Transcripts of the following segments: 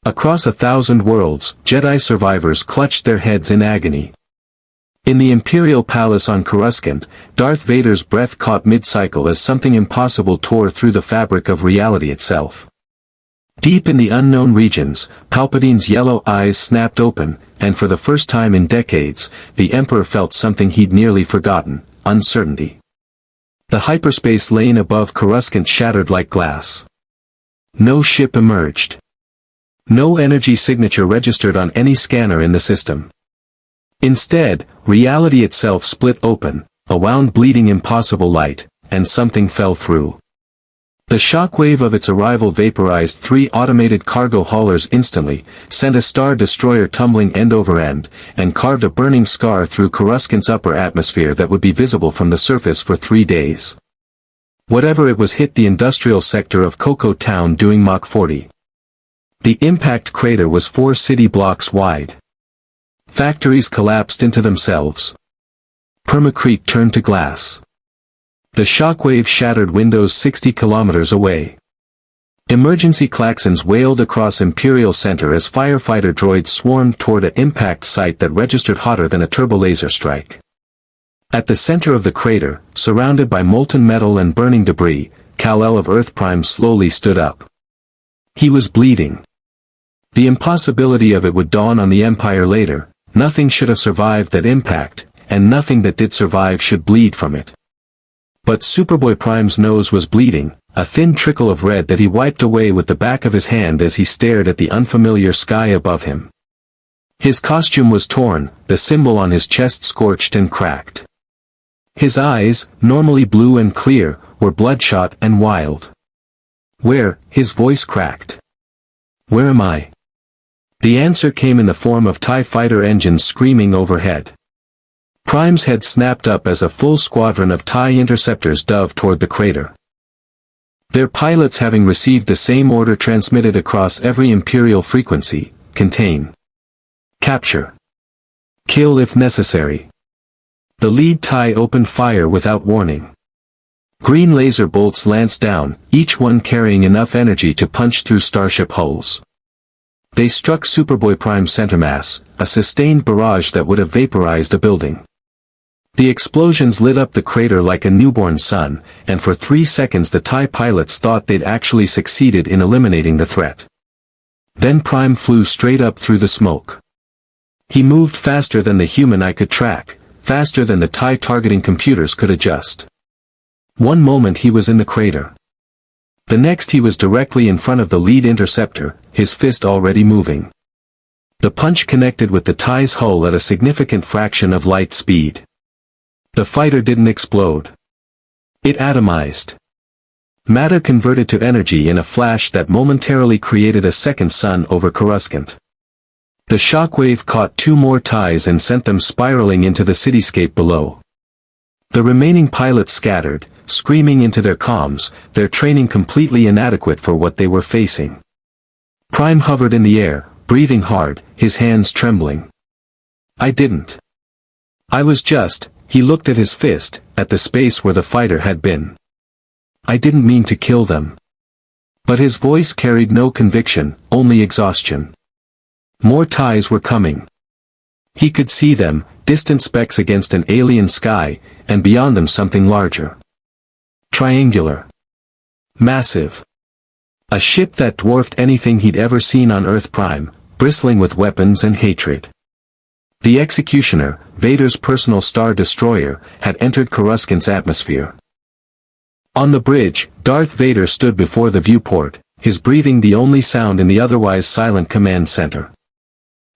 Across 1,000 worlds, Jedi survivors clutched their heads in agony. In the Imperial Palace on Coruscant, Darth Vader's breath caught mid-cycle as something impossible tore through the fabric of reality itself. Deep in the unknown regions, Palpatine's yellow eyes snapped open, and for the first time in decades, the Emperor felt something he'd nearly forgotten: uncertainty. The hyperspace lane above Coruscant shattered like glass. No ship emerged. No energy signature registered on any scanner in the system. Instead, reality itself split open, a wound bleeding impossible light, and something fell through. The shockwave of its arrival vaporized 3 automated cargo haulers instantly, sent a Star Destroyer tumbling end over end, and carved a burning scar through Coruscant's upper atmosphere that would be visible from the surface for 3 days. Whatever it was hit the industrial sector of Cocoa Town doing Mach 40. The impact crater was 4 city blocks wide. Factories collapsed into themselves. Permacrete turned to glass. The shockwave shattered windows 60 kilometers away. Emergency klaxons wailed across Imperial Center as firefighter droids swarmed toward an impact site that registered hotter than a turbolaser strike. At the center of the crater, surrounded by molten metal and burning debris, Kal-El of Earth Prime slowly stood up. He was bleeding. The impossibility of it would dawn on the Empire later. Nothing should have survived that impact, and nothing that did survive should bleed from it. But Superboy-Prime's nose was bleeding, a thin trickle of red that he wiped away with the back of his hand as he stared at the unfamiliar sky above him. His costume was torn, the symbol on his chest scorched and cracked. His eyes, normally blue and clear, were bloodshot and wild. Where? His voice cracked. Where am I? The answer came in the form of TIE fighter engines screaming overhead. Prime's head snapped up as a full squadron of TIE interceptors dove toward the crater. Their pilots, having received the same order transmitted across every Imperial frequency: contain, capture, kill if necessary. The lead TIE opened fire without warning. Green laser bolts lanced down, each one carrying enough energy to punch through starship hulls. They struck Superboy-Prime's center mass, a sustained barrage that would have vaporized a building. The explosions lit up the crater like a newborn sun, and for 3 seconds the TIE pilots thought they'd actually succeeded in eliminating the threat. Then Prime flew straight up through the smoke. He moved faster than the human eye could track, faster than the TIE targeting computers could adjust. One moment he was in the crater. The next he was directly in front of the lead interceptor, his fist already moving. The punch connected with the TIE's hull at a significant fraction of light speed. The fighter didn't explode. It atomized. Matter converted to energy in a flash that momentarily created a second sun over Coruscant. The shockwave caught 2 more TIEs and sent them spiraling into the cityscape below. The remaining pilots scattered, screaming into their comms, their training completely inadequate for what they were facing. Prime hovered in the air, breathing hard, his hands trembling. I didn't. I was just, he looked at his fist, at the space where the fighter had been. I didn't mean to kill them. But his voice carried no conviction, only exhaustion. More TIEs were coming. He could see them, distant specks against an alien sky, and beyond them something larger. Triangular. Massive. A ship that dwarfed anything he'd ever seen on Earth Prime, bristling with weapons and hatred. The Executioner, Vader's personal Star Destroyer, had entered Coruscant's atmosphere. On the bridge, Darth Vader stood before the viewport, his breathing the only sound in the otherwise silent command center.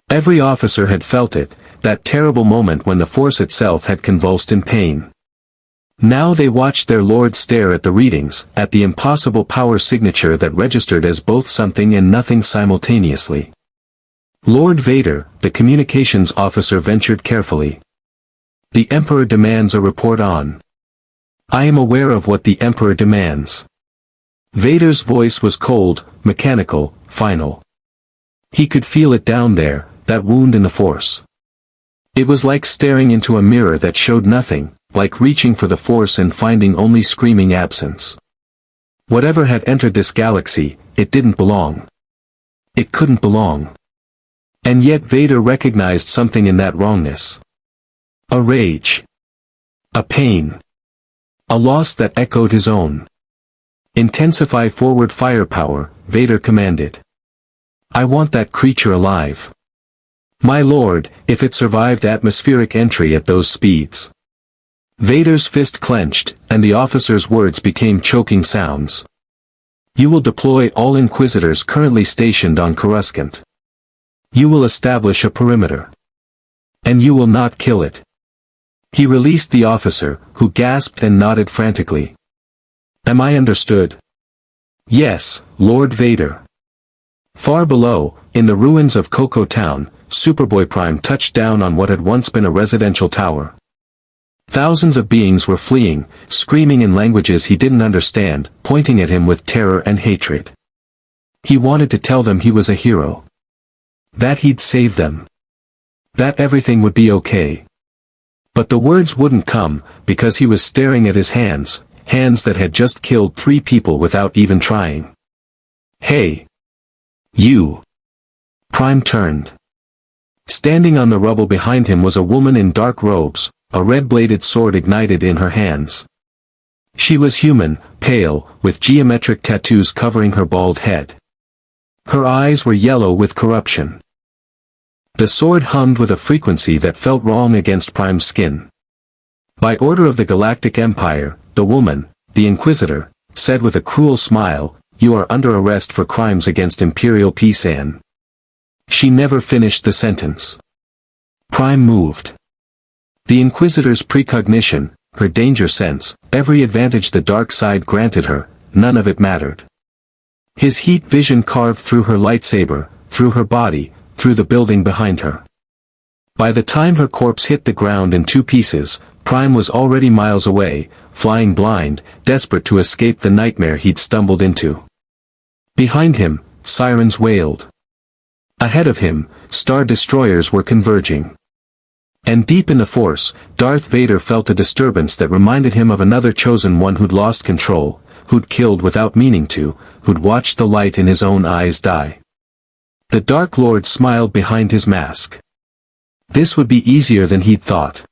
Every officer had felt it, that terrible moment when the Force itself had convulsed in pain. Now they watched their Lord stare at the readings, at the impossible power signature that registered as both something and nothing simultaneously. Lord Vader, the communications officer ventured carefully. The Emperor demands a report on. I am aware of what the Emperor demands. Vader's voice was cold, mechanical, final. He could feel it down there, that wound in the Force. It was like staring into a mirror that showed nothing, like reaching for the Force and finding only screaming absence. Whatever had entered this galaxy, it didn't belong. It couldn't belong. And yet Vader recognized something in that wrongness. A rage. A pain. A loss that echoed his own. Intensify forward firepower, Vader commanded. I want that creature alive. My lord, if it survived atmospheric entry at those speeds. Vader's fist clenched, and the officer's words became choking sounds. You will deploy all Inquisitors currently stationed on Coruscant. You will establish a perimeter. And you will not kill it. He released the officer, who gasped and nodded frantically. Am I understood? Yes, Lord Vader. Far below, in the ruins of Coco Town, Superboy-Prime touched down on what had once been a residential tower. Thousands of beings were fleeing, screaming in languages he didn't understand, pointing at him with terror and hatred. He wanted to tell them he was a hero. That he'd save them. That everything would be okay. But the words wouldn't come, because he was staring at his hands, hands that had just killed 3 people without even trying. Hey! You! Prime turned. Standing on the rubble behind him was a woman in dark robes, a red-bladed sword ignited in her hands. She was human, pale, with geometric tattoos covering her bald head. Her eyes were yellow with corruption. The sword hummed with a frequency that felt wrong against Prime's skin. By order of the Galactic Empire, the woman, the Inquisitor, said with a cruel smile, "You are under arrest for crimes against Imperial peace and..." She never finished the sentence. Prime moved. The Inquisitor's precognition, her danger sense, every advantage the dark side granted her, none of it mattered. His heat vision carved through her lightsaber, through her body, through the building behind her. By the time her corpse hit the ground in 2 pieces, Prime was already miles away, flying blind, desperate to escape the nightmare he'd stumbled into. Behind him, sirens wailed. Ahead of him, star destroyers were converging. And deep in the Force, Darth Vader felt a disturbance that reminded him of another chosen one who'd lost control, who'd killed without meaning to, who'd watched the light in his own eyes die. The Dark Lord smiled behind his mask. This would be easier than he'd thought.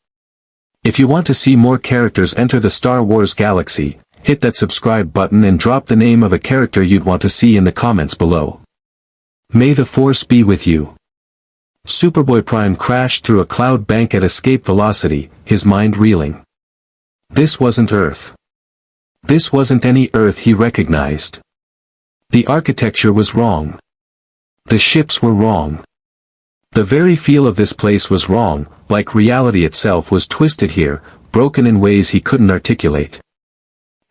If you want to see more characters enter the Star Wars galaxy, hit that subscribe button and drop the name of a character you'd want to see in the comments below. May the Force be with you. Superboy-Prime crashed through a cloud bank at escape velocity, his mind reeling. This wasn't Earth. This wasn't any Earth he recognized. The architecture was wrong. The ships were wrong. The very feel of this place was wrong, like reality itself was twisted here, broken in ways he couldn't articulate.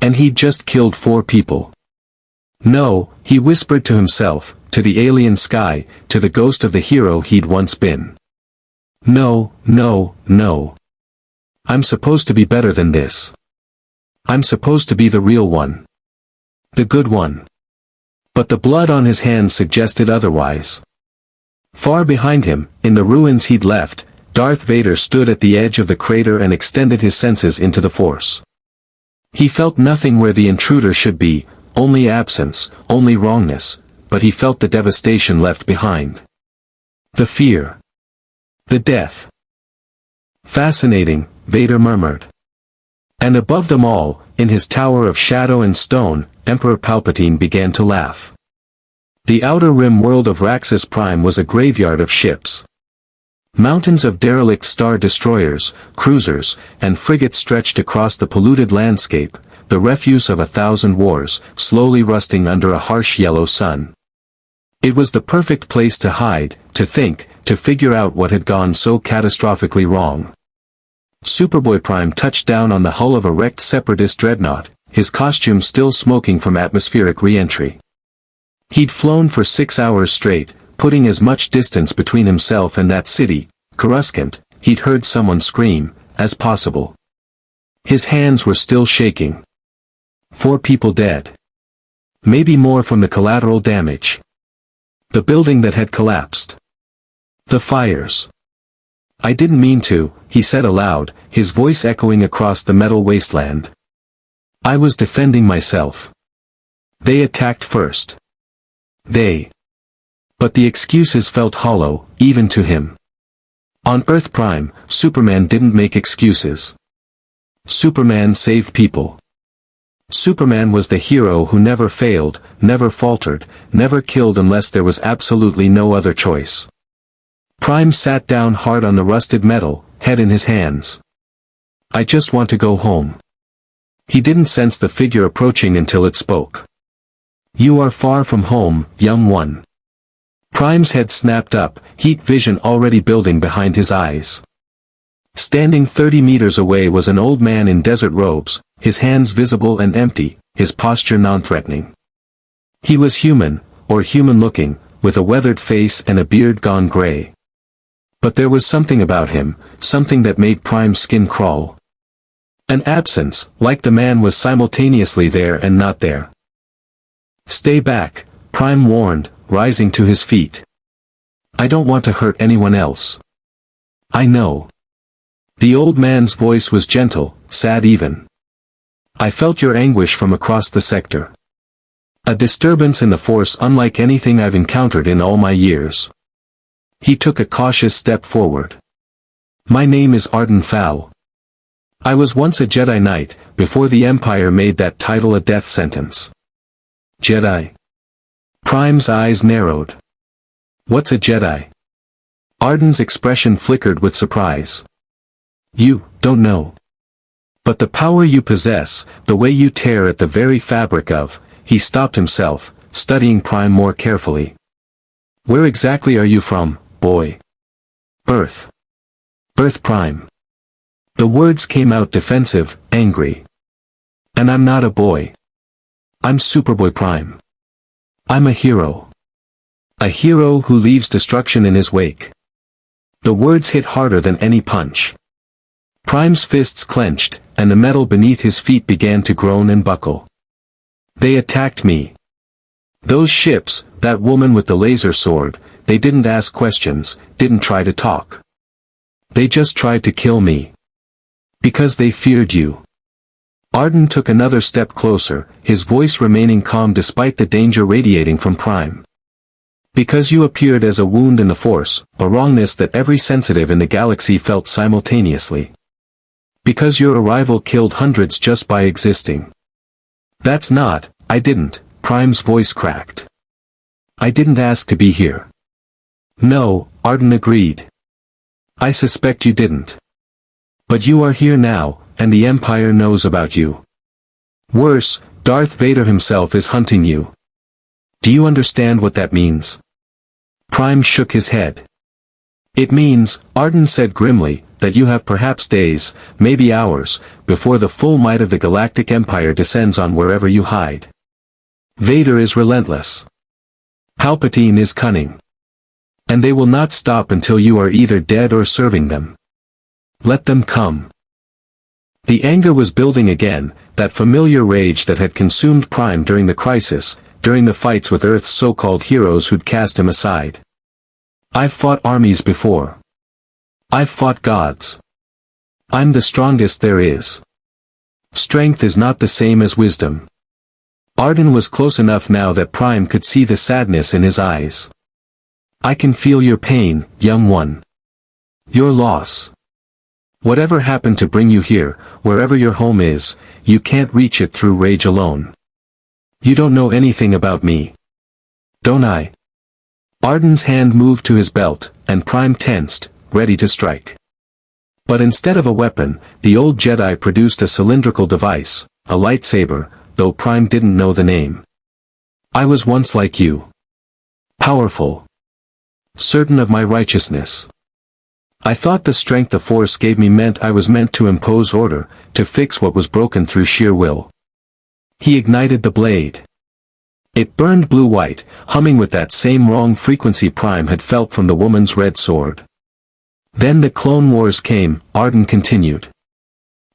And he'd just killed 4 people. No, he whispered to himself, to the alien sky, to the ghost of the hero he'd once been. No, no, no. I'm supposed to be better than this. I'm supposed to be the real one. The good one. But the blood on his hands suggested otherwise. Far behind him, in the ruins he'd left, Darth Vader stood at the edge of the crater and extended his senses into the Force. He felt nothing where the intruder should be, only absence, only wrongness, but he felt the devastation left behind. The fear. The death. Fascinating, Vader murmured. And above them all, in his tower of shadow and stone, Emperor Palpatine began to laugh. The outer rim world of Raxus Prime was a graveyard of ships. Mountains of derelict star destroyers, cruisers, and frigates stretched across the polluted landscape, the refuse of 1,000 wars, slowly rusting under a harsh yellow sun. It was the perfect place to hide, to think, to figure out what had gone so catastrophically wrong. Superboy-Prime touched down on the hull of a wrecked separatist dreadnought, his costume still smoking from atmospheric re-entry. He'd flown for 6 hours straight, putting as much distance between himself and that city, Coruscant, he'd heard someone scream, as possible. His hands were still shaking. 4 people dead. Maybe more from the collateral damage. The building that had collapsed. The fires. I didn't mean to, he said aloud, his voice echoing across the metal wasteland. I was defending myself. They attacked first. They. But the excuses felt hollow, even to him. On Earth Prime, Superman didn't make excuses. Superman saved people. Superman was the hero who never failed, never faltered, never killed unless there was absolutely no other choice. Prime sat down hard on the rusted metal, head in his hands. I just want to go home. He didn't sense the figure approaching until it spoke. You are far from home, young one. Prime's head snapped up, heat vision already building behind his eyes. Standing 30 meters away was an old man in desert robes, his hands visible and empty, his posture non-threatening. He was human, or human-looking, with a weathered face and a beard gone gray. But there was something about him, something that made Prime's skin crawl. An absence, like the man was simultaneously there and not there. Stay back, Prime warned, rising to his feet. I don't want to hurt anyone else. I know. The old man's voice was gentle, sad even. I felt your anguish from across the sector. A disturbance in the force unlike anything I've encountered in all my years. He took a cautious step forward. My name is Arden Fowl. I was once a Jedi Knight, before the Empire made that title a death sentence. Jedi? Prime's eyes narrowed. What's a Jedi? Arden's expression flickered with surprise. You don't know. But the power you possess, the way you tear at the very fabric of, he stopped himself, studying Prime more carefully. Where exactly are you from, boy? Earth. Earth Prime. The words came out defensive, angry. And I'm not a boy. I'm Superboy-Prime. I'm a hero. A hero who leaves destruction in his wake. The words hit harder than any punch. Prime's fists clenched, and the metal beneath his feet began to groan and buckle. They attacked me. Those ships, that woman with the laser sword, they didn't ask questions, didn't try to talk. They just tried to kill me. Because they feared you. Arden took another step closer, his voice remaining calm despite the danger radiating from Prime. Because you appeared as a wound in the Force, a wrongness that every sensitive in the galaxy felt simultaneously. Because your arrival killed hundreds just by existing. That's not, I didn't, Prime's voice cracked. I didn't ask to be here. No, Arden agreed. I suspect you didn't. But you are here now, and the Empire knows about you. Worse, Darth Vader himself is hunting you. Do you understand what that means? Prime shook his head. It means, Arden said grimly, that you have perhaps days, maybe hours, before the full might of the Galactic Empire descends on wherever you hide. Vader is relentless. Palpatine is cunning. And they will not stop until you are either dead or serving them. Let them come. The anger was building again, that familiar rage that had consumed Prime during the crisis, during the fights with Earth's so-called heroes who'd cast him aside. I've fought armies before. I've fought gods. I'm the strongest there is. Strength is not the same as wisdom. Arden was close enough now that Prime could see the sadness in his eyes. I can feel your pain, young one. Your loss. Whatever happened to bring you here, wherever your home is, you can't reach it through rage alone. You don't know anything about me. Don't I? Arden's hand moved to his belt, and Prime tensed, ready to strike. But instead of a weapon, the old Jedi produced a cylindrical device, a lightsaber, though Prime didn't know the name. I was once like you. Powerful. Certain of my righteousness. I thought the strength the Force gave me meant I was meant to impose order, to fix what was broken through sheer will. He ignited the blade. It burned blue-white, humming with that same wrong frequency Prime had felt from the woman's red sword. Then the Clone Wars came, Arden continued.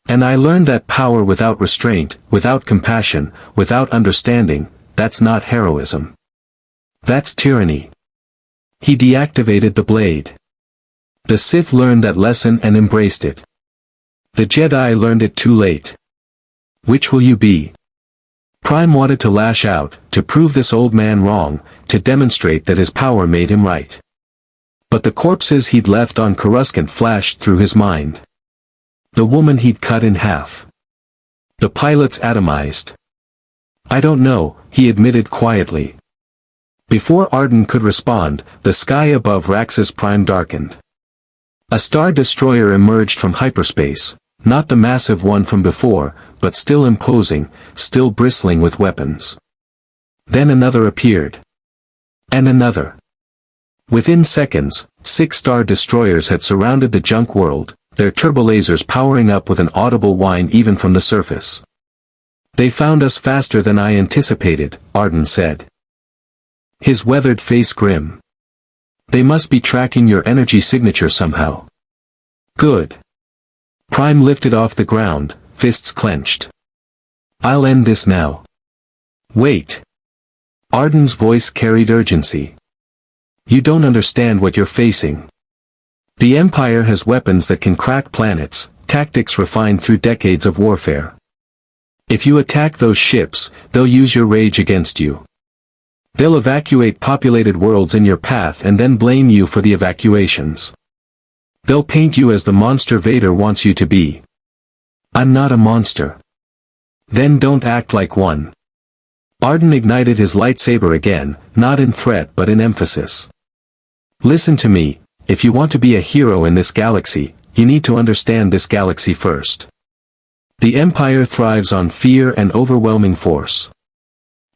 And I learned that power without restraint, without compassion, without understanding, that's not heroism. That's tyranny. He deactivated the blade. The Sith learned that lesson and embraced it. The Jedi learned it too late. Which will you be? Prime wanted to lash out, to prove this old man wrong, to demonstrate that his power made him right. But the corpses he'd left on Coruscant flashed through his mind. The woman he'd cut in half. The pilots atomized. I don't know, he admitted quietly. Before Arden could respond, the sky above Raxus Prime darkened. A star destroyer emerged from hyperspace, not the massive one from before, but still imposing, still bristling with weapons. Then another appeared. And another. Within seconds, 6 star destroyers had surrounded the junk world, their turbolasers powering up with an audible whine even from the surface. They found us faster than I anticipated, Arden said. His weathered face grim. They must be tracking your energy signature somehow. Good. Prime lifted off the ground, fists clenched. I'll end this now. Wait. Arden's voice carried urgency. You don't understand what you're facing. The Empire has weapons that can crack planets, tactics refined through decades of warfare. If you attack those ships, they'll use your rage against you. They'll evacuate populated worlds in your path and then blame you for the evacuations. They'll paint you as the monster Vader wants you to be. I'm not a monster. Then don't act like one. Arden ignited his lightsaber again, not in threat but in emphasis. Listen to me, if you want to be a hero in this galaxy, you need to understand this galaxy first. The Empire thrives on fear and overwhelming force.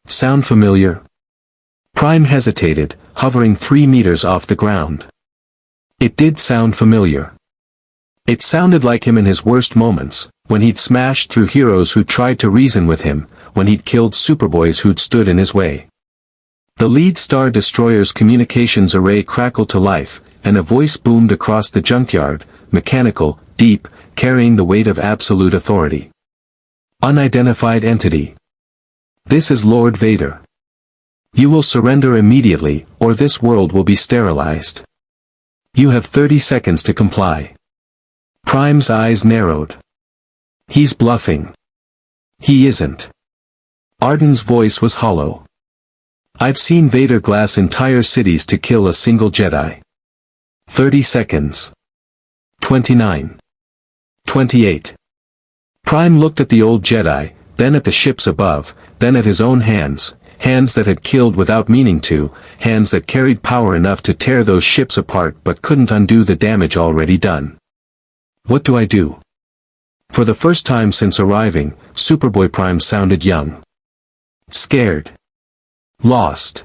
Sound familiar? Prime hesitated, hovering 3 meters off the ground. It did sound familiar. It sounded like him in his worst moments, when he'd smashed through heroes who tried to reason with him, when he'd killed superboys who'd stood in his way. The lead Star Destroyer's communications array crackled to life, and a voice boomed across the junkyard, mechanical, deep, carrying the weight of absolute authority. Unidentified entity. This is Lord Vader. You will surrender immediately, or this world will be sterilized. You have 30 seconds to comply. Prime's eyes narrowed. He's bluffing. He isn't. Arden's voice was hollow. I've seen Vader glass entire cities to kill a single Jedi. 30 seconds. 29. 28. Prime looked at the old Jedi, then at the ships above, then at his own hands, hands that had killed without meaning to, hands that carried power enough to tear those ships apart but couldn't undo the damage already done. What do I do? For the first time since arriving, Superboy-Prime sounded young. Scared. Lost.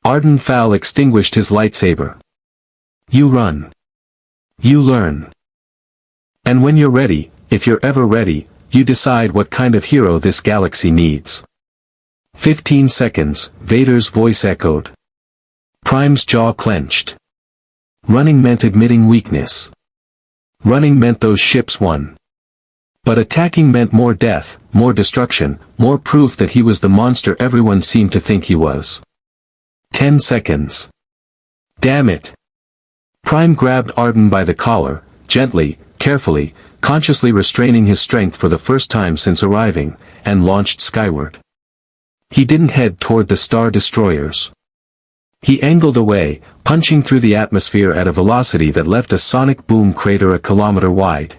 Arden Fowl extinguished his lightsaber. You run. You learn. And when you're ready, if you're ever ready, you decide what kind of hero this galaxy needs. 15 seconds, Vader's voice echoed. Prime's jaw clenched. Running meant admitting weakness. Running meant those ships won. But attacking meant more death, more destruction, more proof that he was the monster everyone seemed to think he was. 10 seconds. Damn it. Prime grabbed Arden by the collar, gently, carefully, consciously restraining his strength for the first time since arriving, and launched skyward. He didn't head toward the Star Destroyers. He angled away, punching through the atmosphere at a velocity that left a sonic boom crater a kilometer wide.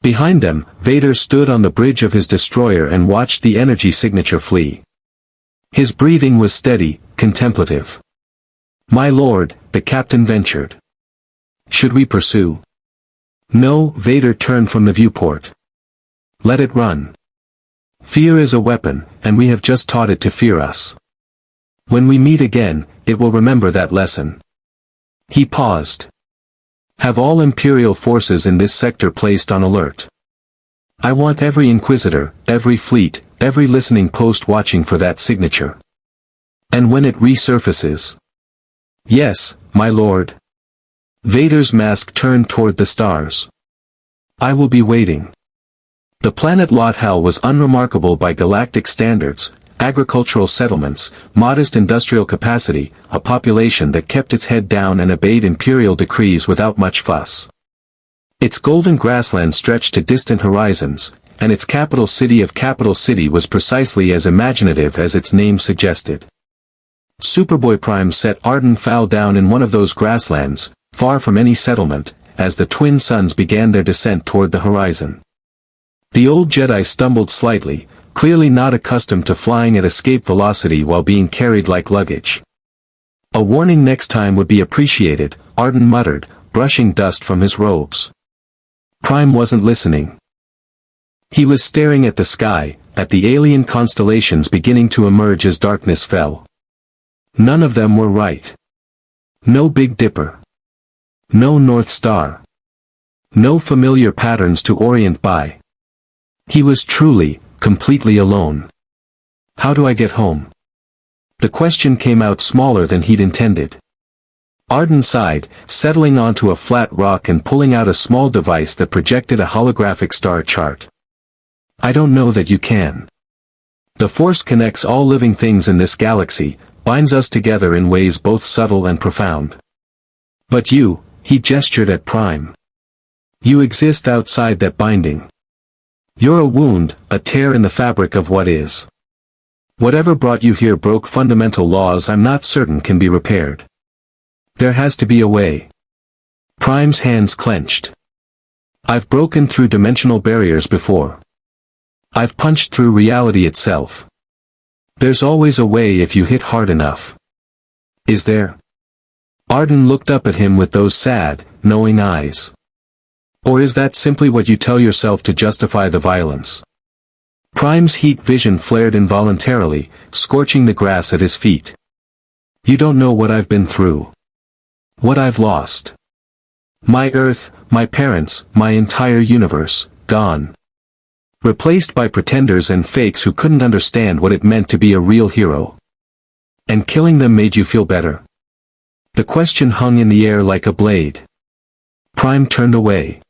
Behind them, Vader stood on the bridge of his destroyer and watched the energy signature flee. His breathing was steady, contemplative. My lord, the captain ventured. Should we pursue? No, Vader turned from the viewport. Let it run. Fear is a weapon, and we have just taught it to fear us. When we meet again, it will remember that lesson. He paused. Have all Imperial forces in this sector placed on alert. I want every Inquisitor, every fleet, every listening post watching for that signature. And when it resurfaces. Yes, my lord. Vader's mask turned toward the stars. I will be waiting. The planet Lothal was unremarkable by galactic standards, agricultural settlements, modest industrial capacity, a population that kept its head down and obeyed imperial decrees without much fuss. Its golden grassland stretched to distant horizons, and its capital city of capital city was precisely as imaginative as its name suggested. Superboy-Prime set Arden foul down in one of those grasslands, far from any settlement, as the twin suns began their descent toward the horizon. The old Jedi stumbled slightly, clearly not accustomed to flying at escape velocity while being carried like luggage. A warning next time would be appreciated, Arden muttered, brushing dust from his robes. Prime wasn't listening. He was staring at the sky, at the alien constellations beginning to emerge as darkness fell. None of them were right. No Big Dipper. No North Star. No familiar patterns to orient by. He was truly, completely alone. How do I get home? The question came out smaller than he'd intended. Arden sighed, settling onto a flat rock and pulling out a small device that projected a holographic star chart. I don't know that you can. The Force connects all living things in this galaxy, binds us together in ways both subtle and profound. But you, he gestured at Prime. You exist outside that binding. You're a wound, a tear in the fabric of what is. Whatever brought you here broke fundamental laws I'm not certain can be repaired. There has to be a way. Prime's hands clenched. I've broken through dimensional barriers before. I've punched through reality itself. There's always a way if you hit hard enough. Is there? Arden looked up at him with those sad, knowing eyes. Or is that simply what you tell yourself to justify the violence? Prime's heat vision flared involuntarily, scorching the grass at his feet. You don't know what I've been through. What I've lost. My Earth, my parents, my entire universe, gone. Replaced by pretenders and fakes who couldn't understand what it meant to be a real hero. And killing them made you feel better? The question hung in the air like a blade. Prime turned away.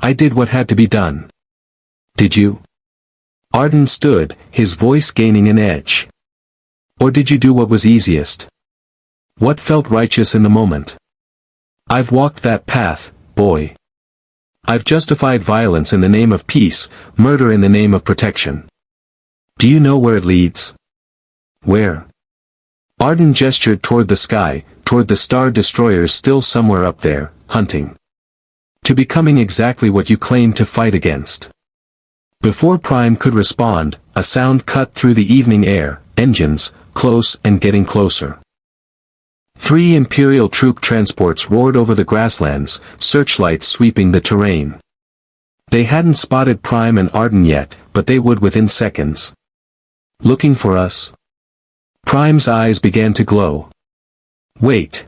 I did what had to be done. Did you? Arden stood, his voice gaining an edge. Or did you do what was easiest? What felt righteous in the moment? I've walked that path, boy. I've justified violence in the name of peace, murder in the name of protection. Do you know where it leads? Where? Arden gestured toward the sky, toward the star destroyers still somewhere up there, hunting. To becoming exactly what you claim to fight against. Before Prime could respond, a sound cut through the evening air, engines, close and getting closer. 3 Imperial troop transports roared over the grasslands, searchlights sweeping the terrain. They hadn't spotted Prime and Arden yet, but they would within seconds. Looking for us? Prime's eyes began to glow. Wait.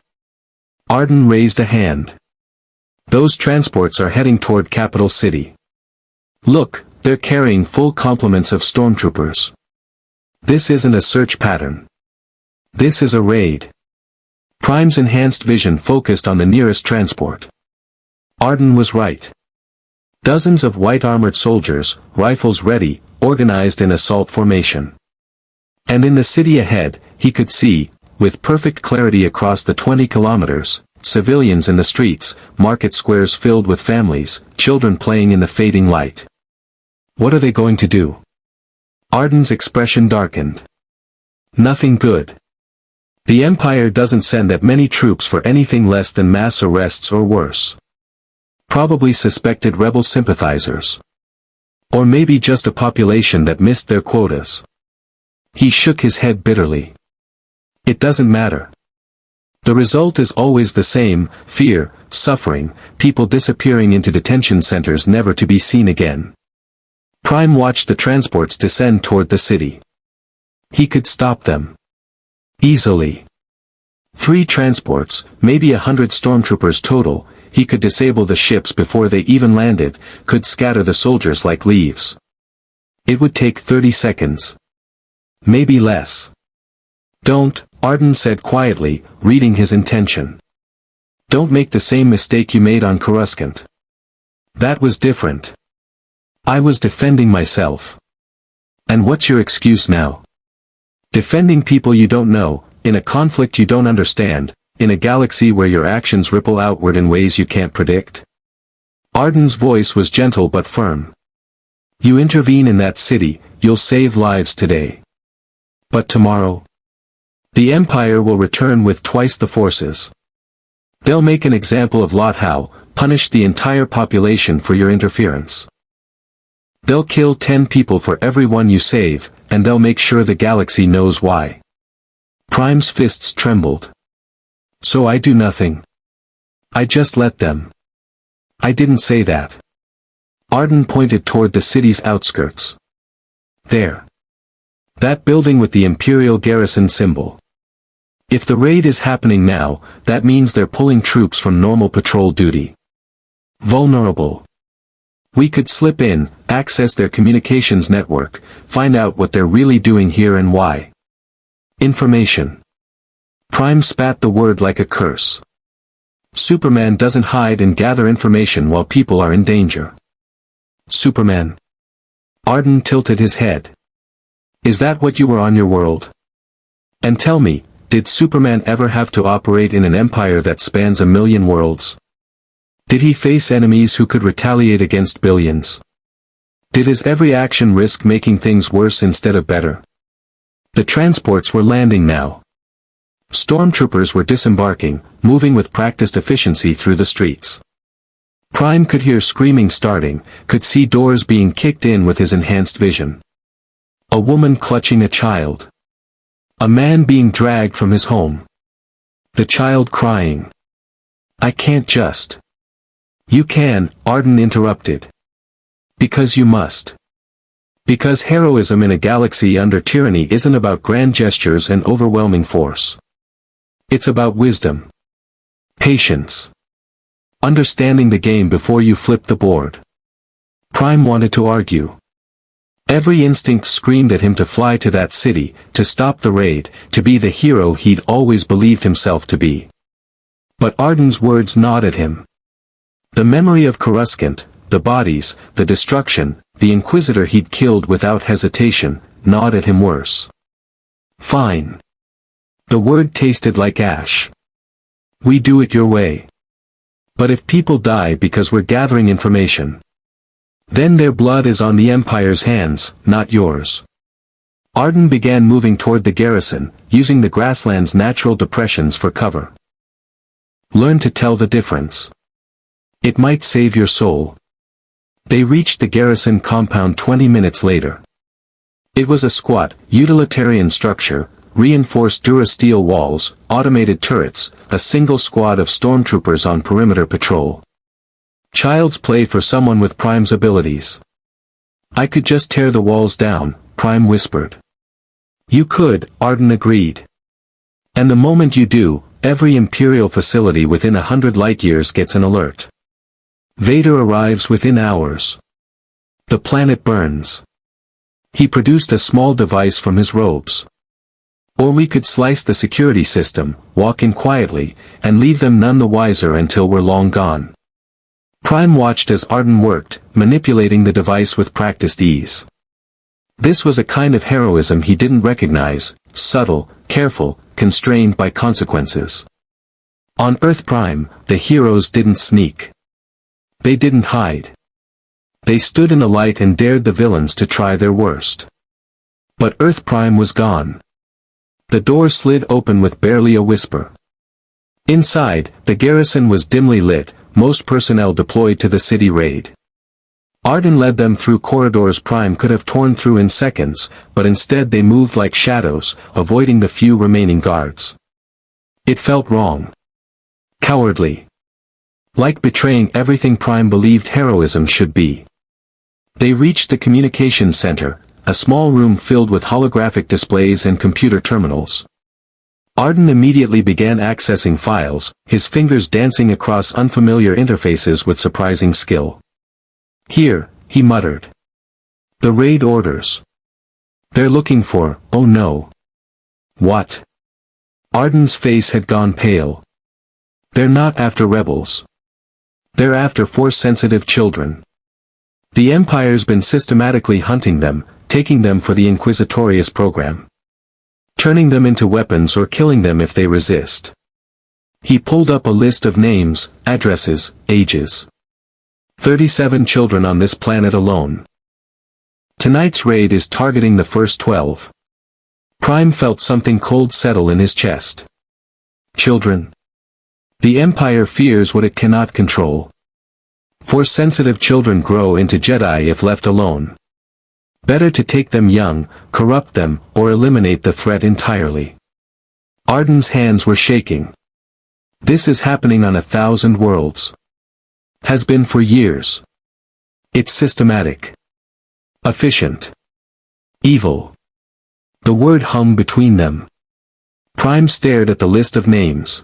Arden raised a hand. Those transports are heading toward Capital City. Look, they're carrying full complements of stormtroopers. This isn't a search pattern. This is a raid. Prime's enhanced vision focused on the nearest transport. Arden was right. Dozens of white-armored soldiers, rifles ready, organized in assault formation. And in the city ahead, he could see, with perfect clarity across the 20 kilometers, civilians in the streets, market squares filled with families, children playing in the fading light. What are they going to do? Arden's expression darkened. Nothing good. The Empire doesn't send that many troops for anything less than mass arrests or worse. Probably suspected rebel sympathizers. Or maybe just a population that missed their quotas. He shook his head bitterly. It doesn't matter. The result is always the same: fear, suffering, people disappearing into detention centers never to be seen again. Prime watched the transports descend toward the city. He could stop them. Easily. 3 transports, maybe 100 stormtroopers total, he could disable the ships before they even landed, could scatter the soldiers like leaves. It would take 30 seconds. Maybe less. Don't, Arden said quietly, reading his intention. Don't make the same mistake you made on Coruscant. That was different. I was defending myself. And what's your excuse now? Defending people you don't know, in a conflict you don't understand, in a galaxy where your actions ripple outward in ways you can't predict? Arden's voice was gentle but firm. You intervene in that city, you'll save lives today. But tomorrow? The Empire will return with twice the forces. They'll make an example of Lothal, punish the entire population for your interference. They'll kill 10 people for every one you save, and they'll make sure the galaxy knows why. Prime's fists trembled. So I do nothing. I just let them. I didn't say that. Arden pointed toward the city's outskirts. There. That building with the Imperial garrison symbol. If the raid is happening now, that means they're pulling troops from normal patrol duty. Vulnerable. We could slip in, access their communications network, find out what they're really doing here and why. Information. Prime spat the word like a curse. Superman doesn't hide and gather information while people are in danger. Superman. Arden tilted his head. Is that what you were on your world? And tell me, did Superman ever have to operate in an empire that spans 1,000,000 worlds? Did he face enemies who could retaliate against billions? Did his every action risk making things worse instead of better? The transports were landing now. Stormtroopers were disembarking, moving with practiced efficiency through the streets. Prime could hear screaming starting, could see doors being kicked in with his enhanced vision. A woman clutching a child. A man being dragged from his home. The child crying. I can't just. You can, Arden interrupted. Because you must. Because heroism in a galaxy under tyranny isn't about grand gestures and overwhelming force. It's about wisdom. Patience. Understanding the game before you flip the board. Prime wanted to argue. Every instinct screamed at him to fly to that city, to stop the raid, to be the hero he'd always believed himself to be. But Arden's words gnawed at him. The memory of Coruscant, the bodies, the destruction, the Inquisitor he'd killed without hesitation, gnawed at him worse. Fine. The word tasted like ash. We do it your way. But if people die because we're gathering information, then their blood is on the Empire's hands, not yours. Arden began moving toward the garrison, using the grassland's natural depressions for cover. Learn to tell the difference. It might save your soul. They reached the garrison compound 20 minutes later. It was a squat, utilitarian structure, reinforced durasteel walls, automated turrets, a single squad of stormtroopers on perimeter patrol. Child's play for someone with Prime's abilities. I could just tear the walls down, Prime whispered. You could, Arden agreed. And the moment you do, every Imperial facility within 100 light-years gets an alert. Vader arrives within hours. The planet burns. He produced a small device from his robes. Or we could slice the security system, walk in quietly, and leave them none the wiser until we're long gone. Prime watched as Arden worked, manipulating the device with practiced ease. This was a kind of heroism he didn't recognize, subtle, careful, constrained by consequences. On Earth Prime, the heroes didn't sneak. They didn't hide. They stood in the light and dared the villains to try their worst. But Earth Prime was gone. The door slid open with barely a whisper. Inside, the garrison was dimly lit, most personnel deployed to the city raid. Arden led them through corridors Prime could have torn through in seconds, but instead they moved like shadows, avoiding the few remaining guards. It felt wrong. Cowardly. Like betraying everything Prime believed heroism should be. They reached the communications center, a small room filled with holographic displays and computer terminals. Arden immediately began accessing files, his fingers dancing across unfamiliar interfaces with surprising skill. Here, he muttered. The raid orders. They're looking for, oh no. What? Arden's face had gone pale. They're not after rebels. They're after Force-sensitive children. The Empire's been systematically hunting them, taking them for the Inquisitorious program. Turning them into weapons or killing them if they resist. He pulled up a list of names, addresses, ages. 37 children on this planet alone. Tonight's raid is targeting the first 12. Prime felt something cold settle in his chest. Children. The Empire fears what it cannot control. Force-sensitive children grow into Jedi if left alone. Better to take them young, corrupt them, or eliminate the threat entirely. Arden's hands were shaking. This is happening on 1,000 worlds. Has been for years. It's systematic. Efficient. Evil. The word hung between them. Prime stared at the list of names.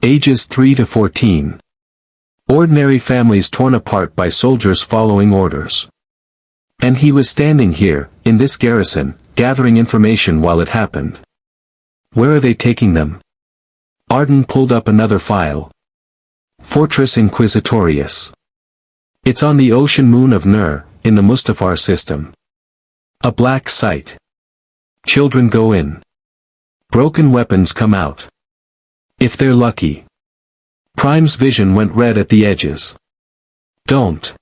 Ages 3 to 14. Ordinary families torn apart by soldiers following orders. And he was standing here, in this garrison, gathering information while it happened. Where are they taking them? Arden pulled up another file. Fortress Inquisitorius. It's on the ocean moon of Nur, in the Mustafar system. A black site. Children go in. Broken weapons come out. If they're lucky. Prime's vision went red at the edges. Don't.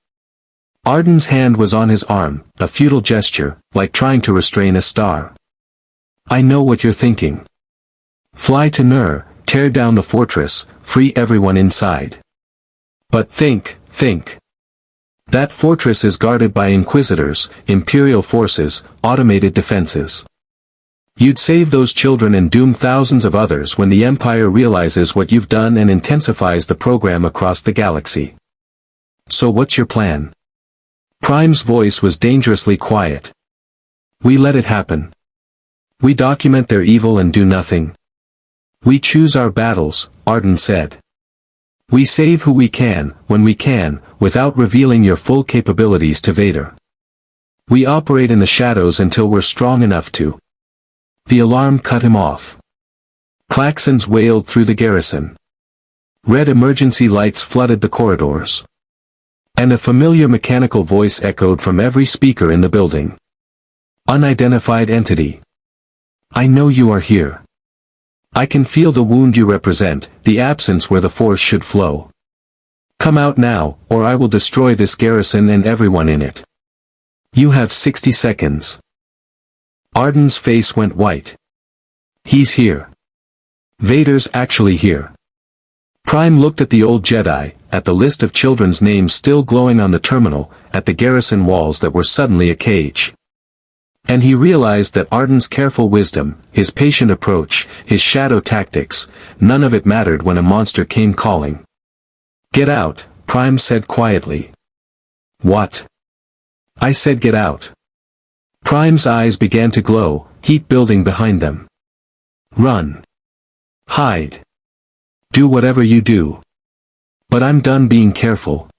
Arden's hand was on his arm, a futile gesture, like trying to restrain a star. I know what you're thinking. Fly to Nur, tear down the fortress, free everyone inside. But think. That fortress is guarded by Inquisitors, Imperial forces, automated defenses. You'd save those children and doom thousands of others when the Empire realizes what you've done and intensifies the program across the galaxy. So what's your plan? Prime's voice was dangerously quiet. We let it happen. We document their evil and do nothing. We choose our battles, Arden said. We save who we can, when we can, without revealing your full capabilities to Vader. We operate in the shadows until we're strong enough to. The alarm cut him off. Klaxons wailed through the garrison. Red emergency lights flooded the corridors. And a familiar mechanical voice echoed from every speaker in the building. Unidentified entity. I know you are here. I can feel the wound you represent, the absence where the force should flow. Come out now, or I will destroy this garrison and everyone in it. You have 60 seconds. Arden's face went white. He's here. Vader's actually here. Prime looked at the old Jedi, at the list of children's names still glowing on the terminal, at the garrison walls that were suddenly a cage. And he realized that Arden's careful wisdom, his patient approach, his shadow tactics, none of it mattered when a monster came calling. Get out, Prime said quietly. What? I said get out. Prime's eyes began to glow, heat building behind them. Run. Hide. Do whatever you do. But I'm done being careful.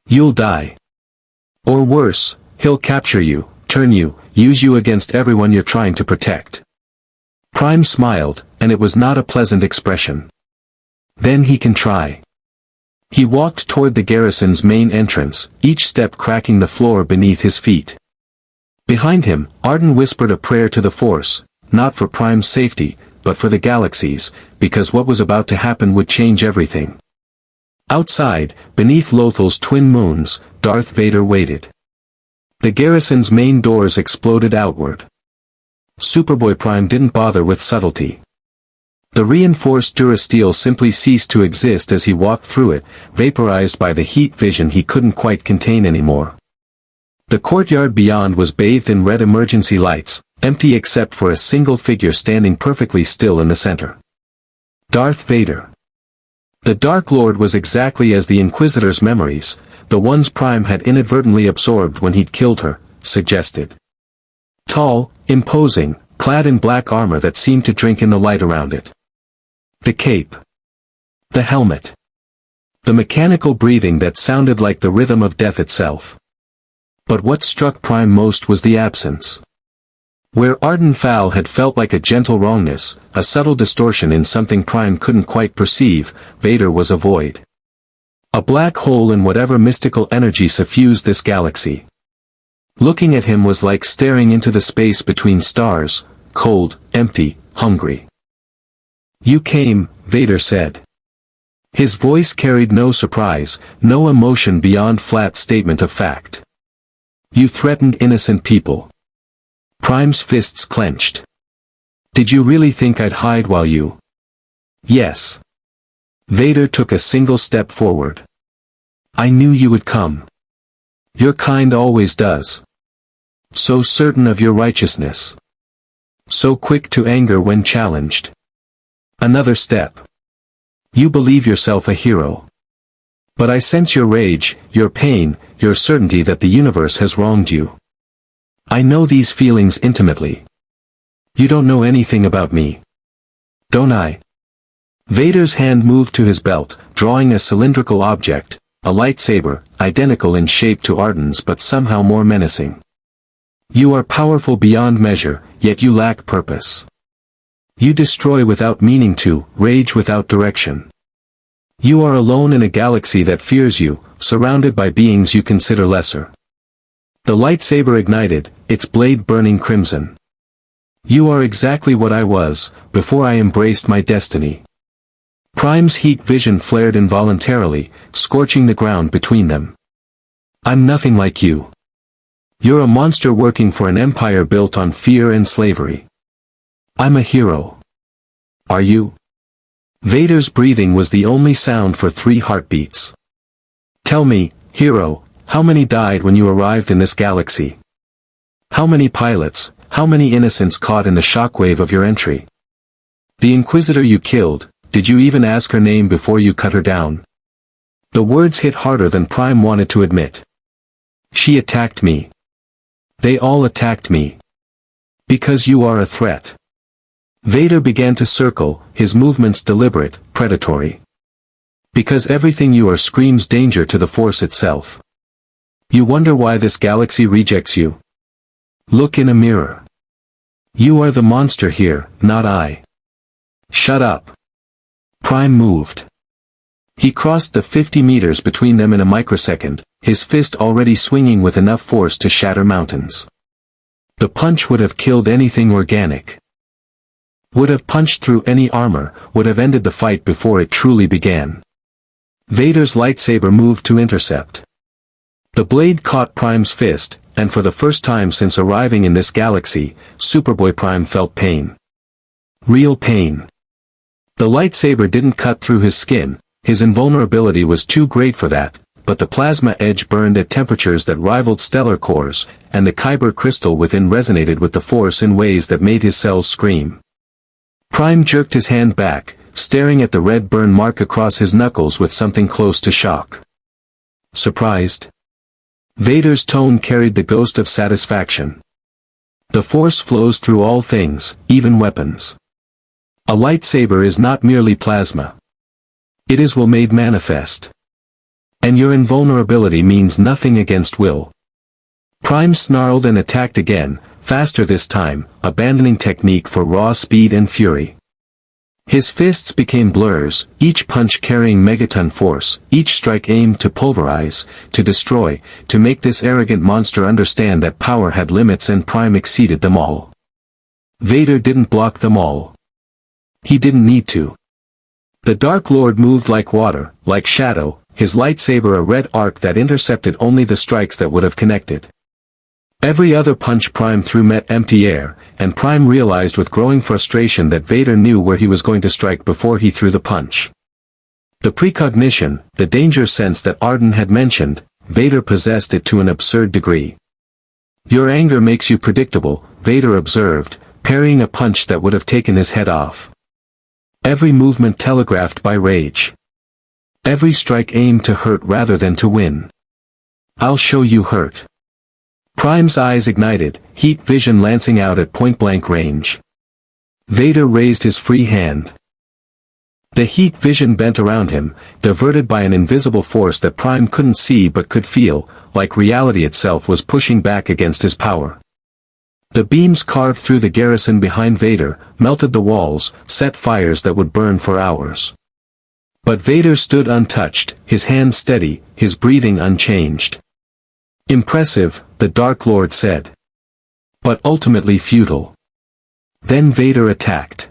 You'll die. Or worse, he'll capture you, turn you, use you against everyone you're trying to protect. Prime smiled, and it was not a pleasant expression. Then he can try. He walked toward the garrison's main entrance, each step cracking the floor beneath his feet. Behind him, Arden whispered a prayer to the Force, not for Prime's safety, but for the galaxy's, because what was about to happen would change everything. Outside, beneath Lothal's twin moons, Darth Vader waited. The garrison's main doors exploded outward. Superboy-Prime didn't bother with subtlety. The reinforced durasteel simply ceased to exist as he walked through it, vaporized by the heat vision he couldn't quite contain anymore. The courtyard beyond was bathed in red emergency lights, empty except for a single figure standing perfectly still in the center. Darth Vader. The Dark Lord was exactly as the Inquisitor's memories, the ones Prime had inadvertently absorbed when he'd killed her, suggested. Tall, imposing, clad in black armor that seemed to drink in the light around it. The cape. The helmet. The mechanical breathing that sounded like the rhythm of death itself. But what struck Prime most was the absence. Where Arden Fowl had felt like a gentle wrongness, a subtle distortion in something Prime couldn't quite perceive, Vader was a void. A black hole in whatever mystical energy suffused this galaxy. Looking at him was like staring into the space between stars, cold, empty, hungry. You came, Vader said. His voice carried no surprise, no emotion beyond flat statement of fact. You threatened innocent people. Prime's fists clenched. Did you really think I'd hide while you... Yes. Vader took a single step forward. I knew you would come. Your kind always does. So certain of your righteousness. So quick to anger when challenged. Another step. You believe yourself a hero. But I sense your rage, your pain, your certainty that the universe has wronged you. I know these feelings intimately. You don't know anything about me. Don't I? Vader's hand moved to his belt, drawing a cylindrical object, a lightsaber, identical in shape to Arden's but somehow more menacing. You are powerful beyond measure, yet you lack purpose. You destroy without meaning to, rage without direction. You are alone in a galaxy that fears you, surrounded by beings you consider lesser. The lightsaber ignited, its blade burning crimson. You are exactly what I was, before I embraced my destiny. Prime's heat vision flared involuntarily, scorching the ground between them. I'm nothing like you. You're a monster working for an empire built on fear and slavery. I'm a hero. Are you? Vader's breathing was the only sound for 3 heartbeats. Tell me, hero, how many died when you arrived in this galaxy? How many pilots, how many innocents caught in the shockwave of your entry? The Inquisitor you killed, did you even ask her name before you cut her down? The words hit harder than Prime wanted to admit. She attacked me. They all attacked me. Because you are a threat. Vader began to circle, his movements deliberate, predatory. Because everything you are screams danger to the Force itself. You wonder why this galaxy rejects you? Look in a mirror. You are the monster here, not I. Shut up. Prime moved. He crossed the 50 meters between them in a microsecond, his fist already swinging with enough force to shatter mountains. The punch would have killed anything organic. Would have punched through any armor, would have ended the fight before it truly began. Vader's lightsaber moved to intercept. The blade caught Prime's fist, and for the first time since arriving in this galaxy, Superboy-Prime felt pain. Real pain. The lightsaber didn't cut through his skin, his invulnerability was too great for that, but the plasma edge burned at temperatures that rivaled stellar cores, and the kyber crystal within resonated with the Force in ways that made his cells scream. Prime jerked his hand back, staring at the red burn mark across his knuckles with something close to shock. Surprised? Vader's tone carried the ghost of satisfaction. The Force flows through all things, even weapons. A lightsaber is not merely plasma. It is will made manifest. And your invulnerability means nothing against will. Prime snarled and attacked again, faster this time, abandoning technique for raw speed and fury. His fists became blurs, each punch carrying megaton force, each strike aimed to pulverize, to destroy, to make this arrogant monster understand that power had limits and Prime exceeded them all. Vader didn't block them all. He didn't need to. The Dark Lord moved like water, like shadow, his lightsaber a red arc that intercepted only the strikes that would have connected. Every other punch Prime threw met empty air, and Prime realized with growing frustration that Vader knew where he was going to strike before he threw the punch. The precognition, the danger sense that Arden had mentioned, Vader possessed it to an absurd degree. Your anger makes you predictable, Vader observed, parrying a punch that would have taken his head off. Every movement telegraphed by rage. Every strike aimed to hurt rather than to win. I'll show you hurt. Prime's eyes ignited, heat vision lancing out at point-blank range. Vader raised his free hand. The heat vision bent around him, diverted by an invisible force that Prime couldn't see but could feel, like reality itself was pushing back against his power. The beams carved through the garrison behind Vader, melted the walls, set fires that would burn for hours. But Vader stood untouched, his hands steady, his breathing unchanged. Impressive, the Dark Lord said. But ultimately futile. Then Vader attacked.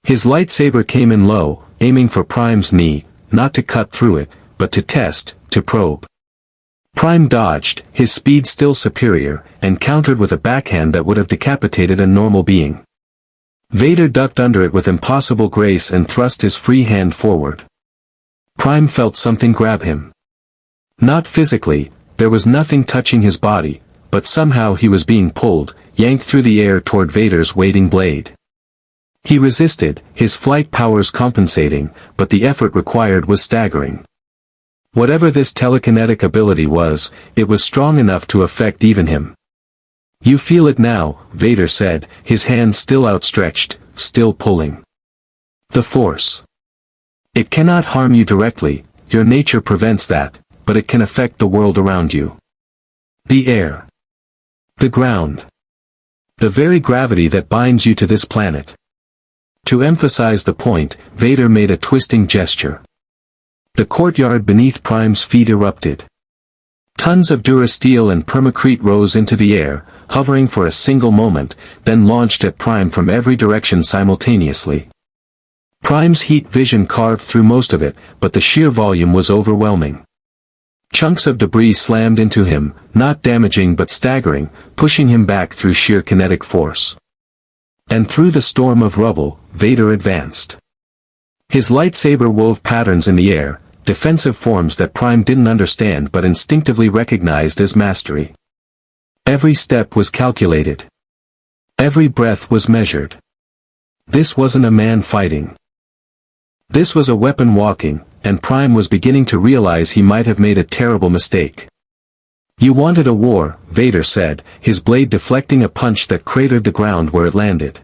His lightsaber came in low, aiming for Prime's knee, not to cut through it, but to test, to probe. Prime dodged, his speed still superior, and countered with a backhand that would have decapitated a normal being. Vader ducked under it with impossible grace and thrust his free hand forward. Prime felt something grab him. Not physically, there was nothing touching his body, but somehow he was being pulled, yanked through the air toward Vader's waiting blade. He resisted, his flight powers compensating, but the effort required was staggering. Whatever this telekinetic ability was, it was strong enough to affect even him. "You feel it now," Vader said, his hand still outstretched, still pulling. "The Force. It cannot harm you directly, your nature prevents that, but it can affect the world around you. The air. The ground. The very gravity that binds you to this planet." To emphasize the point, Vader made a twisting gesture. The courtyard beneath Prime's feet erupted. Tons of durasteel and permacrete rose into the air, hovering for a single moment, then launched at Prime from every direction simultaneously. Prime's heat vision carved through most of it, but the sheer volume was overwhelming. Chunks of debris slammed into him, not damaging but staggering, pushing him back through sheer kinetic force. And through the storm of rubble, Vader advanced. His lightsaber wove patterns in the air, defensive forms that Prime didn't understand but instinctively recognized as mastery. Every step was calculated. Every breath was measured. This wasn't a man fighting. This was a weapon walking, and Prime was beginning to realize he might have made a terrible mistake. "You wanted a war," Vader said, his blade deflecting a punch that cratered the ground where it landed.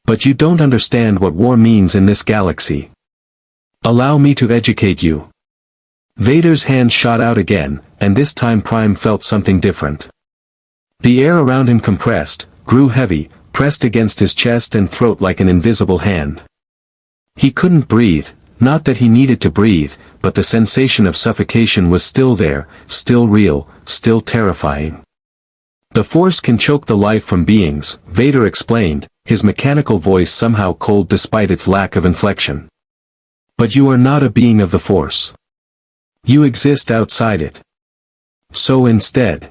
"But you don't understand what war means in this galaxy. Allow me to educate you." Vader's hand shot out again, and this time Prime felt something different. The air around him compressed, grew heavy, pressed against his chest and throat like an invisible hand. He couldn't breathe, not that he needed to breathe, but the sensation of suffocation was still there, still real, still terrifying. "The Force can choke the life from beings," Vader explained, his mechanical voice somehow cold despite its lack of inflection. "But you are not a being of the Force. You exist outside it. So instead."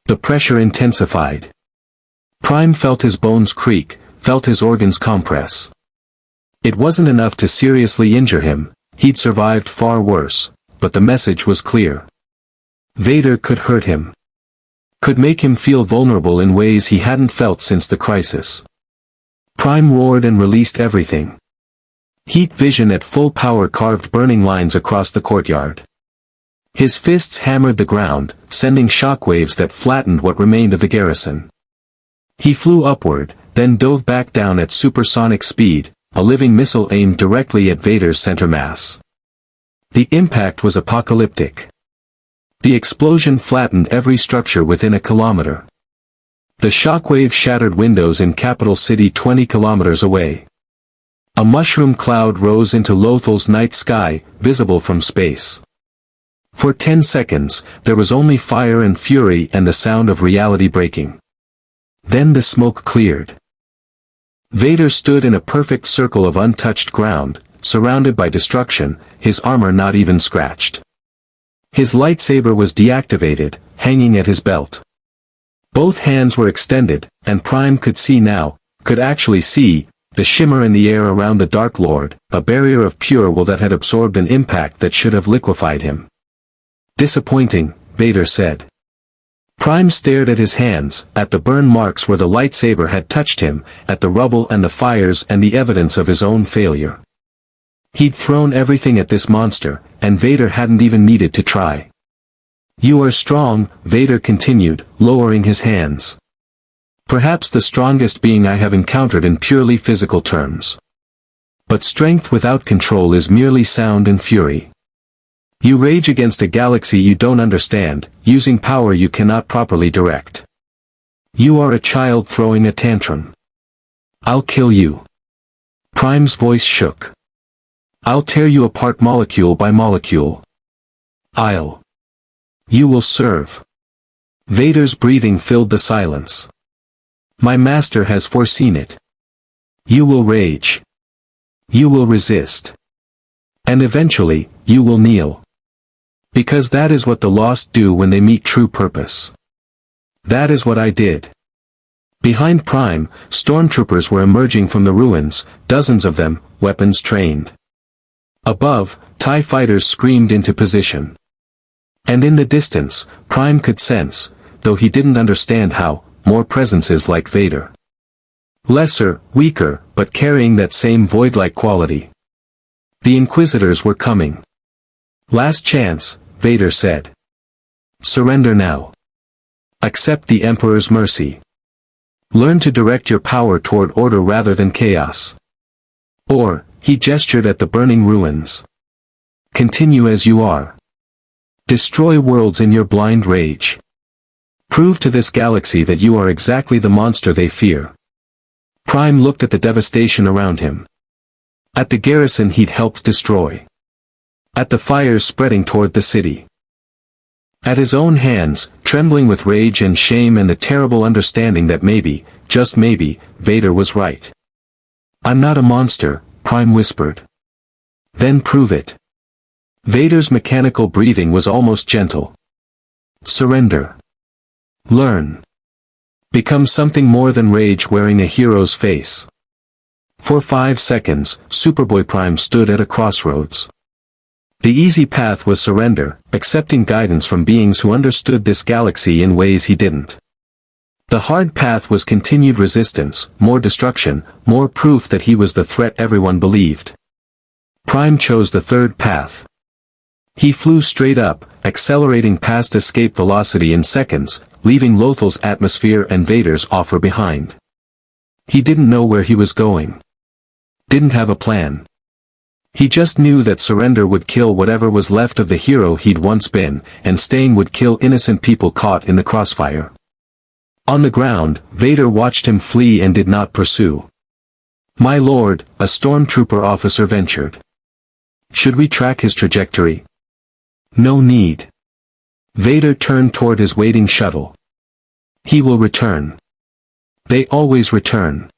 The pressure intensified. Prime felt his bones creak, felt his organs compress. It wasn't enough to seriously injure him, he'd survived far worse, but the message was clear. Vader could hurt him. Could make him feel vulnerable in ways he hadn't felt since the crisis. Prime roared and released everything. Heat vision at full power carved burning lines across the courtyard. His fists hammered the ground, sending shockwaves that flattened what remained of the garrison. He flew upward, then dove back down at supersonic speed, a living missile aimed directly at Vader's center mass. The impact was apocalyptic. The explosion flattened every structure within a kilometer. The shockwave shattered windows in capital city 20 kilometers away. A mushroom cloud rose into Lothal's night sky, visible from space. For 10 seconds, there was only fire and fury and the sound of reality breaking. Then the smoke cleared. Vader stood in a perfect circle of untouched ground, surrounded by destruction, his armor not even scratched. His lightsaber was deactivated, hanging at his belt. Both hands were extended, and Prime could see now, could actually see, the shimmer in the air around the Dark Lord, a barrier of pure will that had absorbed an impact that should have liquefied him. "Disappointing," Vader said. Prime stared at his hands, at the burn marks where the lightsaber had touched him, at the rubble and the fires and the evidence of his own failure. He'd thrown everything at this monster, and Vader hadn't even needed to try. "You are strong," Vader continued, lowering his hands. "Perhaps the strongest being I have encountered in purely physical terms. But strength without control is merely sound and fury. You rage against a galaxy you don't understand, using power you cannot properly direct. You are a child throwing a tantrum. I'll kill you." Prime's voice shook. "I'll tear you apart molecule by molecule. You will serve." Vader's breathing filled the silence. "My master has foreseen it. You will rage. You will resist. And eventually, you will kneel. Because that is what the lost do when they meet true purpose. That is what I did." Behind Prime, stormtroopers were emerging from the ruins, dozens of them, weapons trained. Above, TIE fighters screamed into position. And in the distance, Prime could sense, though he didn't understand how, more presences like Vader. Lesser, weaker, but carrying that same void-like quality. The Inquisitors were coming. Last chance, Vader said. Surrender now. Accept the Emperor's mercy. Learn to direct your power toward order rather than chaos. Or, he gestured at the burning ruins. Continue as you are. Destroy worlds in your blind rage. Prove to this galaxy that you are exactly the monster they fear. Prime looked at the devastation around him. At the garrison he'd helped destroy. At the fires spreading toward the city. At his own hands, trembling with rage and shame and the terrible understanding that maybe, just maybe, Vader was right. I'm not a monster, Prime whispered. Then prove it. Vader's mechanical breathing was almost gentle. Surrender. Learn. Become something more than rage wearing a hero's face. For 5 seconds, Superboy-Prime stood at a crossroads. The easy path was surrender, accepting guidance from beings who understood this galaxy in ways he didn't. The hard path was continued resistance, more destruction, more proof that he was the threat everyone believed. Prime chose the third path. He flew straight up, accelerating past escape velocity in seconds, leaving Lothal's atmosphere and Vader's offer behind. He didn't know where he was going. Didn't have a plan. He just knew that surrender would kill whatever was left of the hero he'd once been, and staying would kill innocent people caught in the crossfire. On the ground, Vader watched him flee and did not pursue. My lord, a stormtrooper officer ventured. Should we track his trajectory? No need. Vader turned toward his waiting shuttle. He will return. They always return.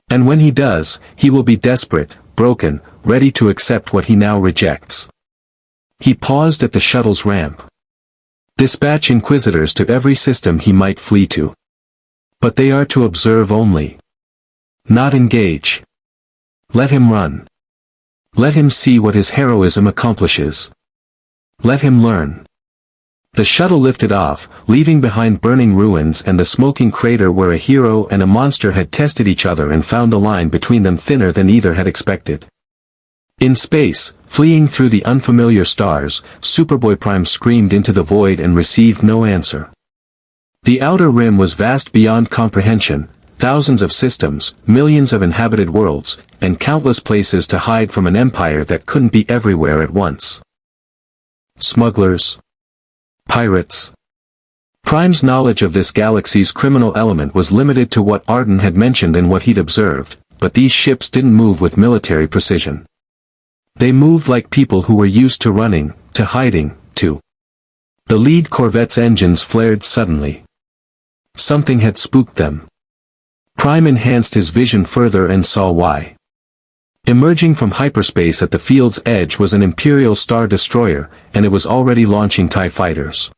And when he does, he will be desperate, broken, ready to accept what he now rejects. He paused at the shuttle's ramp. Dispatch Inquisitors to every system he might flee to. But they are to observe only. Not engage. Let him run. Let him see what his heroism accomplishes. Let him learn. The shuttle lifted off, leaving behind burning ruins and the smoking crater where a hero and a monster had tested each other and found the line between them thinner than either had expected. In space, fleeing through the unfamiliar stars, Superboy-Prime screamed into the void and received no answer. The outer rim was vast beyond comprehension, thousands of systems, millions of inhabited worlds, and countless places to hide from an empire that couldn't be everywhere at once. Smugglers. Pirates. Prime's knowledge of this galaxy's criminal element was limited to what Arden had mentioned and what he'd observed, but these ships didn't move with military precision. They moved like people who were used to running, to hiding, to. The lead corvette's engines flared suddenly. Something had spooked them. Prime enhanced his vision further and saw why. Emerging from hyperspace at the field's edge was an Imperial Star Destroyer, and it was already launching TIE fighters.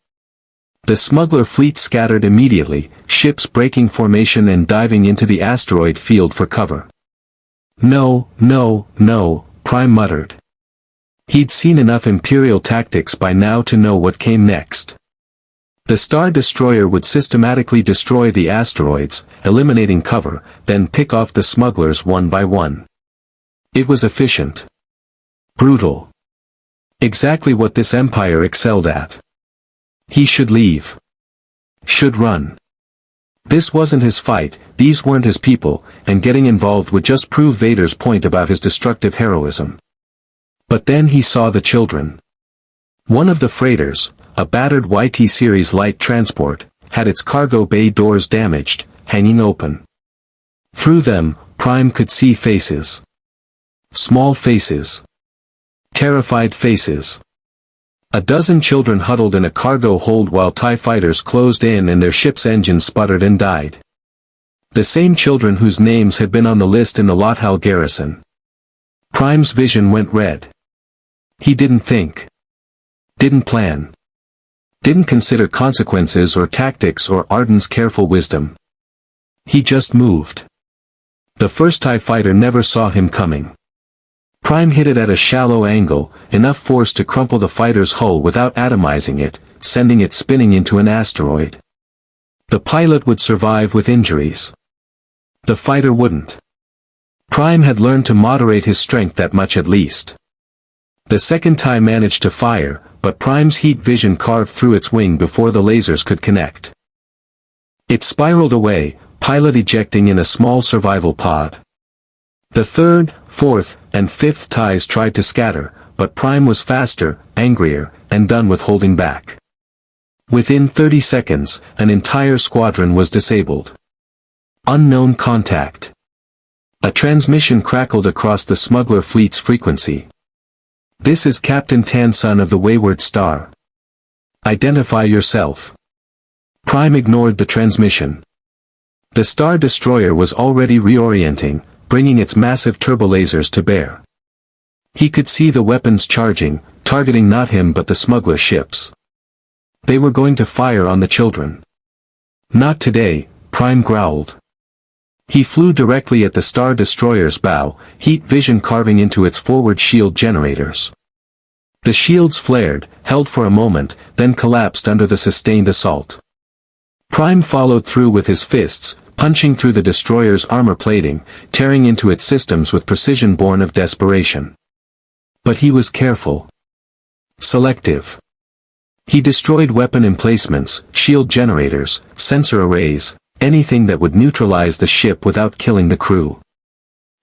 The smuggler fleet scattered immediately, ships breaking formation and diving into the asteroid field for cover. No, no, no, Prime muttered. He'd seen enough Imperial tactics by now to know what came next. The Star Destroyer would systematically destroy the asteroids, eliminating cover, then pick off the smugglers one by one. It was efficient. Brutal. Exactly what this empire excelled at. He should leave. Should run. This wasn't his fight, these weren't his people, and getting involved would just prove Vader's point about his destructive heroism. But then he saw the children. One of the freighters, a battered YT series light transport, had its cargo bay doors damaged, hanging open. Through them, Prime could see faces. Small faces. Terrified faces. A dozen children huddled in a cargo hold while TIE fighters closed in and their ship's engines sputtered and died. The same children whose names had been on the list in the Lothal garrison. Prime's vision went red. He didn't think. Didn't plan. Didn't consider consequences or tactics or Arden's careful wisdom. He just moved. The first TIE fighter never saw him coming. Prime hit it at a shallow angle, enough force to crumple the fighter's hull without atomizing it, sending it spinning into an asteroid. The pilot would survive with injuries. The fighter wouldn't. Prime had learned to moderate his strength that much at least. The second TIE managed to fire, but Prime's heat vision carved through its wing before the lasers could connect. It spiraled away, pilot ejecting in a small survival pod. The third, fourth, and fifth TIEs tried to scatter, but Prime was faster, angrier, and done with holding back. Within 30 seconds, an entire squadron was disabled. Unknown contact. A transmission crackled across the smuggler fleet's frequency. This is Captain Tansun of the Wayward Star. Identify yourself. Prime ignored the transmission. The Star Destroyer was already reorienting, bringing its massive turbolasers to bear. He could see the weapons charging, targeting not him but the smuggler ships. They were going to fire on the children. Not today, Prime growled. He flew directly at the Star Destroyer's bow, heat vision carving into its forward shield generators. The shields flared, held for a moment, then collapsed under the sustained assault. Prime followed through with his fists, punching through the destroyer's armor plating, tearing into its systems with precision born of desperation. But he was careful. Selective. He destroyed weapon emplacements, shield generators, sensor arrays, anything that would neutralize the ship without killing the crew.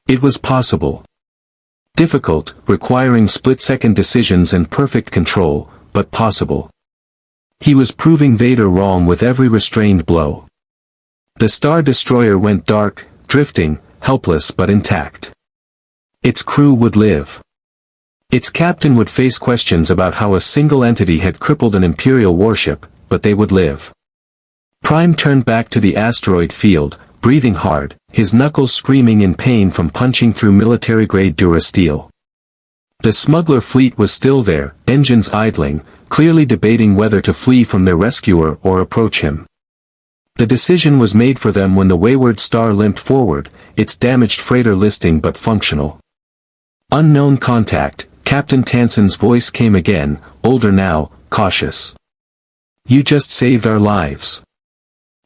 It was possible. Difficult, requiring split-second decisions and perfect control, but possible. He was proving Vader wrong with every restrained blow. The Star Destroyer went dark, drifting, helpless but intact. Its crew would live. Its captain would face questions about how a single entity had crippled an Imperial warship, but they would live. Prime turned back to the asteroid field, breathing hard, his knuckles screaming in pain from punching through military-grade durasteel. The smuggler fleet was still there, engines idling, clearly debating whether to flee from their rescuer or approach him. The decision was made for them when the Wayward Star limped forward, its damaged freighter listing but functional. Unknown contact, Captain Tansun's voice came again, older now, cautious. You just saved our lives.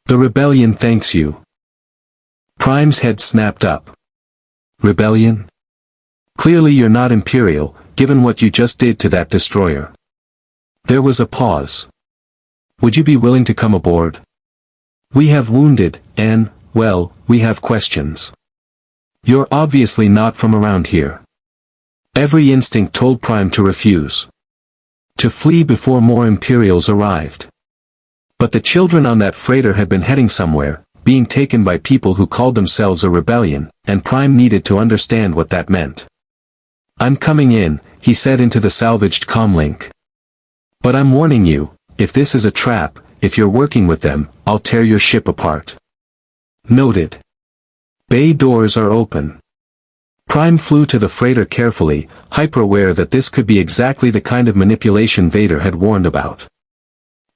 The rebellion thanks you. Prime's head snapped up. Rebellion? Clearly you're not Imperial, given what you just did to that destroyer. There was a pause. Would you be willing to come aboard? We have wounded, and, well, we have questions. You're obviously not from around here. Every instinct told Prime to refuse. To flee before more Imperials arrived. But the children on that freighter had been heading somewhere, being taken by people who called themselves a rebellion, and Prime needed to understand what that meant. I'm coming in, he said into the salvaged comlink. But I'm warning you, if this is a trap, if you're working with them, I'll tear your ship apart. Noted. Bay doors are open. Prime flew to the freighter carefully, hyper-aware that this could be exactly the kind of manipulation Vader had warned about.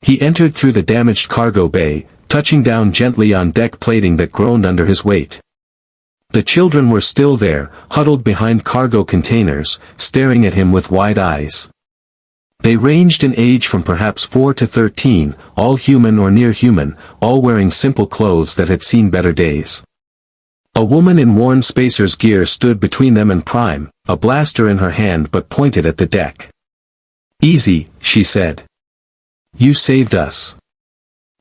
He entered through the damaged cargo bay, touching down gently on deck plating that groaned under his weight. The children were still there, huddled behind cargo containers, staring at him with wide eyes. They ranged in age from perhaps 4 to 13, all human or near human, all wearing simple clothes that had seen better days. A woman in worn spacer's gear stood between them and Prime, a blaster in her hand but pointed at the deck. Easy, she said. You saved us.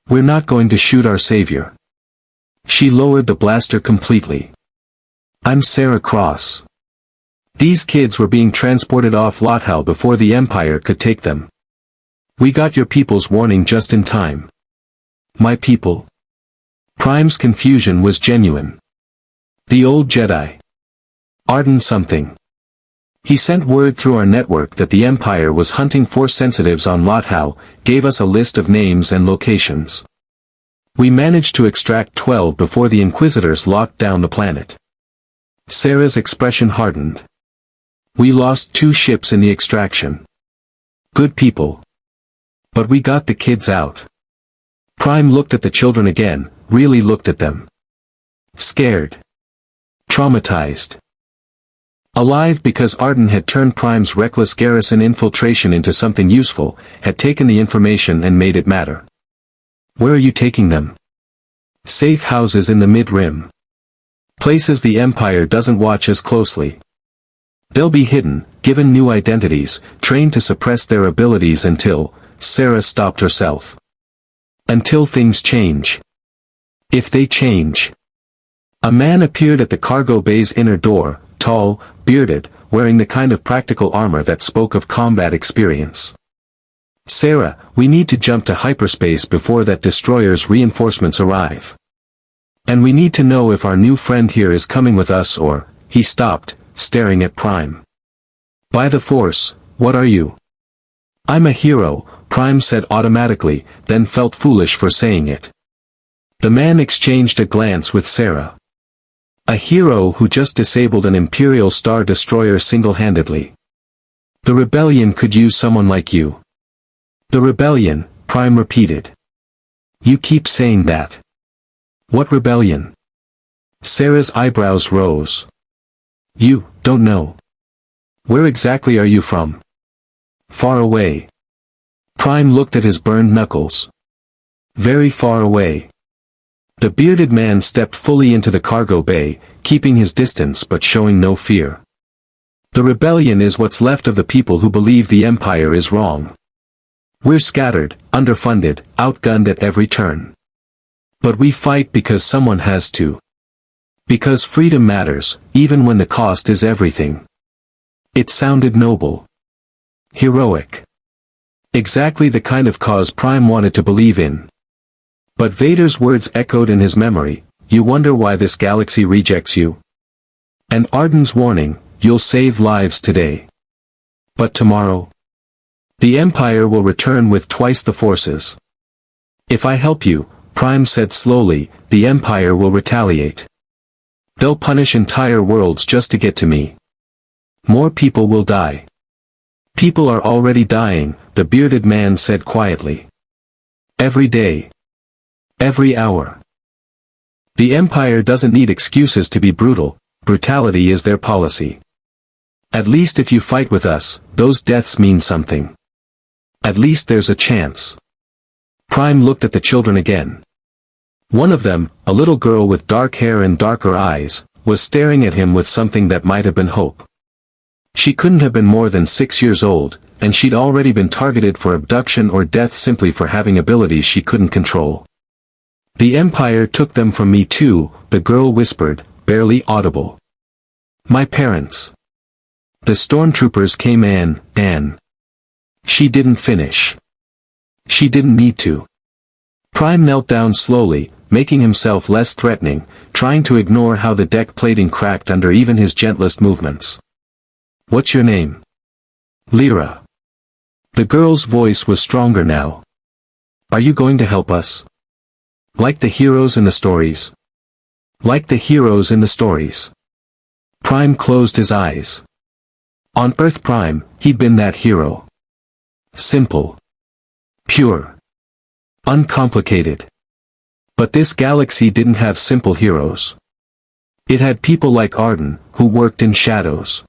We're not going to shoot our savior. She lowered the blaster completely. I'm Sarah Cross. These kids were being transported off Lothal before the Empire could take them. We got your people's warning just in time. My people? Prime's confusion was genuine. The old Jedi. Arden something. He sent word through our network that the Empire was hunting Force sensitives on Lothal, gave us a list of names and locations. We managed to extract 12 before the Inquisitors locked down the planet. Sarah's expression hardened. We lost 2 ships in the extraction. Good people. But we got the kids out. Prime looked at the children again, really looked at them. Scared. Traumatized. Alive because Arden had turned Prime's reckless garrison infiltration into something useful, had taken the information and made it matter. Where are you taking them? Safe houses in the mid-rim. Places the Empire doesn't watch as closely. They'll be hidden, given new identities, trained to suppress their abilities until, Sarah stopped herself. Until things change. If they change. A man appeared at the cargo bay's inner door, tall, bearded, wearing the kind of practical armor that spoke of combat experience. Sarah, we need to jump to hyperspace before that destroyer's reinforcements arrive. And we need to know if our new friend here is coming with us or, he stopped, staring at Prime. By the Force, what are you? I'm a hero, Prime said automatically, then felt foolish for saying it. The man exchanged a glance with Sarah. A hero who just disabled an Imperial Star Destroyer single-handedly. The Rebellion could use someone like you. The Rebellion, Prime repeated. You keep saying that. What rebellion? Sarah's eyebrows rose. You don't know. Where exactly are you from? Far away. Prime looked at his burned knuckles. Very far away. The bearded man stepped fully into the cargo bay, keeping his distance but showing no fear. The rebellion is what's left of the people who believe the Empire is wrong. We're scattered, underfunded, outgunned at every turn. But we fight because someone has to. Because freedom matters, even when the cost is everything. It sounded noble. Heroic. Exactly the kind of cause Prime wanted to believe in. But Vader's words echoed in his memory, you wonder why this galaxy rejects you? And Arden's warning, you'll save lives today. But tomorrow? The Empire will return with twice the forces. If I help you, Prime said slowly, the Empire will retaliate. They'll punish entire worlds just to get to me. More people will die. People are already dying, the bearded man said quietly. Every day. Every hour. The Empire doesn't need excuses to be brutal, brutality is their policy. At least if you fight with us, those deaths mean something. At least there's a chance. Prime looked at the children again. One of them, a little girl with dark hair and darker eyes, was staring at him with something that might have been hope. She couldn't have been more than 6 years old, and she'd already been targeted for abduction or death simply for having abilities she couldn't control. The Empire took them from me too, the girl whispered, barely audible. My parents. The stormtroopers came in, and she didn't finish. She didn't need to. Prime knelt down slowly, making himself less threatening, trying to ignore how the deck plating cracked under even his gentlest movements. What's your name? Lyra. The girl's voice was stronger now. Are you going to help us? Like the heroes in the stories. Like the heroes in the stories. Prime closed his eyes. On Earth Prime, he'd been that hero. Simple. Pure. Uncomplicated. But this galaxy didn't have simple heroes. It had people like Arden, who worked in shadows.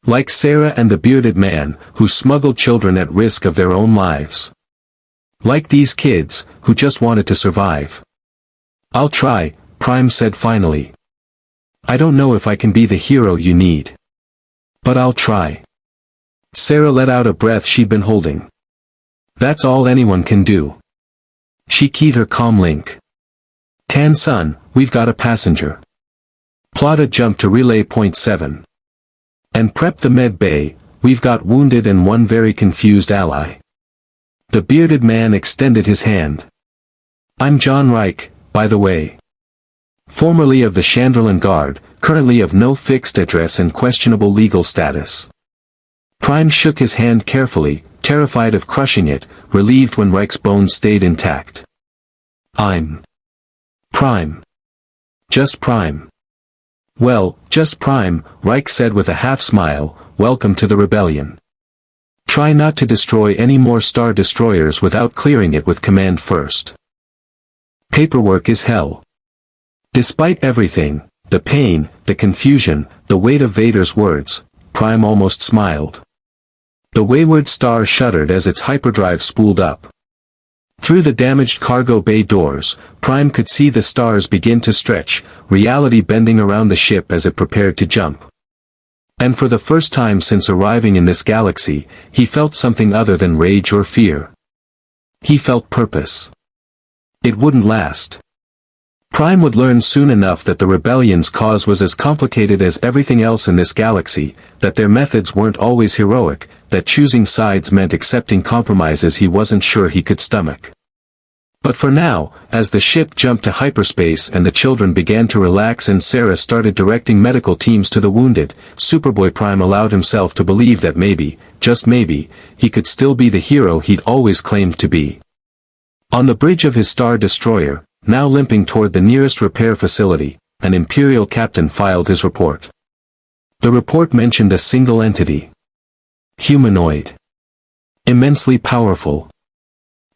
Like Sarah and the bearded man, who smuggled children at risk of their own lives. Like these kids, who just wanted to survive. I'll try, Prime said finally. I don't know if I can be the hero you need. But I'll try. Sarah let out a breath she'd been holding. That's all anyone can do. She keyed her comm link. Tan Sun, we've got a passenger. Plata jumped to relay point 7. And prep the med bay, we've got wounded and one very confused ally. The bearded man extended his hand. I'm John Reich, by the way. Formerly of the Chandlerland Guard, currently of no fixed address and questionable legal status. Prime shook his hand carefully, terrified of crushing it, relieved when Reich's bones stayed intact. I'm Prime. Just Prime. Well, just Prime, Reich said with a half-smile, welcome to the rebellion. Try not to destroy any more Star Destroyers without clearing it with command first. Paperwork is hell. Despite everything, the pain, the confusion, the weight of Vader's words, Prime almost smiled. The wayward star shuddered as its hyperdrive spooled up. Through the damaged cargo bay doors, Prime could see the stars begin to stretch, reality bending around the ship as it prepared to jump. And for the first time since arriving in this galaxy, he felt something other than rage or fear. He felt purpose. It wouldn't last. Prime would learn soon enough that the rebellion's cause was as complicated as everything else in this galaxy, that their methods weren't always heroic, that choosing sides meant accepting compromises he wasn't sure he could stomach. But for now, as the ship jumped to hyperspace and the children began to relax and Sarah started directing medical teams to the wounded, Superboy-Prime allowed himself to believe that maybe, just maybe, he could still be the hero he'd always claimed to be. On the bridge of his Star Destroyer, now limping toward the nearest repair facility, an Imperial captain filed his report. The report mentioned a single entity. Humanoid. Immensely powerful.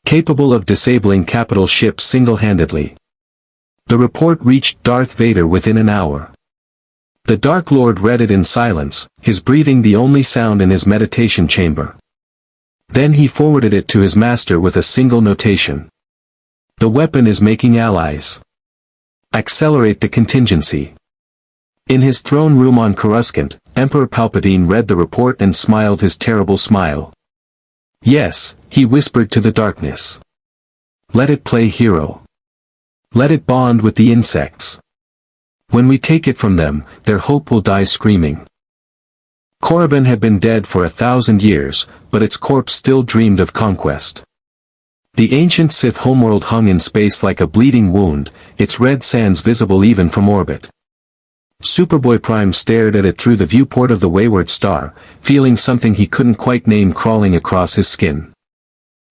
Capable of disabling capital ships single-handedly. The report reached Darth Vader within an hour. The Dark Lord read it in silence, his breathing the only sound in his meditation chamber. Then he forwarded it to his master with a single notation. The weapon is making allies. Accelerate the contingency. In his throne room on Coruscant, Emperor Palpatine read the report and smiled his terrible smile. Yes, he whispered to the darkness. Let it play hero. Let it bond with the insects. When we take it from them, their hope will die screaming. Korriban had been dead for 1,000 years, but its corpse still dreamed of conquest. The ancient Sith homeworld hung in space like a bleeding wound, its red sands visible even from orbit. Superboy-Prime stared at it through the viewport of the wayward star, feeling something he couldn't quite name crawling across his skin.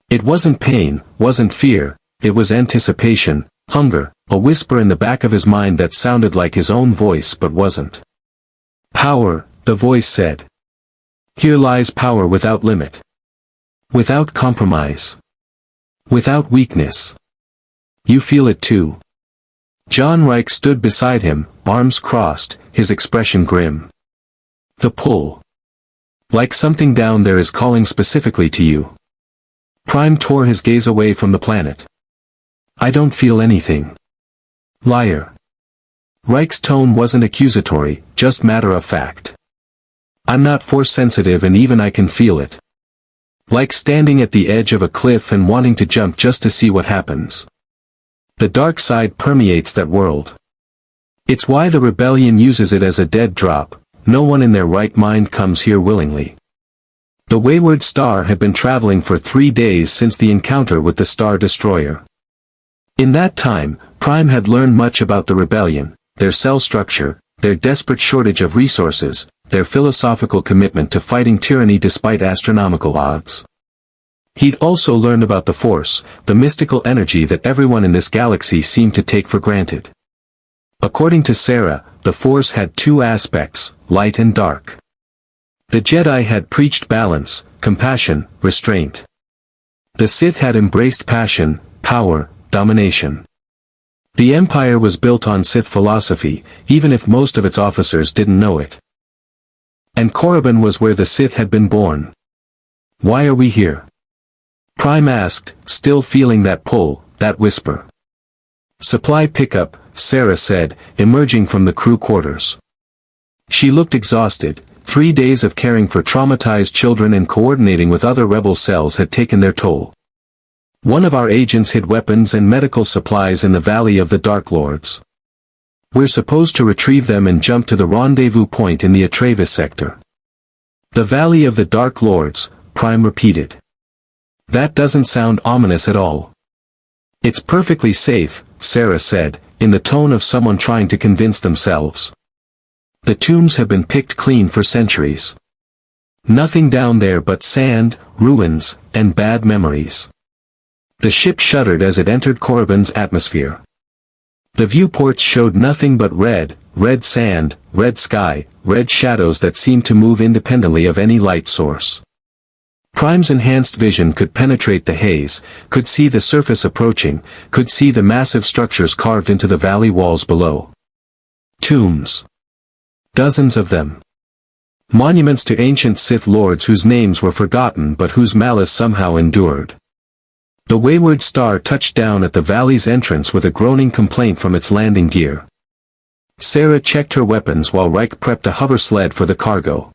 It wasn't pain, wasn't fear, it was anticipation, hunger, a whisper in the back of his mind that sounded like his own voice but wasn't. Power, the voice said. Here lies power without limit. Without compromise. Without weakness. You feel it too. John Reich stood beside him, arms crossed, his expression grim. The pull. Like something down there is calling specifically to you. Prime tore his gaze away from the planet. I don't feel anything. Liar. Reich's tone wasn't accusatory, just matter of fact. I'm not force sensitive and even I can feel it. Like standing at the edge of a cliff and wanting to jump just to see what happens. The dark side permeates that world. It's why the rebellion uses it as a dead drop, no one in their right mind comes here willingly. The wayward star had been traveling for 3 days since the encounter with the Star Destroyer. In that time, Prime had learned much about the rebellion, their cell structure, their desperate shortage of resources, their philosophical commitment to fighting tyranny despite astronomical odds. He'd also learned about the Force, the mystical energy that everyone in this galaxy seemed to take for granted. According to Sarah, the Force had 2 aspects, light and dark. The Jedi had preached balance, compassion, restraint. The Sith had embraced passion, power, domination. The Empire was built on Sith philosophy, even if most of its officers didn't know it. And Korriban was where the Sith had been born. Why are we here? Prime asked, still feeling that pull, that whisper. Supply pickup, Sarah said, emerging from the crew quarters. She looked exhausted. 3 days of caring for traumatized children and coordinating with other rebel cells had taken their toll. One of our agents hid weapons and medical supplies in the Valley of the Dark Lords. We're supposed to retrieve them and jump to the rendezvous point in the Atravis sector. The Valley of the Dark Lords, Prime repeated. That doesn't sound ominous at all. It's perfectly safe, Sarah said, in the tone of someone trying to convince themselves. The tombs have been picked clean for centuries. Nothing down there but sand, ruins, and bad memories. The ship shuddered as it entered Korriban's atmosphere. The viewports showed nothing but red sand, red sky, red shadows that seemed to move independently of any light source. Prime's enhanced vision could penetrate the haze, could see the surface approaching, could see the massive structures carved into the valley walls below. Tombs. Dozens of them. Monuments to ancient Sith lords whose names were forgotten but whose malice somehow endured. The wayward star touched down at the valley's entrance with a groaning complaint from its landing gear. Sarah checked her weapons while Reich prepped a hover sled for the cargo.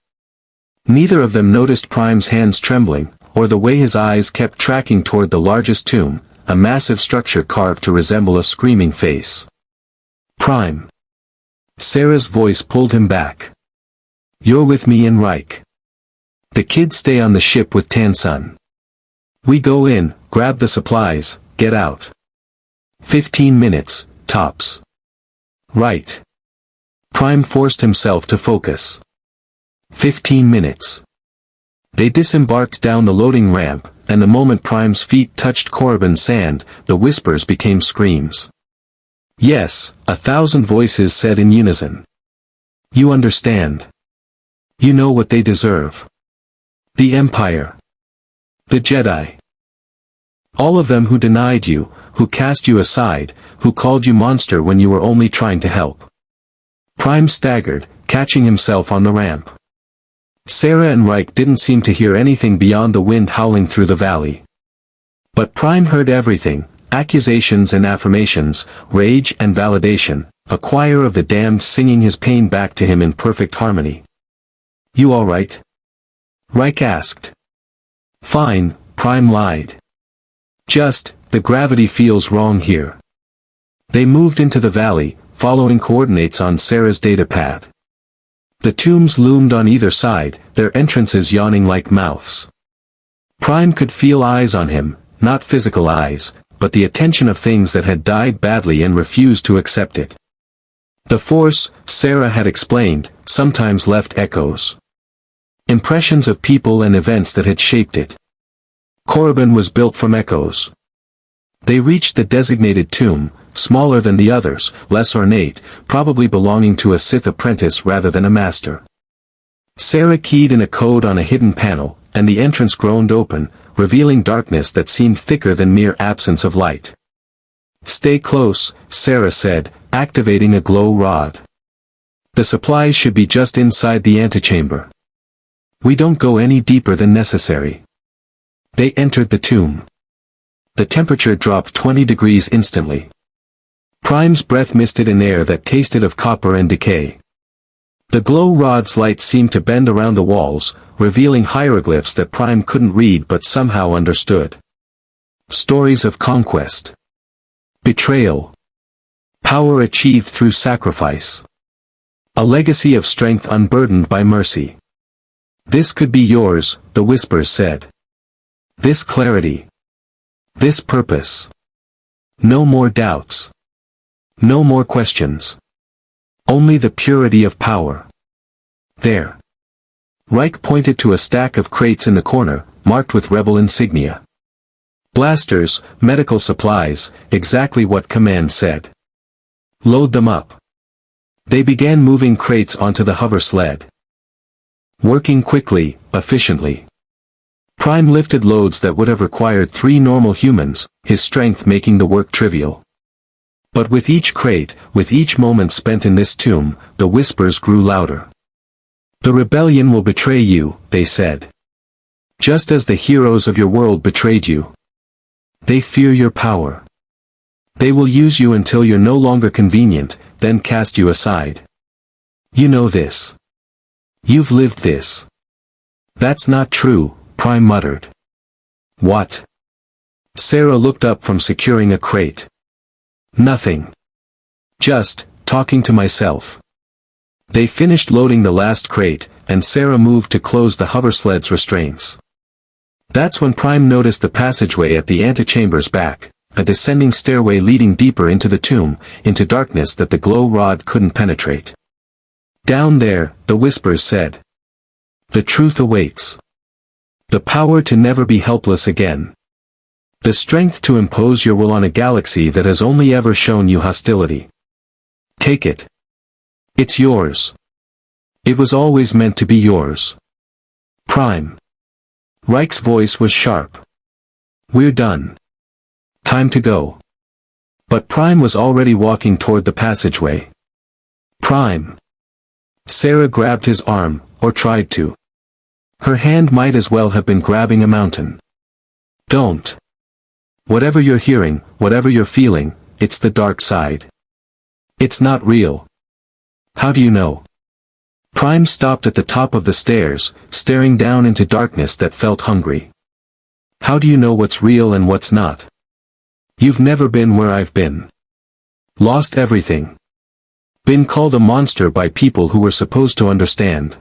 Neither of them noticed Prime's hands trembling, or the way his eyes kept tracking toward the largest tomb, a massive structure carved to resemble a screaming face. Prime. Sarah's voice pulled him back. You're with me and Reich. The kids stay on the ship with Tansun. We go in, grab the supplies, get out. 15 minutes, tops. Right. Prime forced himself to focus. 15 minutes. They disembarked down the loading ramp, and the moment Prime's feet touched Korriban's sand, the whispers became screams. Yes, 1,000 voices said in unison. You understand. You know what they deserve. The Empire. The Jedi. All of them who denied you, who cast you aside, who called you monster when you were only trying to help. Prime staggered, catching himself on the ramp. Sarah and Reich didn't seem to hear anything beyond the wind howling through the valley. But Prime heard everything, accusations and affirmations, rage and validation, a choir of the damned singing his pain back to him in perfect harmony. You all right? Reich asked. Fine, Prime lied. Just, the gravity feels wrong here. They moved into the valley, following coordinates on Sarah's datapad. The tombs loomed on either side, their entrances yawning like mouths. Prime could feel eyes on him, not physical eyes, but the attention of things that had died badly and refused to accept it. The Force, Sarah had explained, sometimes left echoes. Impressions of people and events that had shaped it. Korriban was built from echoes. They reached the designated tomb, smaller than the others, less ornate, probably belonging to a Sith apprentice rather than a master. Sarah keyed in a code on a hidden panel, and the entrance groaned open, revealing darkness that seemed thicker than mere absence of light. Stay close, Sarah said, activating a glow rod. The supplies should be just inside the antechamber. We don't go any deeper than necessary. They entered the tomb. The temperature dropped 20 degrees instantly. Prime's breath misted an air that tasted of copper and decay. The glow rod's light seemed to bend around the walls, revealing hieroglyphs that Prime couldn't read but somehow understood. Stories of conquest. Betrayal. Power achieved through sacrifice. A legacy of strength unburdened by mercy. This could be yours, the whispers said. This clarity. This purpose. No more doubts. No more questions. Only the purity of power. There. Reich pointed to a stack of crates in the corner, marked with rebel insignia. Blasters, medical supplies, exactly what command said. Load them up. They began moving crates onto the hover sled. Working quickly, efficiently. Prime lifted loads that would have required 3 normal humans, his strength making the work trivial. But with each crate, with each moment spent in this tomb, the whispers grew louder. The rebellion will betray you, they said. Just as the heroes of your world betrayed you. They fear your power. They will use you until you're no longer convenient, then cast you aside. You know this. You've lived this. That's not true, Prime muttered. What? Sarah looked up from securing a crate. Nothing. Just, talking to myself. They finished loading the last crate, and Sarah moved to close the hover sled's restraints. That's when Prime noticed the passageway at the antechamber's back, a descending stairway leading deeper into the tomb, into darkness that the glow rod couldn't penetrate. Down there, the whispers said. The truth awaits. The power to never be helpless again. The strength to impose your will on a galaxy that has only ever shown you hostility. Take it. It's yours. It was always meant to be yours. Prime. Reich's voice was sharp. We're done. Time to go. But Prime was already walking toward the passageway. Prime. Sarah grabbed his arm, or tried to. Her hand might as well have been grabbing a mountain. Don't. Whatever you're hearing, whatever you're feeling, it's the dark side. It's not real. How do you know? Prime stopped at the top of the stairs, staring down into darkness that felt hungry. How do you know what's real and what's not? You've never been where I've been. Lost everything. Been called a monster by people who were supposed to understand.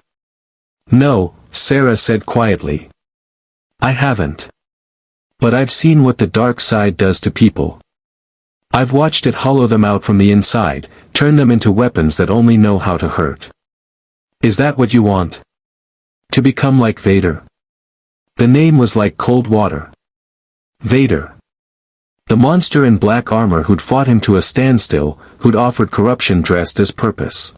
No, Sarah said quietly. I haven't. But I've seen what the dark side does to people. I've watched it hollow them out from the inside, turn them into weapons that only know how to hurt. Is that what you want? To become like Vader? The name was like cold water. Vader. The monster in black armor who'd fought him to a standstill, who'd offered corruption dressed as purpose.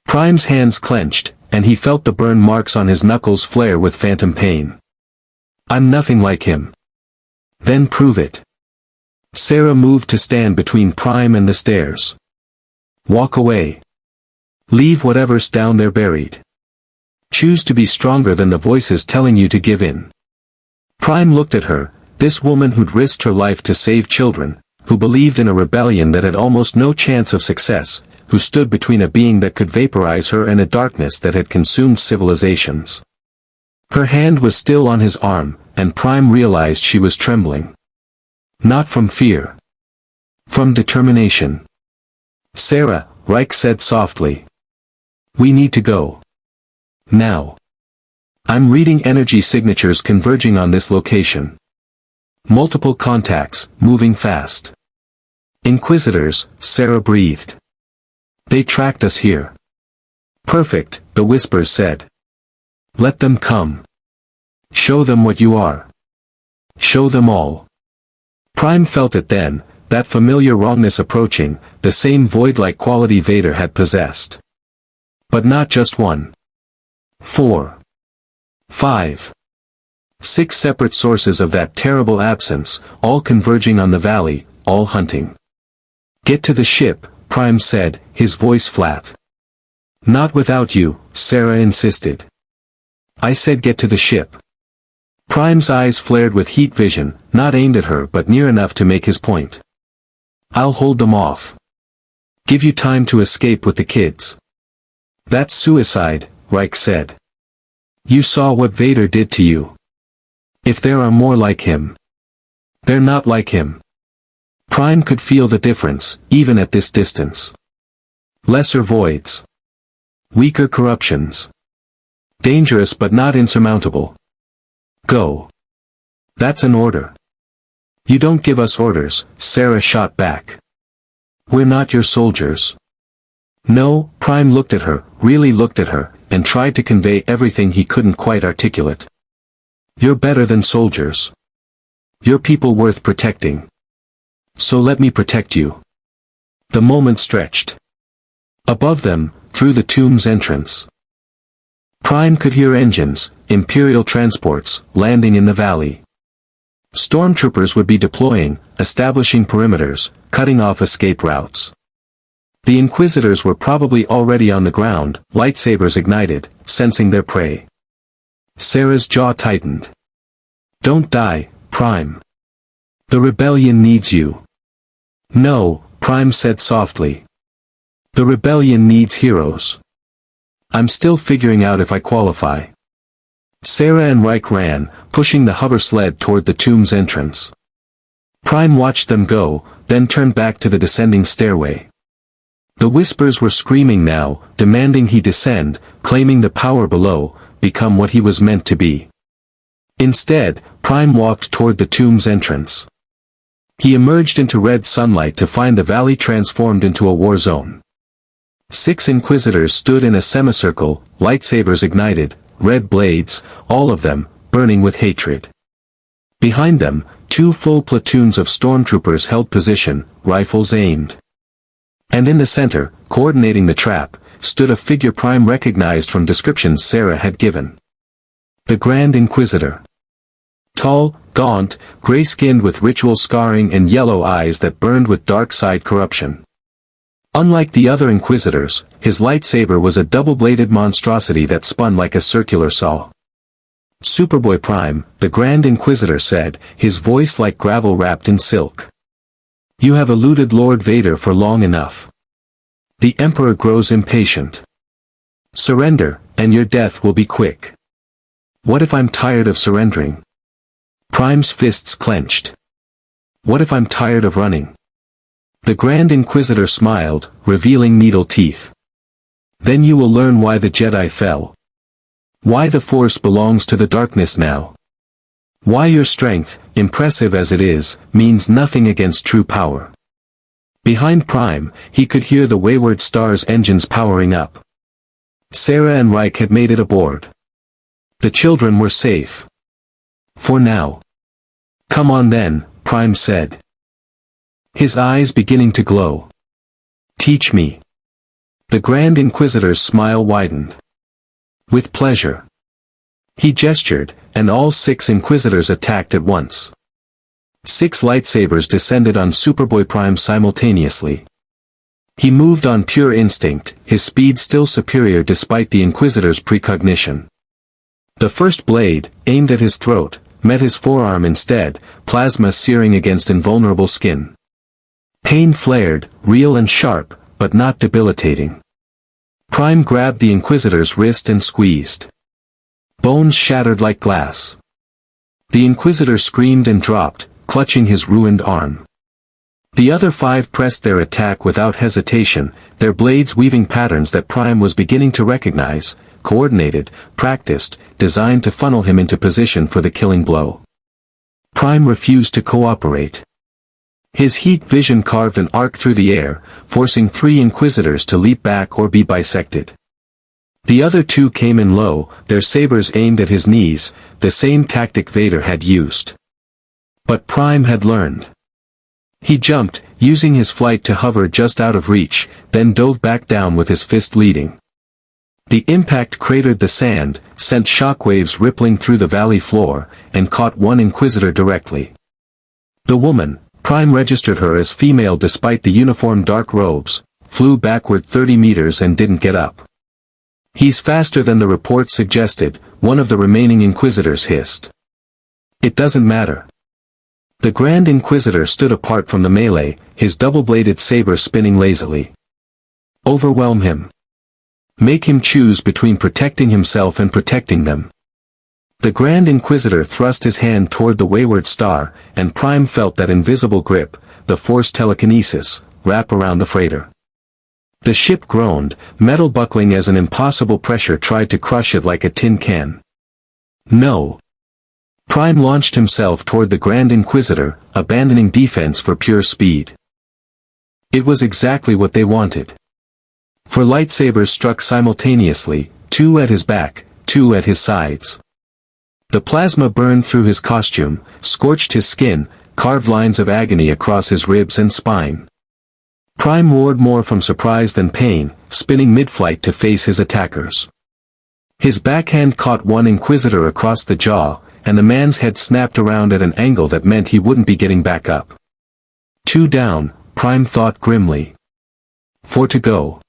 Prime's hands clenched, and he felt the burn marks on his knuckles flare with phantom pain. I'm nothing like him. Then prove it. Sarah moved to stand between Prime and the stairs. Walk away. Leave whatever's down there buried. Choose to be stronger than the voices telling you to give in. Prime looked at her, this woman who'd risked her life to save children, who believed in a rebellion that had almost no chance of success, who stood between a being that could vaporize her and a darkness that had consumed civilizations. Her hand was still on his arm, and Prime realized she was trembling. Not from fear. From determination. Sarah, Reich said softly. We need to go. Now. I'm reading energy signatures converging on this location. Multiple contacts, moving fast. Inquisitors, Sarah breathed. They tracked us here. Perfect, the whispers said. Let them come. Show them what you are. Show them all. Prime felt it then, that familiar wrongness approaching, the same void-like quality Vader had possessed. But not just one. 4. 5. 6 separate sources of that terrible absence, all converging on the valley, all hunting. Get to the ship, Prime said, his voice flat. Not without you, Sarah insisted. I said get to the ship. Prime's eyes flared with heat vision, not aimed at her but near enough to make his point. I'll hold them off. Give you time to escape with the kids. That's suicide, Reich said. You saw what Vader did to you. If there are more like him. They're not like him. Prime could feel the difference, even at this distance. Lesser voids. Weaker corruptions. Dangerous but not insurmountable. Go. That's an order. You don't give us orders, Sarah shot back. We're not your soldiers. No, Prime looked at her, really looked at her, and tried to convey everything he couldn't quite articulate. You're better than soldiers. You're people worth protecting. So let me protect you. The moment stretched. Above them, through the tomb's entrance. Prime could hear engines, Imperial transports, landing in the valley. Stormtroopers would be deploying, establishing perimeters, cutting off escape routes. The Inquisitors were probably already on the ground, lightsabers ignited, sensing their prey. Sarah's jaw tightened. Don't die, Prime. The rebellion needs you. No, Prime said softly. The rebellion needs heroes. I'm still figuring out if I qualify. Sarah and Reich ran, pushing the hover sled toward the tomb's entrance. Prime watched them go, then turned back to the descending stairway. The whispers were screaming now, demanding he descend, claiming the power below, become what he was meant to be. Instead, Prime walked toward the tomb's entrance. He emerged into red sunlight to find the valley transformed into a war zone. 6 Inquisitors stood in a semicircle, lightsabers ignited, red blades, all of them, burning with hatred. Behind them, 2 full platoons of stormtroopers held position, rifles aimed. And in the center, coordinating the trap, stood a figure Prime recognized from descriptions Sarah had given. The Grand Inquisitor. Tall, gaunt, gray-skinned with ritual scarring and yellow eyes that burned with dark-side corruption. Unlike the other Inquisitors, his lightsaber was a double-bladed monstrosity that spun like a circular saw. Superboy-Prime, the Grand Inquisitor said, his voice like gravel wrapped in silk. You have eluded Lord Vader for long enough. The Emperor grows impatient. Surrender, and your death will be quick. What if I'm tired of surrendering? Prime's fists clenched. What if I'm tired of running? The Grand Inquisitor smiled, revealing needle teeth. Then you will learn why the Jedi fell. Why the Force belongs to the darkness now. Why your strength, impressive as it is, means nothing against true power. Behind Prime, he could hear the Wayward Star's engines powering up. Sarah and Reich had made it aboard. The children were safe. For now. Come on then, Prime said. His eyes beginning to glow. Teach me. The Grand Inquisitor's smile widened. With pleasure. He gestured, and all 6 Inquisitors attacked at once. 6 lightsabers descended on Superboy-Prime simultaneously. He moved on pure instinct, his speed still superior despite the Inquisitor's precognition. The first blade, aimed at his throat, met his forearm instead, plasma searing against invulnerable skin. Pain flared, real and sharp, but not debilitating. Prime grabbed the Inquisitor's wrist and squeezed. Bones shattered like glass. The Inquisitor screamed and dropped, clutching his ruined arm. The other 5 pressed their attack without hesitation, their blades weaving patterns that Prime was beginning to recognize, coordinated, practiced, designed to funnel him into position for the killing blow. Prime refused to cooperate. His heat vision carved an arc through the air, forcing 3 Inquisitors to leap back or be bisected. The other 2 came in low, their sabers aimed at his knees, the same tactic Vader had used. But Prime had learned. He jumped, using his flight to hover just out of reach, then dove back down with his fist leading. The impact cratered the sand, sent shockwaves rippling through the valley floor, and caught 1 Inquisitor directly. The woman, Prime registered her as female despite the uniform dark robes, flew backward 30 meters and didn't get up. He's faster than the report suggested, one of the remaining Inquisitors hissed. It doesn't matter. The Grand Inquisitor stood apart from the melee, his double-bladed saber spinning lazily. Overwhelm him. Make him choose between protecting himself and protecting them. The Grand Inquisitor thrust his hand toward the Wayward Star, and Prime felt that invisible grip, the Force telekinesis, wrap around the freighter. The ship groaned, metal buckling as an impossible pressure tried to crush it like a tin can. No. Prime launched himself toward the Grand Inquisitor, abandoning defense for pure speed. It was exactly what they wanted. For lightsabers struck simultaneously, 2 at his back, 2 at his sides. The plasma burned through his costume, scorched his skin, carved lines of agony across his ribs and spine. Prime roared more from surprise than pain, spinning mid-flight to face his attackers. His backhand caught 1 Inquisitor across the jaw, and the man's head snapped around at an angle that meant he wouldn't be getting back up. 2 down, Prime thought grimly. 4 to go.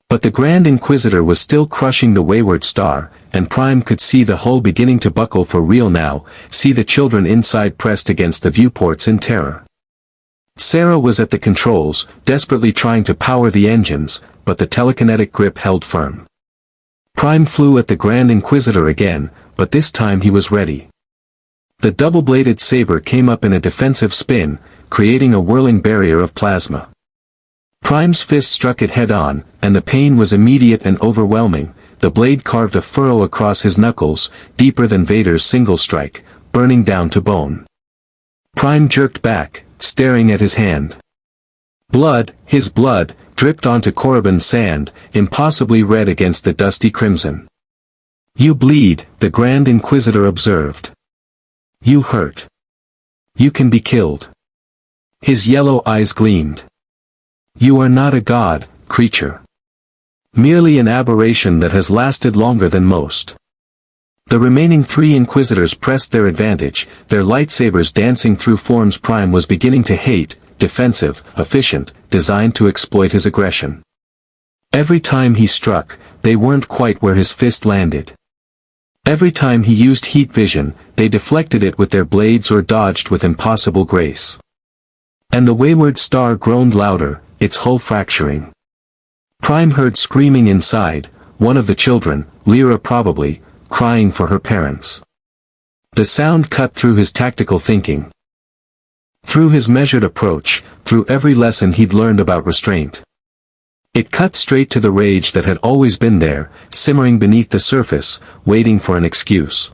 But the Grand Inquisitor was still crushing the Wayward Star, and Prime could see the hull beginning to buckle for real now, see the children inside pressed against the viewports in terror. Sarah was at the controls, desperately trying to power the engines, but the telekinetic grip held firm. Prime flew at the Grand Inquisitor again, but this time he was ready. The double-bladed saber came up in a defensive spin, creating a whirling barrier of plasma. Prime's fist struck it head-on, and the pain was immediate and overwhelming. The blade carved a furrow across his knuckles, deeper than Vader's single strike, burning down to bone. Prime jerked back, staring at his hand. Blood, his blood, dripped onto Korriban's sand, impossibly red against the dusty crimson. You bleed, the Grand Inquisitor observed. You hurt. You can be killed. His yellow eyes gleamed. You are not a god, creature. Merely an aberration that has lasted longer than most. The remaining 3 Inquisitors pressed their advantage, their lightsabers dancing through forms Prime was beginning to hate, defensive, efficient, designed to exploit his aggression. Every time he struck, they weren't quite where his fist landed. Every time he used heat vision, they deflected it with their blades or dodged with impossible grace. And the wayward star groaned louder, its hull fracturing. Prime heard screaming inside, one of the children, Lyra probably, crying for her parents. The sound cut through his tactical thinking. Through his measured approach, through every lesson he'd learned about restraint. It cut straight to the rage that had always been there, simmering beneath the surface, waiting for an excuse.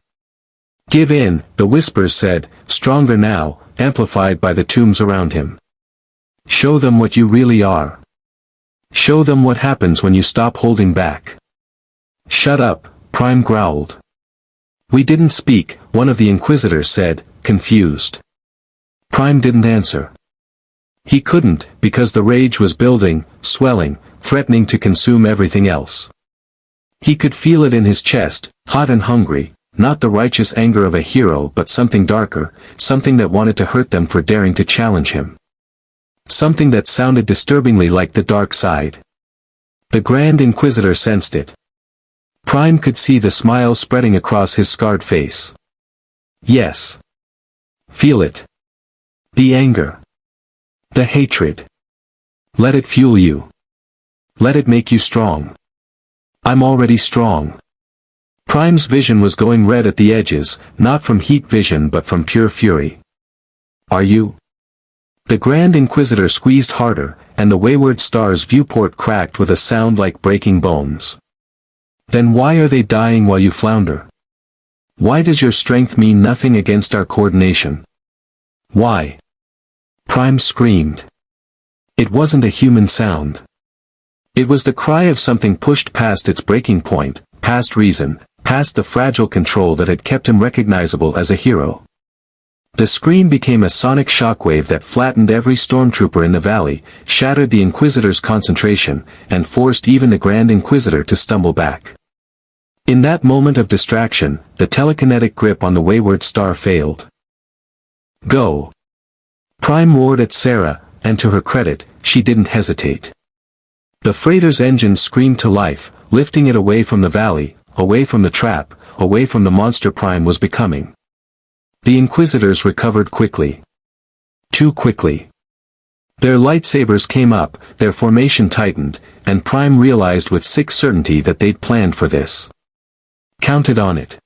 "Give in," the whispers said, stronger now, amplified by the tombs around him. "Show them what you really are. Show them what happens when you stop holding back." "Shut up," Prime growled. "We didn't speak," one of the Inquisitors said, confused. Prime didn't answer. He couldn't, because the rage was building, swelling, threatening to consume everything else. He could feel it in his chest, hot and hungry, not the righteous anger of a hero but something darker, something that wanted to hurt them for daring to challenge him. Something that sounded disturbingly like the dark side. The Grand Inquisitor sensed it. Prime could see the smile spreading across his scarred face. Yes. Feel it. The anger. The hatred. Let it fuel you. Let it make you strong. I'm already strong. Prime's vision was going red at the edges, not from heat vision but from pure fury. Are you? The Grand Inquisitor squeezed harder, and the wayward star's viewport cracked with a sound like breaking bones. Then why are they dying while you flounder? Why does your strength mean nothing against our coordination? Why? Prime screamed. It wasn't a human sound. It was the cry of something pushed past its breaking point, past reason, past the fragile control that had kept him recognizable as a hero. The scream became a sonic shockwave that flattened every stormtrooper in the valley, shattered the Inquisitor's concentration, and forced even the Grand Inquisitor to stumble back. In that moment of distraction, the telekinetic grip on the wayward star failed. Go! Prime roared at Sarah, and to her credit, she didn't hesitate. The freighter's engines screamed to life, lifting it away from the valley, away from the trap, away from the monster Prime was becoming. The Inquisitors recovered quickly. Too quickly. Their lightsabers came up, their formation tightened, and Prime realized with sick certainty that they'd planned for this. Counted on it.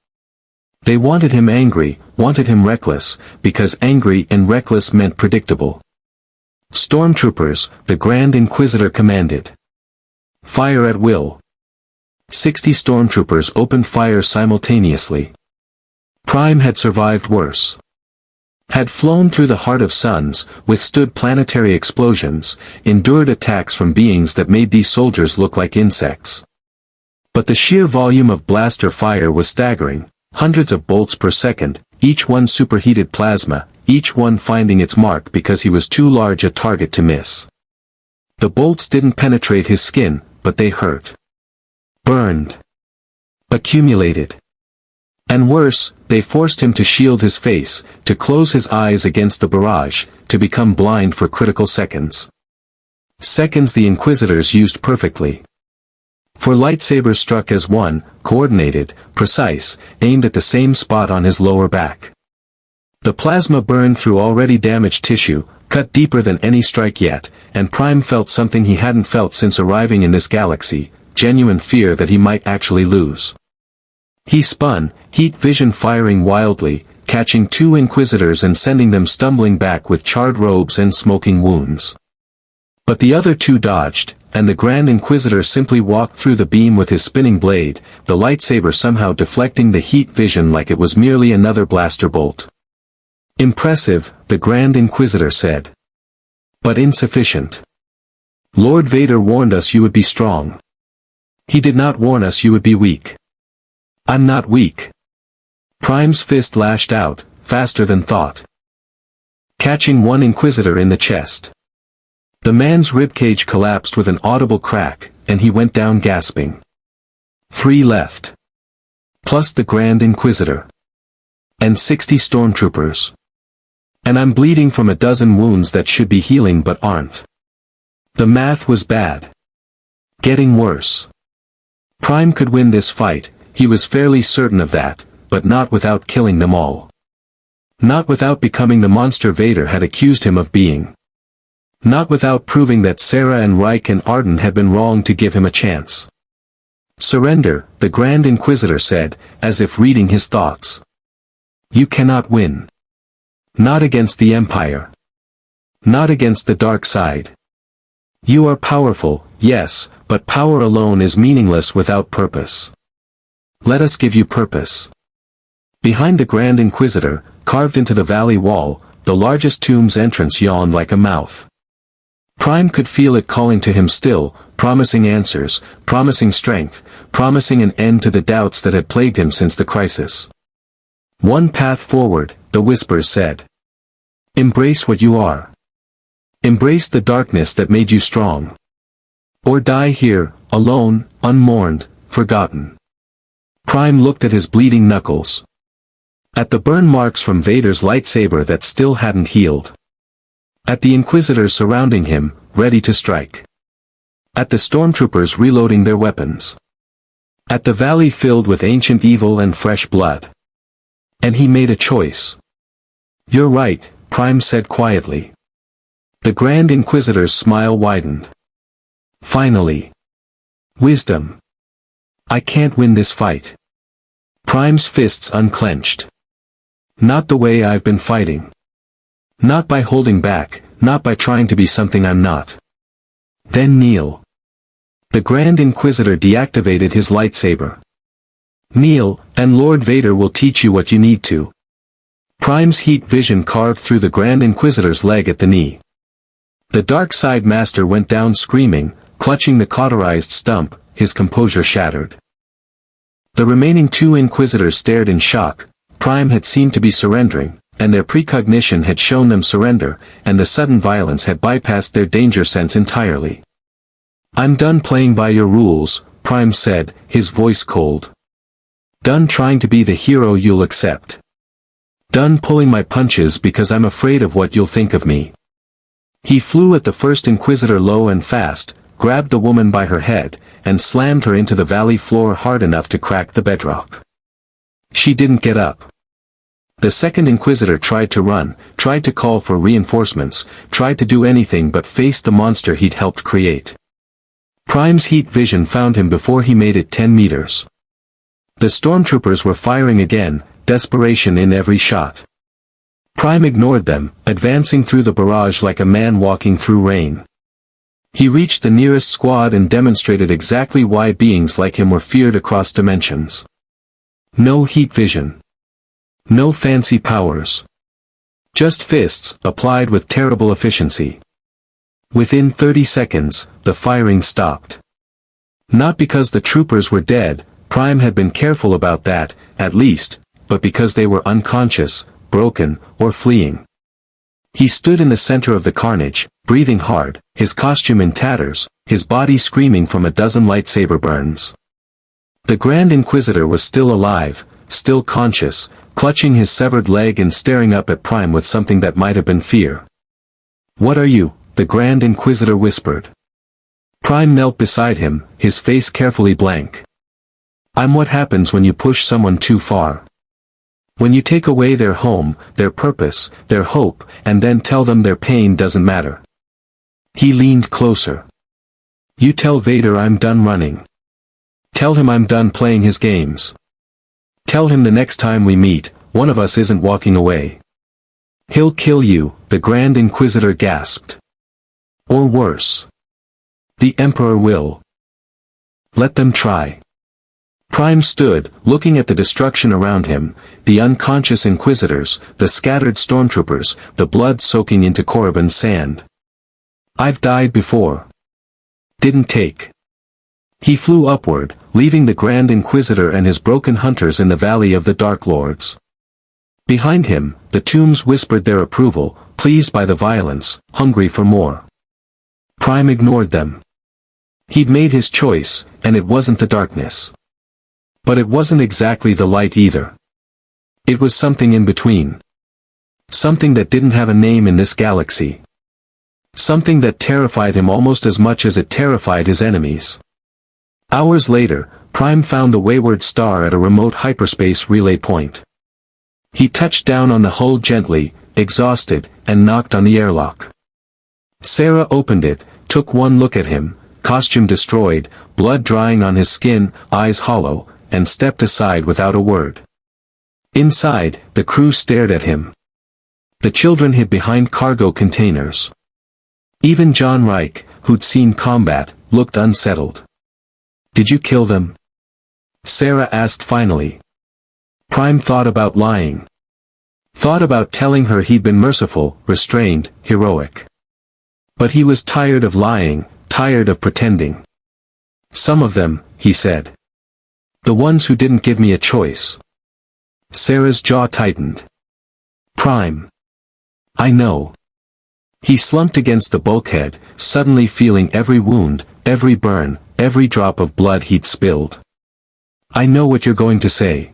They wanted him angry, wanted him reckless, because angry and reckless meant predictable. Stormtroopers, the Grand Inquisitor commanded. Fire at will. 60 stormtroopers opened fire simultaneously. Prime had survived worse. Had flown through the heart of suns, withstood planetary explosions, endured attacks from beings that made these soldiers look like insects. But the sheer volume of blaster fire was staggering, hundreds of bolts per second, each one superheated plasma, each one finding its mark because he was too large a target to miss. The bolts didn't penetrate his skin, but they hurt. Burned. Accumulated. And worse, they forced him to shield his face, to close his eyes against the barrage, to become blind for critical seconds. Seconds the Inquisitors used perfectly. For lightsabers struck as one, coordinated, precise, aimed at the same spot on his lower back. The plasma burned through already damaged tissue, cut deeper than any strike yet, and Prime felt something he hadn't felt since arriving in this galaxy, genuine fear that he might actually lose. He spun, heat vision firing wildly, catching 2 Inquisitors and sending them stumbling back with charred robes and smoking wounds. But the other 2 dodged, and the Grand Inquisitor simply walked through the beam with his spinning blade, the lightsaber somehow deflecting the heat vision like it was merely another blaster bolt. Impressive, the Grand Inquisitor said. But insufficient. Lord Vader warned us you would be strong. He did not warn us you would be weak. I'm not weak. Prime's fist lashed out, faster than thought. Catching one Inquisitor in the chest. The man's ribcage collapsed with an audible crack, and he went down gasping. 3 left. Plus the Grand Inquisitor. And 60 stormtroopers. And I'm bleeding from a dozen wounds that should be healing but aren't. The math was bad. Getting worse. Prime could win this fight, he was fairly certain of that, but not without killing them all. Not without becoming the monster Vader had accused him of being. Not without proving that Sarah and Reich and Arden had been wrong to give him a chance. Surrender, the Grand Inquisitor said, as if reading his thoughts. You cannot win. Not against the Empire. Not against the dark side. You are powerful, yes, but power alone is meaningless without purpose. Let us give you purpose. Behind the Grand Inquisitor, carved into the valley wall, the largest tomb's entrance yawned like a mouth. Prime could feel it calling to him still, promising answers, promising strength, promising an end to the doubts that had plagued him since the crisis. One path forward, the whispers said. Embrace what you are. Embrace the darkness that made you strong. Or die here, alone, unmourned, forgotten. Prime looked at his bleeding knuckles. At the burn marks from Vader's lightsaber that still hadn't healed. At the Inquisitors surrounding him, ready to strike. At the stormtroopers reloading their weapons. At the valley filled with ancient evil and fresh blood. And he made a choice. You're right, Prime said quietly. The Grand Inquisitor's smile widened. Finally. Wisdom. I can't win this fight. Prime's fists unclenched. Not the way I've been fighting. Not by holding back, not by trying to be something I'm not. Then kneel. The Grand Inquisitor deactivated his lightsaber. Kneel, and Lord Vader will teach you what you need to. Prime's heat vision carved through the Grand Inquisitor's leg at the knee. The dark side master went down screaming, clutching the cauterized stump, his composure shattered. The remaining two Inquisitors stared in shock. Prime had seemed to be surrendering, and their precognition had shown them surrender, and the sudden violence had bypassed their danger sense entirely. I'm done playing by your rules, Prime said, his voice cold. Done trying to be the hero you'll accept. Done pulling my punches because I'm afraid of what you'll think of me. He flew at the first Inquisitor low and fast, grabbed the woman by her head, and slammed her into the valley floor hard enough to crack the bedrock. She didn't get up. The second Inquisitor tried to run, tried to call for reinforcements, tried to do anything but face the monster he'd helped create. Prime's heat vision found him before he made it 10 meters. The stormtroopers were firing again, desperation in every shot. Prime ignored them, advancing through the barrage like a man walking through rain. He reached the nearest squad and demonstrated exactly why beings like him were feared across dimensions. No heat vision. No fancy powers. Just fists, applied with terrible efficiency. Within 30 seconds, the firing stopped. Not because the troopers were dead, Prime had been careful about that, at least, but because they were unconscious, broken, or fleeing. He stood in the center of the carnage, breathing hard, his costume in tatters, his body screaming from a dozen lightsaber burns. The Grand Inquisitor was still alive, still conscious, clutching his severed leg and staring up at Prime with something that might have been fear. What are you? The Grand Inquisitor whispered. Prime knelt beside him, his face carefully blank. I'm what happens when you push someone too far. When you take away their home, their purpose, their hope, and then tell them their pain doesn't matter. He leaned closer. You tell Vader I'm done running. Tell him I'm done playing his games. Tell him the next time we meet, one of us isn't walking away. He'll kill you, the Grand Inquisitor gasped. Or worse. The Emperor will. Let them try. Prime stood, looking at the destruction around him, the unconscious Inquisitors, the scattered stormtroopers, the blood soaking into Korriban's sand. I've died before. Didn't take. He flew upward, leaving the Grand Inquisitor and his broken hunters in the Valley of the Dark Lords. Behind him, the tombs whispered their approval, pleased by the violence, hungry for more. Prime ignored them. He'd made his choice, and it wasn't the darkness. But it wasn't exactly the light either. It was something in between. Something that didn't have a name in this galaxy. Something that terrified him almost as much as it terrified his enemies. Hours later, Prime found the wayward star at a remote hyperspace relay point. He touched down on the hull gently, exhausted, and knocked on the airlock. Sarah opened it, took one look at him, costume destroyed, blood drying on his skin, eyes hollow, and stepped aside without a word. Inside, the crew stared at him. The children hid behind cargo containers. Even John Reich, who'd seen combat, looked unsettled. "Did you kill them?" Sarah asked finally. Prime thought about lying. Thought about telling her he'd been merciful, restrained, heroic. But he was tired of lying, tired of pretending. "Some of them," he said. "The ones who didn't give me a choice." Sarah's jaw tightened. "Prime. I know." He slumped against the bulkhead, suddenly feeling every wound, every burn, every drop of blood he'd spilled. "I know what you're going to say.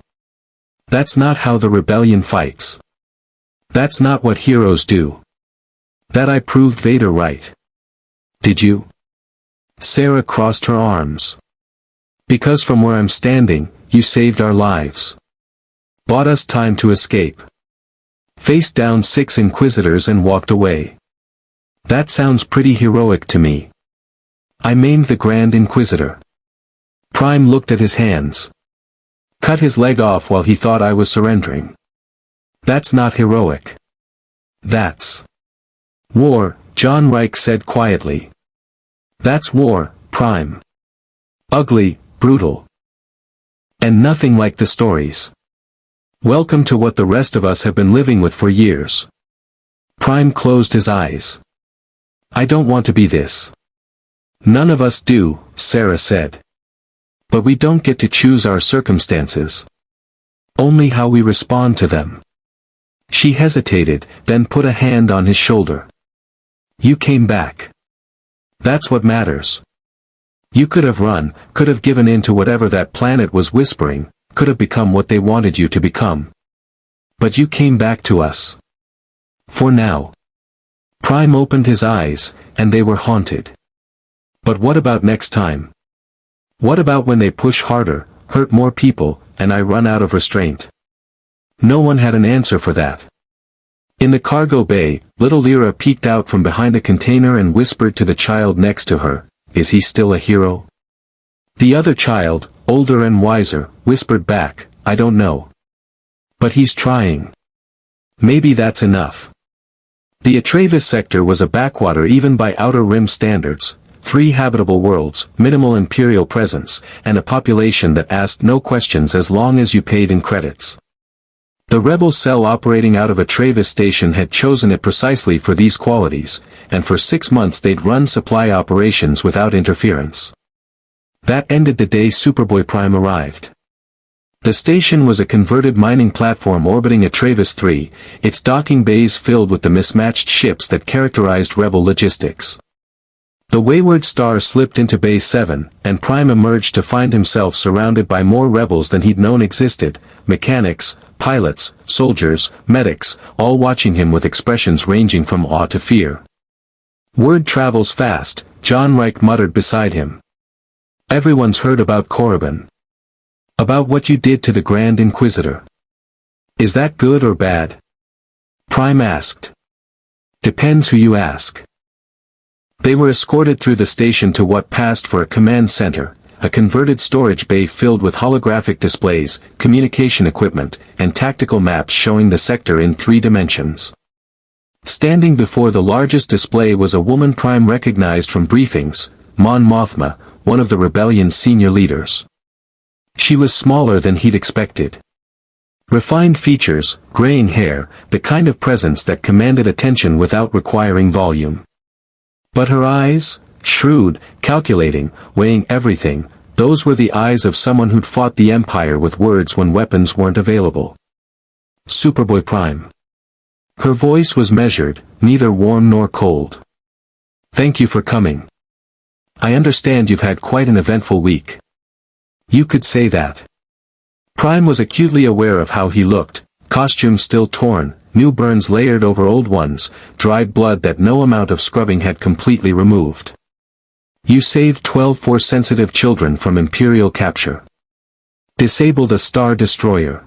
That's not how the rebellion fights. That's not what heroes do. That I proved Vader right." "Did you?" Sarah crossed her arms. "Because from where I'm standing, you saved our lives. Bought us time to escape. Faced down 6 Inquisitors and walked away. That sounds pretty heroic to me. I maimed the Grand Inquisitor." Prime looked at his hands. "Cut his leg off while he thought I was surrendering. That's not heroic. That's war," John Reich said quietly. "That's war, Prime. Ugly, brutal. And nothing like the stories. Welcome to what the rest of us have been living with for years." Prime closed his eyes. "I don't want to be this." "None of us do," Sarah said. "But we don't get to choose our circumstances. Only how we respond to them." She hesitated, then put a hand on his shoulder. "You came back. That's what matters. You could have run, could have given in to whatever that planet was whispering, could have become what they wanted you to become. But you came back to us. For now." Prime opened his eyes, and they were haunted. "But what about next time? What about when they push harder, hurt more people, and I run out of restraint?" No one had an answer for that. In the cargo bay, little Lyra peeked out from behind a container and whispered to the child next to her, "Is he still a hero?" The other child, older and wiser, whispered back, "I don't know. But he's trying. Maybe that's enough." The Atreides sector was a backwater even by Outer Rim standards, 3 habitable worlds, minimal Imperial presence, and a population that asked no questions as long as you paid in credits. The rebel cell operating out of Atreides station had chosen it precisely for these qualities, and for 6 months they'd run supply operations without interference. That ended the day Superboy-Prime arrived. The station was a converted mining platform orbiting Atreides 3, its docking bays filled with the mismatched ships that characterized rebel logistics. The wayward star slipped into Bay 7, and Prime emerged to find himself surrounded by more rebels than he'd known existed, mechanics, pilots, soldiers, medics, all watching him with expressions ranging from awe to fear. "Word travels fast," John Reich muttered beside him. "Everyone's heard about Korriban. About what you did to the Grand Inquisitor. Is that good or bad?" Prime asked. "Depends who you ask." They were escorted through the station to what passed for a command center, a converted storage bay filled with holographic displays, communication equipment, and tactical maps showing the sector in 3 dimensions. Standing before the largest display was a woman Prime recognized from briefings, Mon Mothma, one of the rebellion's senior leaders. She was smaller than he'd expected. Refined features, graying hair, the kind of presence that commanded attention without requiring volume. But her eyes, shrewd, calculating, weighing everything, those were the eyes of someone who'd fought the Empire with words when weapons weren't available. "Superboy-Prime." Her voice was measured, neither warm nor cold. "Thank you for coming. I understand you've had quite an eventful week." "You could say that." Prime was acutely aware of how he looked, costumes still torn, new burns layered over old ones, dried blood that no amount of scrubbing had completely removed. You saved 12 Force-sensitive children from Imperial capture. Disabled a Star Destroyer.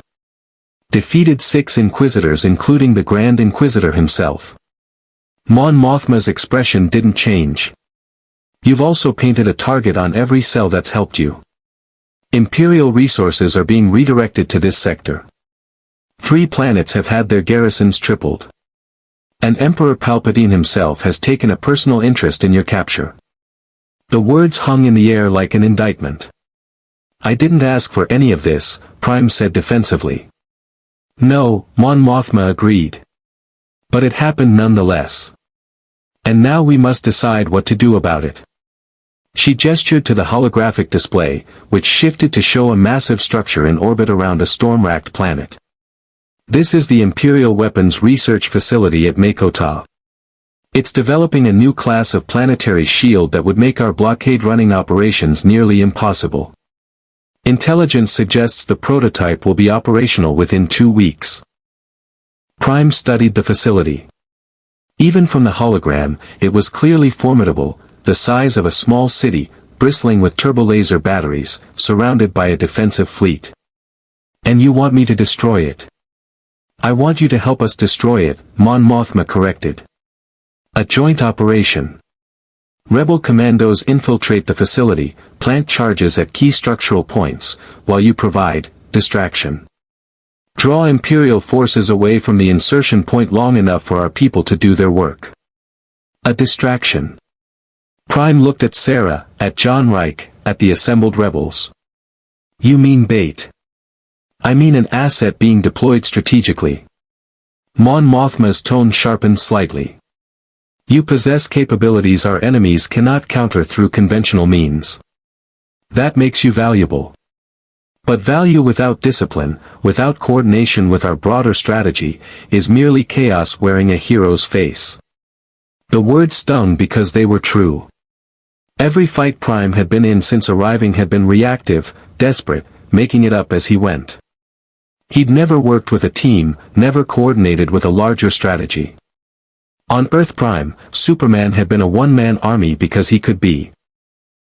Defeated 6 Inquisitors including the Grand Inquisitor himself. Mon Mothma's expression didn't change. You've also painted a target on every cell that's helped you. Imperial resources are being redirected to this sector. 3 planets have had their garrisons tripled. And Emperor Palpatine himself has taken a personal interest in your capture. The words hung in the air like an indictment. I didn't ask for any of this, Prime said defensively. No, Mon Mothma agreed. But it happened nonetheless. And now we must decide what to do about it. She gestured to the holographic display, which shifted to show a massive structure in orbit around a storm-racked planet. This is the Imperial Weapons Research Facility at Makota. It's developing a new class of planetary shield that would make our blockade-running operations nearly impossible. Intelligence suggests the prototype will be operational within 2 weeks. Prime studied the facility. Even from the hologram, it was clearly formidable, the size of a small city, bristling with turbolaser batteries, surrounded by a defensive fleet. And you want me to destroy it? I want you to help us destroy it, Mon Mothma corrected. A joint operation. Rebel commandos infiltrate the facility, plant charges at key structural points, while you provide distraction. Draw Imperial forces away from the insertion point long enough for our people to do their work. A distraction. Prime looked at Sarah, at John Reich, at the assembled rebels. You mean bait? I mean an asset being deployed strategically. Mon Mothma's tone sharpened slightly. You possess capabilities our enemies cannot counter through conventional means. That makes you valuable. But value without discipline, without coordination with our broader strategy, is merely chaos wearing a hero's face. The words stung because they were true. Every fight Prime had been in since arriving had been reactive, desperate, making it up as he went. He'd never worked with a team, never coordinated with a larger strategy. On Earth Prime, Superman had been a one-man army because he could be.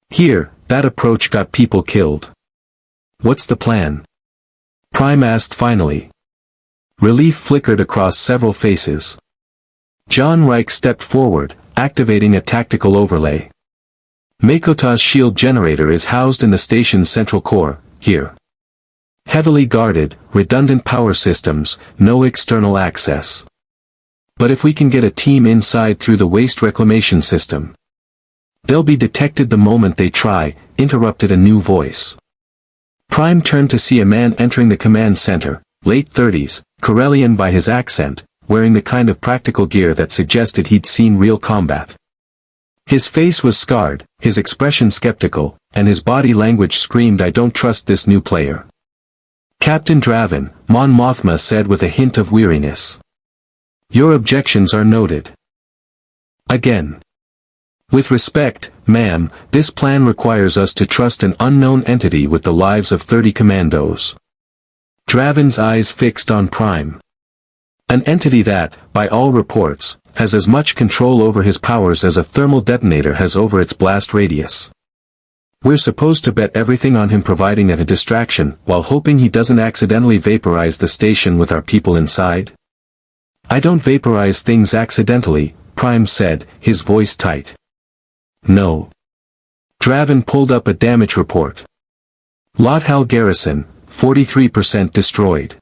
Here, that approach got people killed. What's the plan? Prime asked finally. Relief flickered across several faces. John Reich stepped forward, activating a tactical overlay. Makota's shield generator is housed in the station's central core, here. Heavily guarded, redundant power systems, no external access. But if we can get a team inside through the waste reclamation system, they'll be detected the moment they try, interrupted a new voice. Prime turned to see a man entering the command center, late 30s, Corellian by his accent, wearing the kind of practical gear that suggested he'd seen real combat. His face was scarred, his expression skeptical, and his body language screamed I don't trust this new player. Captain Draven, Mon Mothma said with a hint of weariness. Your objections are noted. Again. With respect, ma'am, this plan requires us to trust an unknown entity with the lives of 30 commandos. Draven's eyes fixed on Prime. An entity that, by all reports, has as much control over his powers as a thermal detonator has over its blast radius. We're supposed to bet everything on him providing a distraction, while hoping he doesn't accidentally vaporize the station with our people inside? I don't vaporize things accidentally, Prime said, his voice tight. No. Draven pulled up a damage report. Lothal Garrison, 43% destroyed.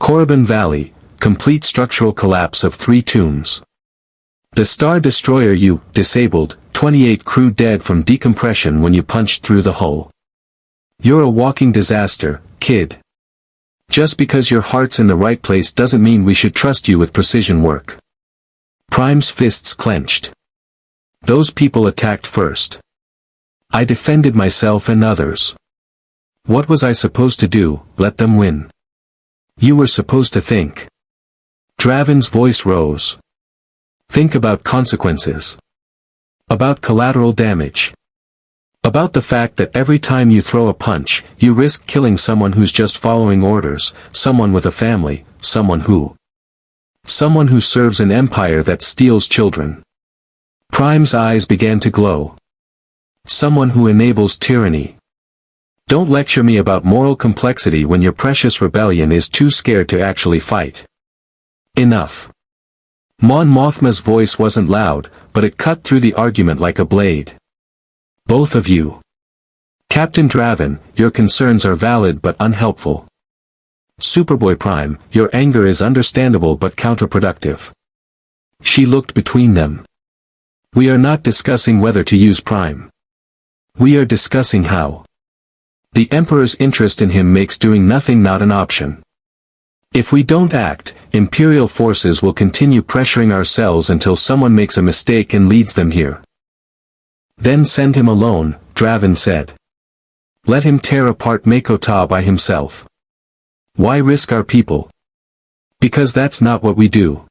Korriban Valley, complete structural collapse of 3 tombs. The Star Destroyer you disabled, 28 crew dead from decompression when you punched through the hull. You're a walking disaster, kid. Just because your heart's in the right place doesn't mean we should trust you with precision work. Prime's fists clenched. Those people attacked first. I defended myself and others. What was I supposed to do, let them win? You were supposed to think. Draven's voice rose. Think about consequences. About collateral damage. About the fact that every time you throw a punch, you risk killing someone who's just following orders, someone with a family, someone who serves an empire that steals children. Prime's eyes began to glow. Someone who enables tyranny. Don't lecture me about moral complexity when your precious rebellion is too scared to actually fight. Enough. Mon Mothma's voice wasn't loud, but it cut through the argument like a blade. Both of you. Captain Draven, your concerns are valid but unhelpful. Superboy-Prime, your anger is understandable but counterproductive. She looked between them. We are not discussing whether to use Prime. We are discussing how. The Emperor's interest in him makes doing nothing not an option. If we don't act, Imperial forces will continue pressuring ourselves until someone makes a mistake and leads them here. Then send him alone, Draven said. Let him tear apart Makota by himself. Why risk our people? Because that's not what we do.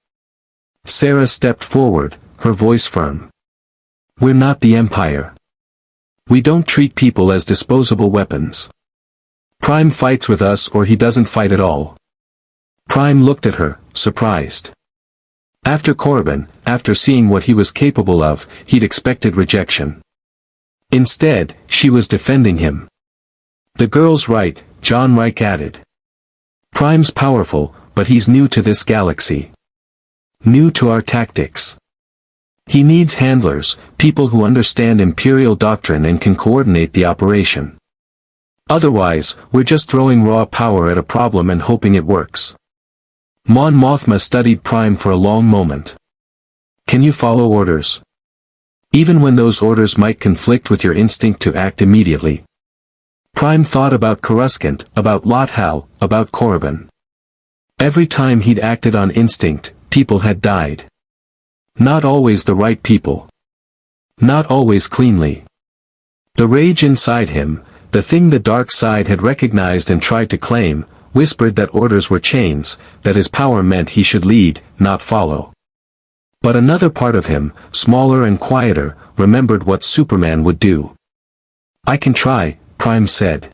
Sarah stepped forward, her voice firm. We're not the Empire. We don't treat people as disposable weapons. Prime fights with us or he doesn't fight at all. Prime looked at her, surprised. After Korriban, after seeing what he was capable of, he'd expected rejection. Instead, she was defending him. The girl's right, John Reich added. Prime's powerful, but he's new to this galaxy. New to our tactics. He needs handlers, people who understand Imperial doctrine and can coordinate the operation. Otherwise, we're just throwing raw power at a problem and hoping it works. Mon Mothma studied Prime for a long moment. Can you follow orders? Even when those orders might conflict with your instinct to act immediately. Prime thought about Coruscant, about Lothal, about Korriban. Every time he'd acted on instinct, people had died. Not always the right people. Not always cleanly. The rage inside him, the thing the dark side had recognized and tried to claim, whispered that orders were chains, that his power meant he should lead, not follow. But another part of him, smaller and quieter, remembered what Superman would do. I can try, Prime said.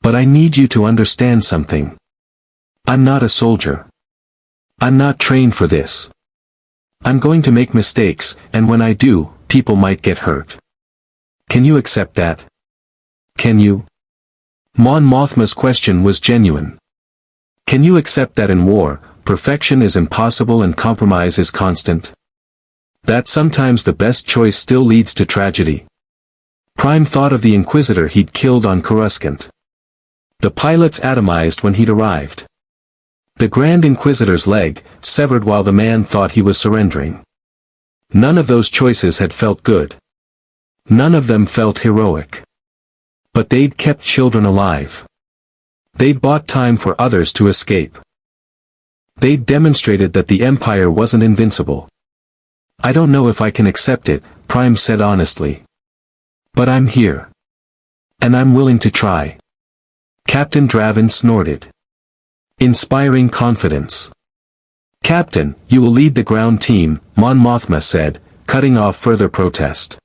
But I need you to understand something. I'm not a soldier. I'm not trained for this. I'm going to make mistakes, and when I do, people might get hurt. Can you accept that? Can you? Mon Mothma's question was genuine. Can you accept that in war, perfection is impossible and compromise is constant? That sometimes the best choice still leads to tragedy. Prime thought of the Inquisitor he'd killed on Coruscant. The pilots atomized when he'd arrived. The Grand Inquisitor's leg, severed while the man thought he was surrendering. None of those choices had felt good. None of them felt heroic. But they'd kept children alive. They'd bought time for others to escape. They'd demonstrated that the Empire wasn't invincible. I don't know if I can accept it, Prime said honestly. But I'm here. And I'm willing to try. Captain Draven snorted. Inspiring confidence. Captain, you will lead the ground team, Mon Mothma said, cutting off further protest.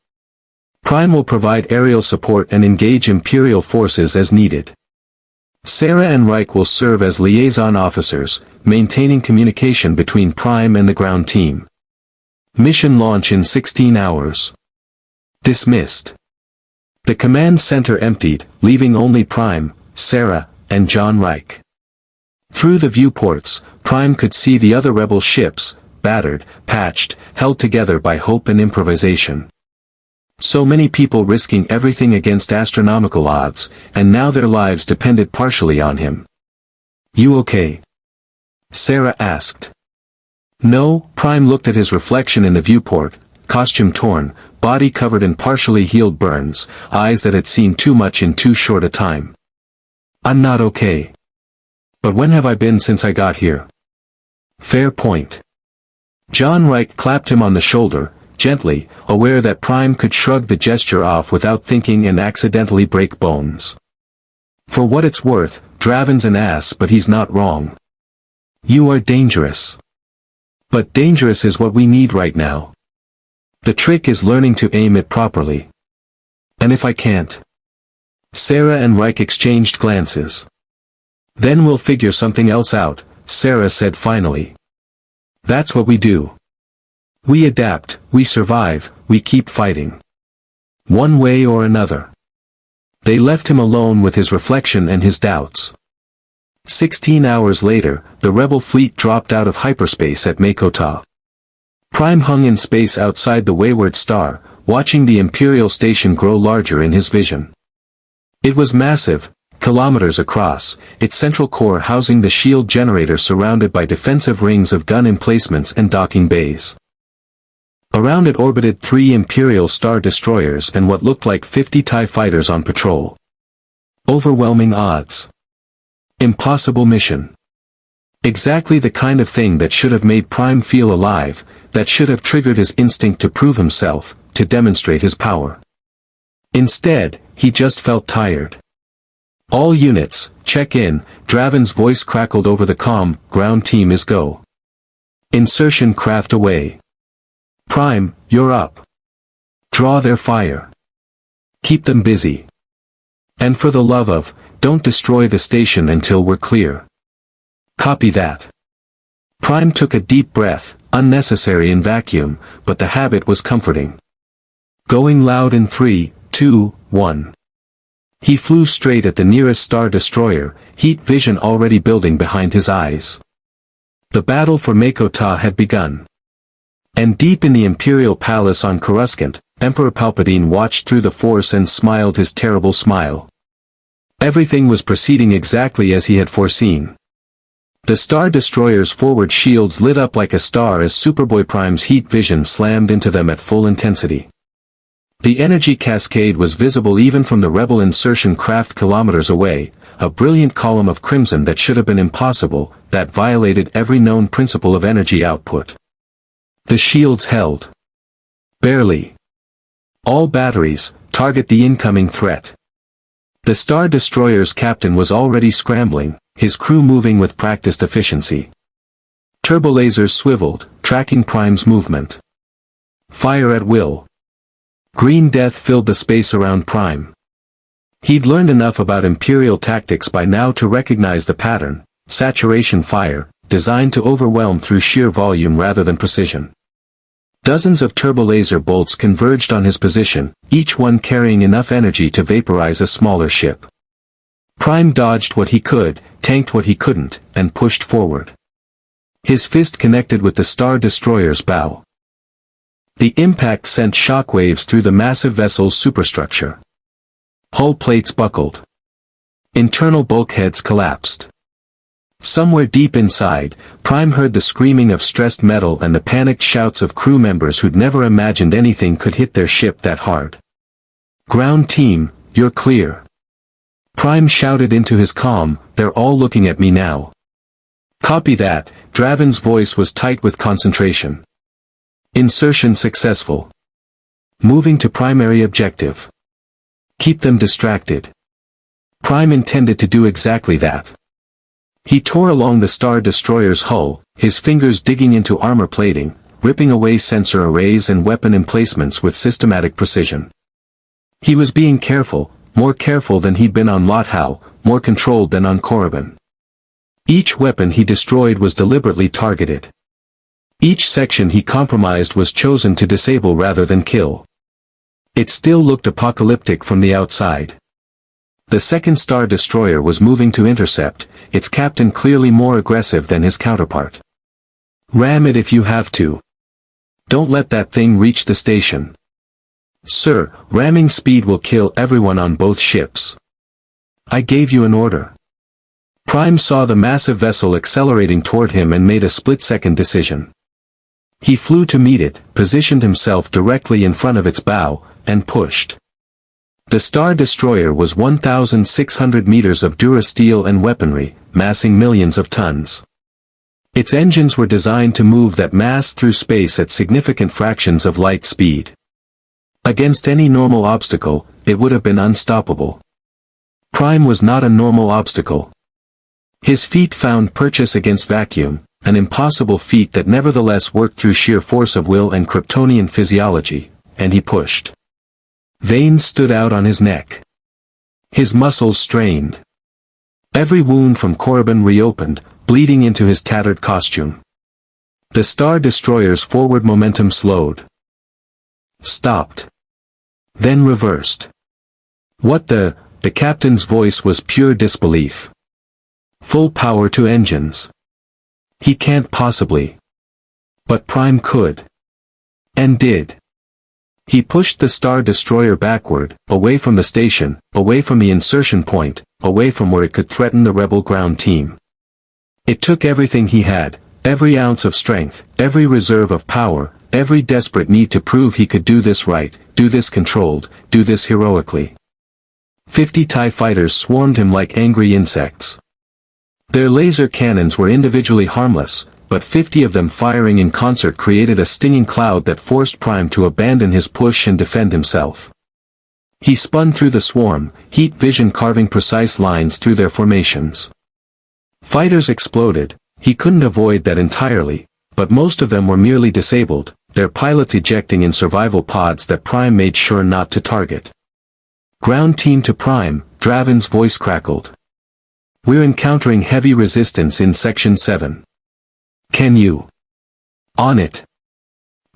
Prime will provide aerial support and engage Imperial forces as needed. Sarah and Reich will serve as liaison officers, maintaining communication between Prime and the ground team. Mission launch in 16 hours. Dismissed. The command center emptied, leaving only Prime, Sarah, and John Reich. Through the viewports, Prime could see the other rebel ships, battered, patched, held together by hope and improvisation. So many people risking everything against astronomical odds, and now their lives depended partially on him. You okay? Sarah asked. No, Prime looked at his reflection in the viewport, costume torn, body covered in partially healed burns, eyes that had seen too much in too short a time. I'm not okay. But when have I been since I got here? Fair point. John Reich clapped him on the shoulder, gently, aware that Prime could shrug the gesture off without thinking and accidentally break bones. For what it's worth, Draven's an ass but he's not wrong. You are dangerous. But dangerous is what we need right now. The trick is learning to aim it properly. And if I can't? Sarah and Reich exchanged glances. Then we'll figure something else out, Sarah said finally. That's what we do. We adapt, we survive, we keep fighting. One way or another. They left him alone with his reflection and his doubts. 16 hours later, the rebel fleet dropped out of hyperspace at Makota. Prime hung in space outside the wayward star, watching the Imperial station grow larger in his vision. It was massive, kilometers across, its central core housing the shield generator surrounded by defensive rings of gun emplacements and docking bays. Around it orbited 3 Imperial Star Destroyers and what looked like 50 TIE fighters on patrol. Overwhelming odds. Impossible mission. Exactly the kind of thing that should have made Prime feel alive, that should have triggered his instinct to prove himself, to demonstrate his power. Instead, he just felt tired. All units, check in, Draven's voice crackled over the comm, ground team is go. Insertion craft away. Prime, you're up. Draw their fire. Keep them busy. And for the love of, don't destroy the station until we're clear. Copy that. Prime took a deep breath, unnecessary in vacuum, but the habit was comforting. Going loud in 3, 2, 1. He flew straight at the nearest Star Destroyer, heat vision already building behind his eyes. The battle for Makota had begun. And deep in the Imperial Palace on Coruscant, Emperor Palpatine watched through the Force and smiled his terrible smile. Everything was proceeding exactly as he had foreseen. The Star Destroyer's forward shields lit up like a star as Superboy-Prime's heat vision slammed into them at full intensity. The energy cascade was visible even from the rebel insertion craft kilometers away, a brilliant column of crimson that should have been impossible, that violated every known principle of energy output. The shields held. Barely. All batteries, target the incoming threat. The Star Destroyer's captain was already scrambling, his crew moving with practiced efficiency. Turbolasers swiveled, tracking Prime's movement. Fire at will. Green death filled the space around Prime. He'd learned enough about Imperial tactics by now to recognize the pattern, saturation fire, designed to overwhelm through sheer volume rather than precision. Dozens of turbolaser bolts converged on his position, each one carrying enough energy to vaporize a smaller ship. Prime dodged what he could, tanked what he couldn't, and pushed forward. His fist connected with the Star Destroyer's bow. The impact sent shockwaves through the massive vessel's superstructure. Hull plates buckled. Internal bulkheads collapsed. Somewhere deep inside, Prime heard the screaming of stressed metal and the panicked shouts of crew members who'd never imagined anything could hit their ship that hard. Ground team, you're clear. Prime shouted into his comm, they're all looking at me now. Copy that, Draven's voice was tight with concentration. Insertion successful. Moving to primary objective. Keep them distracted. Prime intended to do exactly that. He tore along the Star Destroyer's hull, his fingers digging into armor plating, ripping away sensor arrays and weapon emplacements with systematic precision. He was being careful, more careful than he'd been on Lothal, more controlled than on Korriban. Each weapon he destroyed was deliberately targeted. Each section he compromised was chosen to disable rather than kill. It still looked apocalyptic from the outside. The second Star Destroyer was moving to intercept, its captain clearly more aggressive than his counterpart. Ram it if you have to. Don't let that thing reach the station. Sir, ramming speed will kill everyone on both ships. I gave you an order. Prime saw the massive vessel accelerating toward him and made a split-second decision. He flew to meet it, positioned himself directly in front of its bow, and pushed. The Star Destroyer was 1,600 meters of durasteel and weaponry, massing millions of tons. Its engines were designed to move that mass through space at significant fractions of light speed. Against any normal obstacle, it would have been unstoppable. Prime was not a normal obstacle. His feat found purchase against vacuum, an impossible feat that nevertheless worked through sheer force of will and Kryptonian physiology, and he pushed. Veins stood out on his neck. His muscles strained. Every wound from Korriban reopened, bleeding into his tattered costume. The Star Destroyer's forward momentum slowed. Stopped. Then reversed. What the captain's voice was pure disbelief. Full power to engines. He can't possibly. But Prime could. And did. He pushed the Star Destroyer backward, away from the station, away from the insertion point, away from where it could threaten the rebel ground team. It took everything he had, every ounce of strength, every reserve of power, every desperate need to prove he could do this right, do this controlled, do this heroically. 50 TIE fighters swarmed him like angry insects. Their laser cannons were individually harmless, but 50 of them firing in concert created a stinging cloud that forced Prime to abandon his push and defend himself. He spun through the swarm, heat vision carving precise lines through their formations. Fighters exploded. He couldn't avoid that entirely, but most of them were merely disabled, their pilots ejecting in survival pods that Prime made sure not to target. Ground team to Prime, Draven's voice crackled. We're encountering heavy resistance in Section 7. Can you? On it.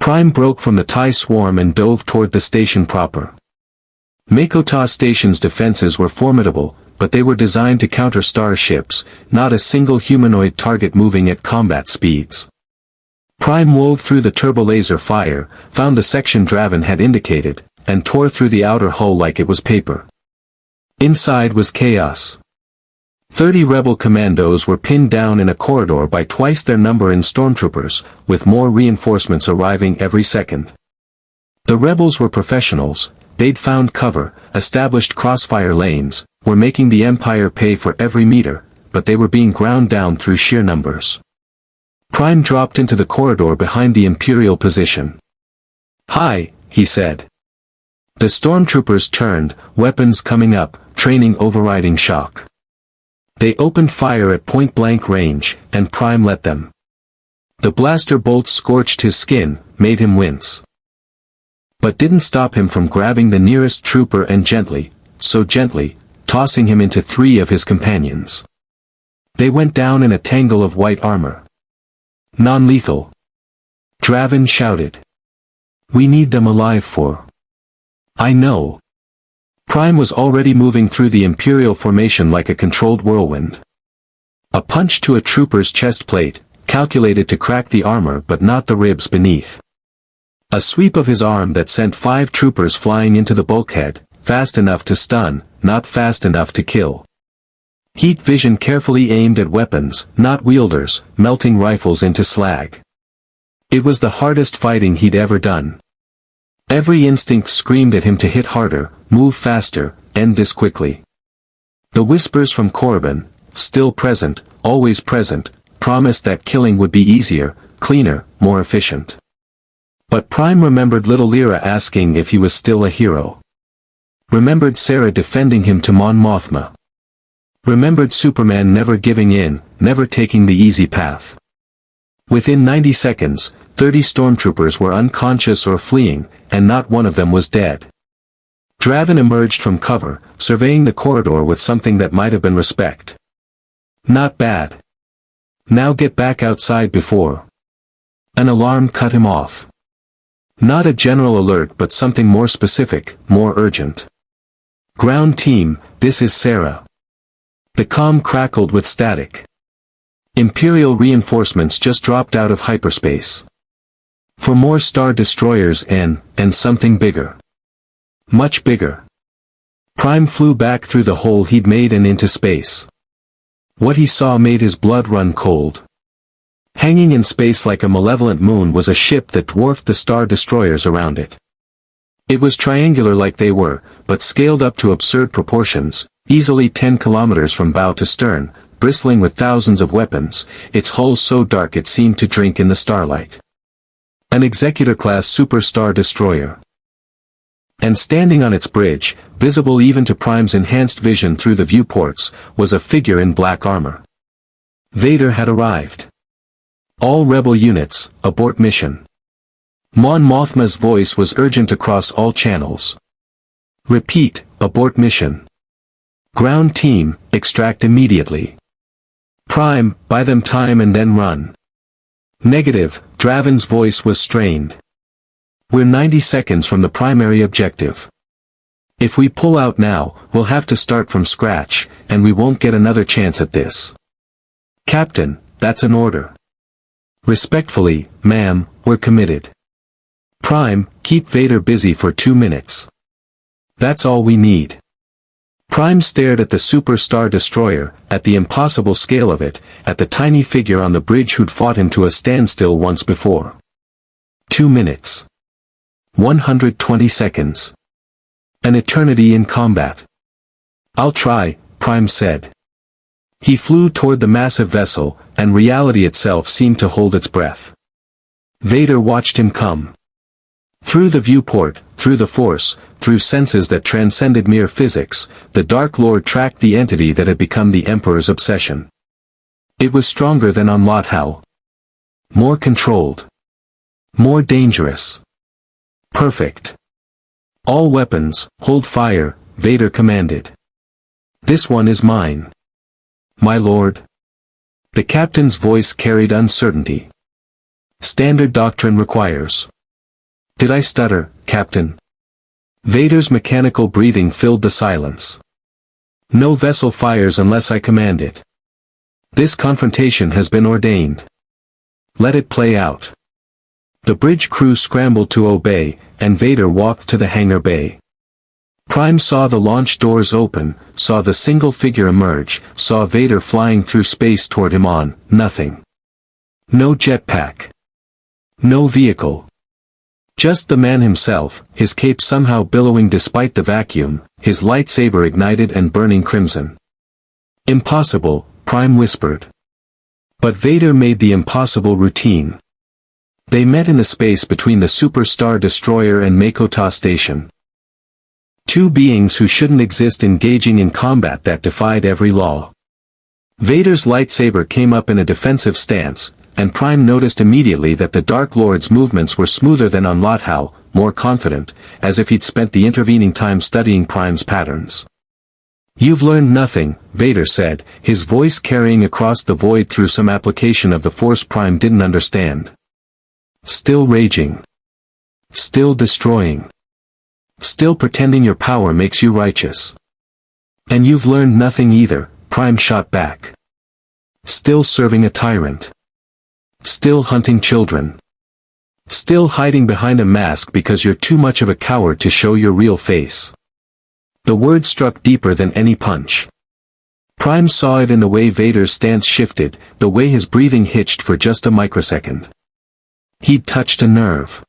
Prime broke from the TIE swarm and dove toward the station proper. Makota Station's defenses were formidable, but they were designed to counter starships, not a single humanoid target moving at combat speeds. Prime wove through the turbolaser fire, found the section Draven had indicated, and tore through the outer hull like it was paper. Inside was chaos. 30 rebel commandos were pinned down in a corridor by twice their number in stormtroopers, with more reinforcements arriving every second. The rebels were professionals, they'd found cover, established crossfire lanes, were making the Empire pay for every meter, but they were being ground down through sheer numbers. Prime dropped into the corridor behind the Imperial position. "Hi," he said. The stormtroopers turned, weapons coming up, training overriding shock. They opened fire at point-blank range, and Prime let them. The blaster bolts scorched his skin, made him wince. But didn't stop him from grabbing the nearest trooper and gently, so gently, tossing him into 3 of his companions. They went down in a tangle of white armor. "Non-lethal." Draven shouted. "We need them alive for." "I know." Prime was already moving through the Imperial formation like a controlled whirlwind. A punch to a trooper's chest plate, calculated to crack the armor but not the ribs beneath. A sweep of his arm that sent 5 troopers flying into the bulkhead, fast enough to stun, not fast enough to kill. Heat vision carefully aimed at weapons, not wielders, melting rifles into slag. It was the hardest fighting he'd ever done. Every instinct screamed at him to hit harder, move faster, end this quickly. The whispers from Korriban, still present, always present, promised that killing would be easier, cleaner, more efficient. But Prime remembered little Lyra asking if he was still a hero. Remembered Sarah defending him to Mon Mothma. Remembered Superman never giving in, never taking the easy path. Within 90 seconds, 30 stormtroopers were unconscious or fleeing, and not one of them was dead. Draven emerged from cover, surveying the corridor with something that might have been respect. "Not bad. Now get back outside before." An alarm cut him off. Not a general alert but something more specific, more urgent. "Ground team, this is Sarah." The comm crackled with static. Imperial reinforcements just dropped out of hyperspace. For more Star Destroyers and something bigger. Much bigger. Prime flew back through the hole he'd made and into space. What he saw made his blood run cold. Hanging in space like a malevolent moon was a ship that dwarfed the Star Destroyers around it. It was triangular like they were, but scaled up to absurd proportions, easily 10 kilometers from bow to stern, bristling with thousands of weapons, its hull so dark it seemed to drink in the starlight. An Executor-class Super Star Destroyer. And standing on its bridge, visible even to Prime's enhanced vision through the viewports, was a figure in black armor. Vader had arrived. "All rebel units, abort mission." Mon Mothma's voice was urgent across all channels. Repeat, abort mission. Ground team, extract immediately. Prime, buy them time and then run. Negative, Draven's voice was strained. We're 90 seconds from the primary objective. If we pull out now, we'll have to start from scratch, and we won't get another chance at this. Captain, that's an order. Respectfully, ma'am, we're committed. Prime, keep Vader busy for 2 minutes. That's all we need. Prime stared at the Super Star Destroyer, at the impossible scale of it, at the tiny figure on the bridge who'd fought him to a standstill once before. 2 minutes. 120 seconds. An eternity in combat. I'll try, Prime said. He flew toward the massive vessel, and reality itself seemed to hold its breath. Vader watched him come. Through the viewport, through the Force, through senses that transcended mere physics, the Dark Lord tracked the entity that had become the Emperor's obsession. It was stronger than on Lothal. More controlled. More dangerous. Perfect. All weapons, hold fire, Vader commanded. This one is mine. My lord. The captain's voice carried uncertainty. Standard doctrine requires. Did I stutter, Captain? Vader's mechanical breathing filled the silence. No vessel fires unless I command it. This confrontation has been ordained. Let it play out. The bridge crew scrambled to obey, and Vader walked to the hangar bay. Prime saw the launch doors open, saw the single figure emerge, saw Vader flying through space toward him on nothing. No jetpack. No vehicle. Just the man himself, his cape somehow billowing despite the vacuum, his lightsaber ignited and burning crimson. Impossible, Prime whispered. But Vader made the impossible routine. They met in the space between the Super Star Destroyer and Makota Station. Two beings who shouldn't exist engaging in combat that defied every law. Vader's lightsaber came up in a defensive stance, and Prime noticed immediately that the Dark Lord's movements were smoother than on Lothal, more confident, as if he'd spent the intervening time studying Prime's patterns. You've learned nothing, Vader said, his voice carrying across the void through some application of the Force Prime didn't understand. Still raging. Still destroying. Still pretending your power makes you righteous. And you've learned nothing either, Prime shot back. Still serving a tyrant. Still hunting children. Still hiding behind a mask because you're too much of a coward to show your real face. The word struck deeper than any punch. Prime saw it in the way Vader's stance shifted, the way his breathing hitched for just a microsecond. He'd touched a nerve.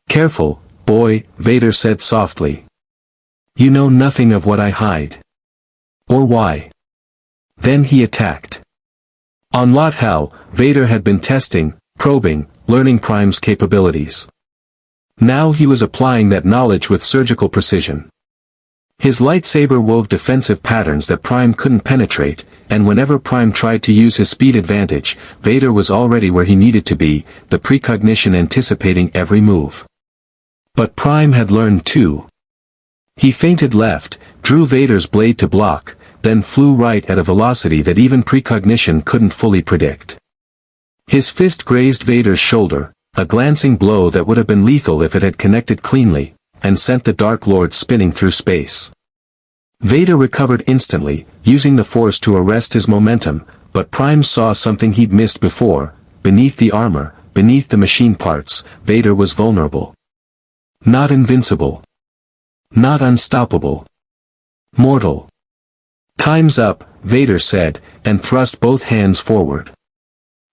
Careful, boy, Vader said softly. You know nothing of what I hide. Or why. Then he attacked. On Lothal, Vader had been testing, probing, learning Prime's capabilities. Now he was applying that knowledge with surgical precision. His lightsaber wove defensive patterns that Prime couldn't penetrate, and whenever Prime tried to use his speed advantage, Vader was already where he needed to be, the precognition anticipating every move. But Prime had learned too. He feinted left, drew Vader's blade to block, then flew right at a velocity that even precognition couldn't fully predict. His fist grazed Vader's shoulder, a glancing blow that would have been lethal if it had connected cleanly, and sent the Dark Lord spinning through space. Vader recovered instantly, using the Force to arrest his momentum, but Prime saw something he'd missed before. Beneath the armor, beneath the machine parts, Vader was vulnerable. Not invincible. Not unstoppable. Mortal. Time's up, Vader said, and thrust both hands forward.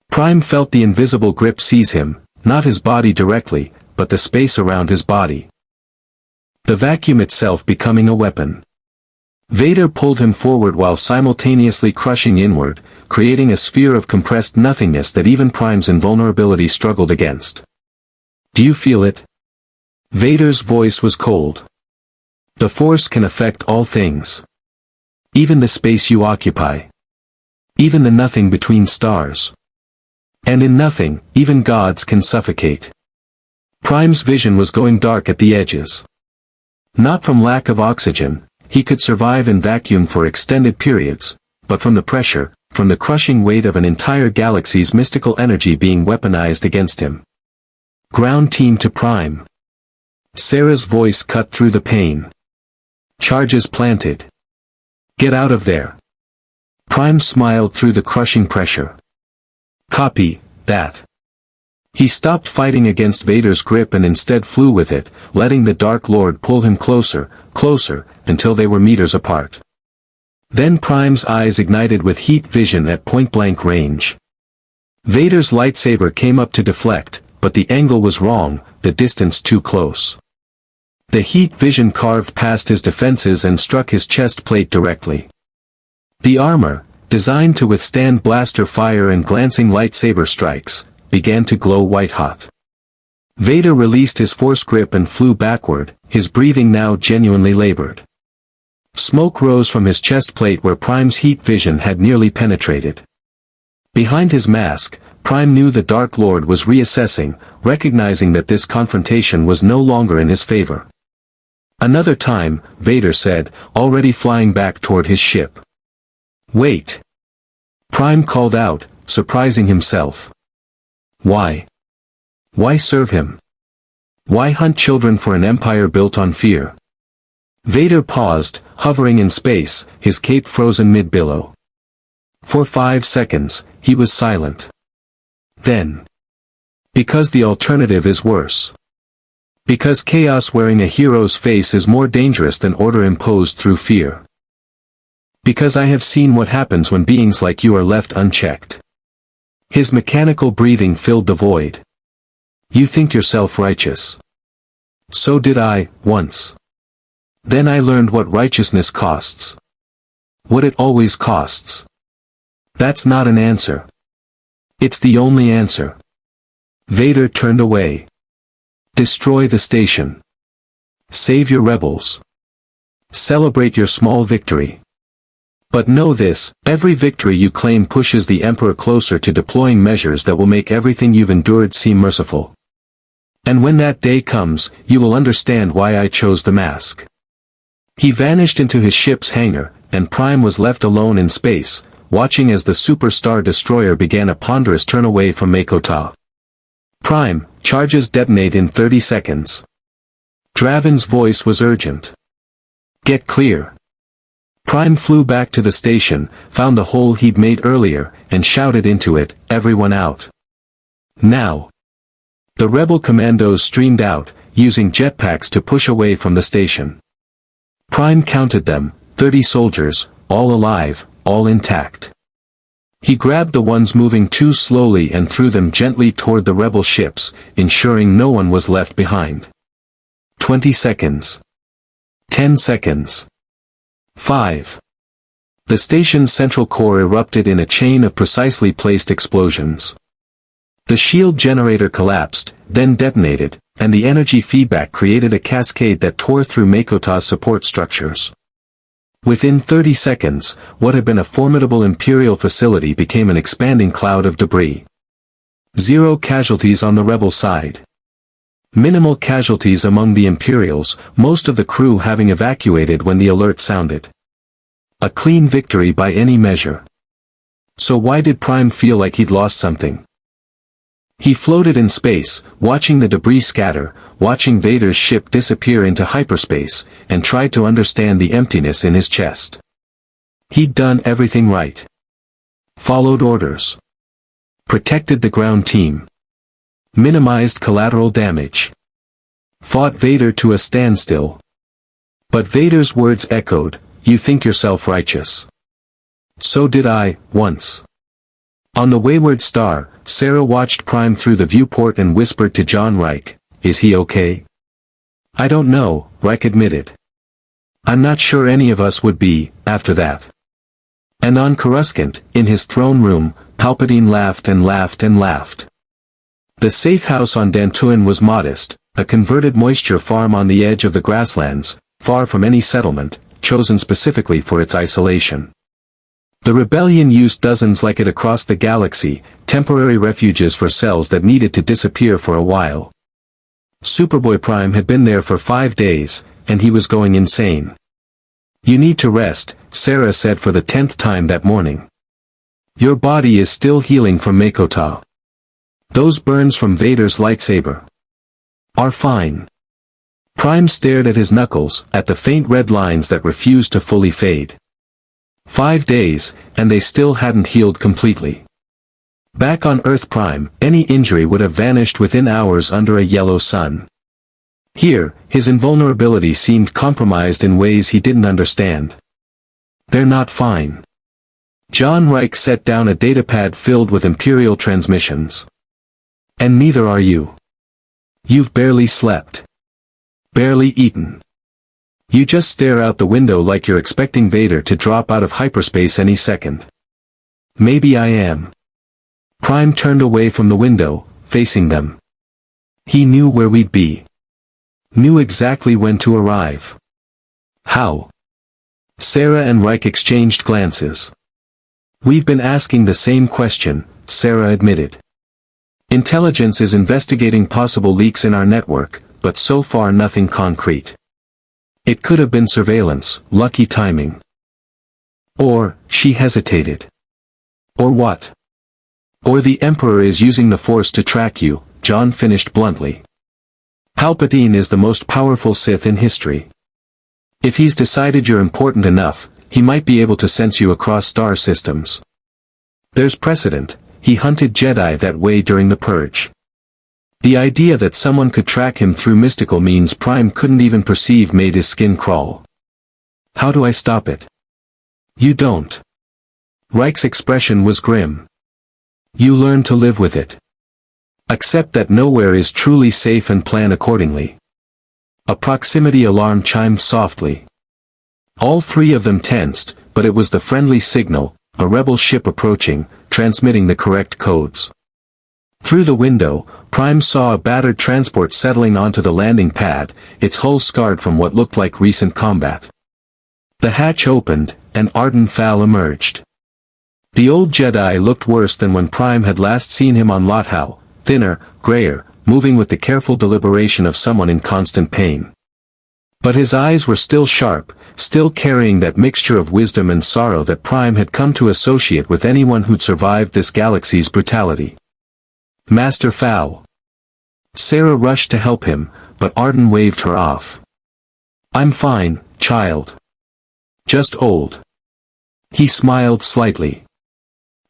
Prime felt the invisible grip seize him, not his body directly, but the space around his body. The vacuum itself becoming a weapon. Vader pulled him forward while simultaneously crushing inward, creating a sphere of compressed nothingness that even Prime's invulnerability struggled against. Do you feel it? Vader's voice was cold. The Force can affect all things. Even the space you occupy. Even the nothing between stars. And in nothing, even gods can suffocate. Prime's vision was going dark at the edges. Not from lack of oxygen, he could survive in vacuum for extended periods, but from the pressure, from the crushing weight of an entire galaxy's mystical energy being weaponized against him. Ground team to Prime. Sarah's voice cut through the pain. Charges planted. Get out of there. Prime smiled through the crushing pressure. Copy that. He stopped fighting against Vader's grip and instead flew with it, letting the Dark Lord pull him closer, closer, until they were meters apart. Then Prime's eyes ignited with heat vision at point-blank range. Vader's lightsaber came up to deflect, but the angle was wrong, the distance too close. The heat vision carved past his defenses and struck his chest plate directly. The armor, designed to withstand blaster fire and glancing lightsaber strikes, began to glow white-hot. Vader released his force grip and flew backward, his breathing now genuinely labored. Smoke rose from his chest plate where Prime's heat vision had nearly penetrated. Behind his mask, Prime knew the Dark Lord was reassessing, recognizing that this confrontation was no longer in his favor. Another time, Vader said, already flying back toward his ship. Wait. Prime called out, surprising himself. Why? Why serve him? Why hunt children for an empire built on fear? Vader paused, hovering in space, his cape frozen mid-billow. For 5 seconds, he was silent. Then. Because the alternative is worse. Because chaos wearing a hero's face is more dangerous than order imposed through fear. Because I have seen what happens when beings like you are left unchecked. His mechanical breathing filled the void. You think yourself righteous. So did I, once. Then I learned what righteousness costs. What it always costs. That's not an answer. It's the only answer. Vader turned away. Destroy the station. Save your rebels. Celebrate your small victory. But know this, every victory you claim pushes the Emperor closer to deploying measures that will make everything you've endured seem merciful. And when that day comes, you will understand why I chose the mask. He vanished into his ship's hangar, and Prime was left alone in space, watching as the Superstar Destroyer began a ponderous turn away from Makota. Prime, charges detonate in 30 seconds. Draven's voice was urgent. Get clear. Prime flew back to the station, found the hole he'd made earlier, and shouted into it, everyone out. Now. The rebel commandos streamed out, using jetpacks to push away from the station. Prime counted them, 30 soldiers, all alive, all intact. He grabbed the ones moving too slowly and threw them gently toward the rebel ships, ensuring no one was left behind. 20 seconds. 10 seconds. 5. The station's central core erupted in a chain of precisely placed explosions. The shield generator collapsed, then detonated, and the energy feedback created a cascade that tore through Makota's support structures. Within 30 seconds, what had been a formidable Imperial facility became an expanding cloud of debris. 0 casualties on the rebel side. Minimal casualties among the Imperials, most of the crew having evacuated when the alert sounded. A clean victory by any measure. So why did Prime feel like he'd lost something? He floated in space, watching the debris scatter, watching Vader's ship disappear into hyperspace, and tried to understand the emptiness in his chest. He'd done everything right. Followed orders. Protected the ground team. Minimized collateral damage. Fought Vader to a standstill. But Vader's words echoed, you think yourself righteous. So did I, once. On the Wayward Star, Sarah watched Prime through the viewport and whispered to John Reich, is he okay? I don't know, Reich admitted. I'm not sure any of us would be, after that. And on Coruscant, in his throne room, Palpatine laughed and laughed and laughed. The safe house on Dantooine was modest, a converted moisture farm on the edge of the grasslands, far from any settlement, chosen specifically for its isolation. The rebellion used dozens like it across the galaxy, temporary refuges for cells that needed to disappear for a while. Superboy-Prime had been there for 5 days, and he was going insane. You need to rest, Sarah said for the 10th time that morning. Your body is still healing from Makota. Those burns from Vader's lightsaber are fine. Prime stared at his knuckles, at the faint red lines that refused to fully fade. 5 days, and they still hadn't healed completely. Back on Earth Prime, any injury would have vanished within hours under a yellow sun. Here, his invulnerability seemed compromised in ways he didn't understand. They're not fine. John Reich set down a datapad filled with Imperial transmissions. And neither are you. You've barely slept. Barely eaten. You just stare out the window like you're expecting Vader to drop out of hyperspace any second. Maybe I am. Prime turned away from the window, facing them. He knew where we'd be. Knew exactly when to arrive. How? Sarah and Reich exchanged glances. We've been asking the same question, Sarah admitted. Intelligence is investigating possible leaks in our network, but so far nothing concrete. It could have been surveillance, lucky timing. Or, she hesitated. Or what? Or the Emperor is using the Force to track you, John finished bluntly. Palpatine is the most powerful Sith in history. If he's decided you're important enough, he might be able to sense you across star systems. There's precedent, he hunted Jedi that way during the Purge. The idea that someone could track him through mystical means Prime couldn't even perceive made his skin crawl. How do I stop it? You don't. Reich's expression was grim. You learn to live with it. Accept that nowhere is truly safe and plan accordingly. A proximity alarm chimed softly. All three of them tensed, but it was the friendly signal, a rebel ship approaching, transmitting the correct codes. Through the window, Prime saw a battered transport settling onto the landing pad, its hull scarred from what looked like recent combat. The hatch opened, and Arden Fal emerged. The old Jedi looked worse than when Prime had last seen him on Lothal, thinner, grayer, moving with the careful deliberation of someone in constant pain. But his eyes were still sharp, still carrying that mixture of wisdom and sorrow that Prime had come to associate with anyone who'd survived this galaxy's brutality. Master Fal. Sarah rushed to help him, but Arden waved her off. I'm fine, child. Just old. He smiled slightly.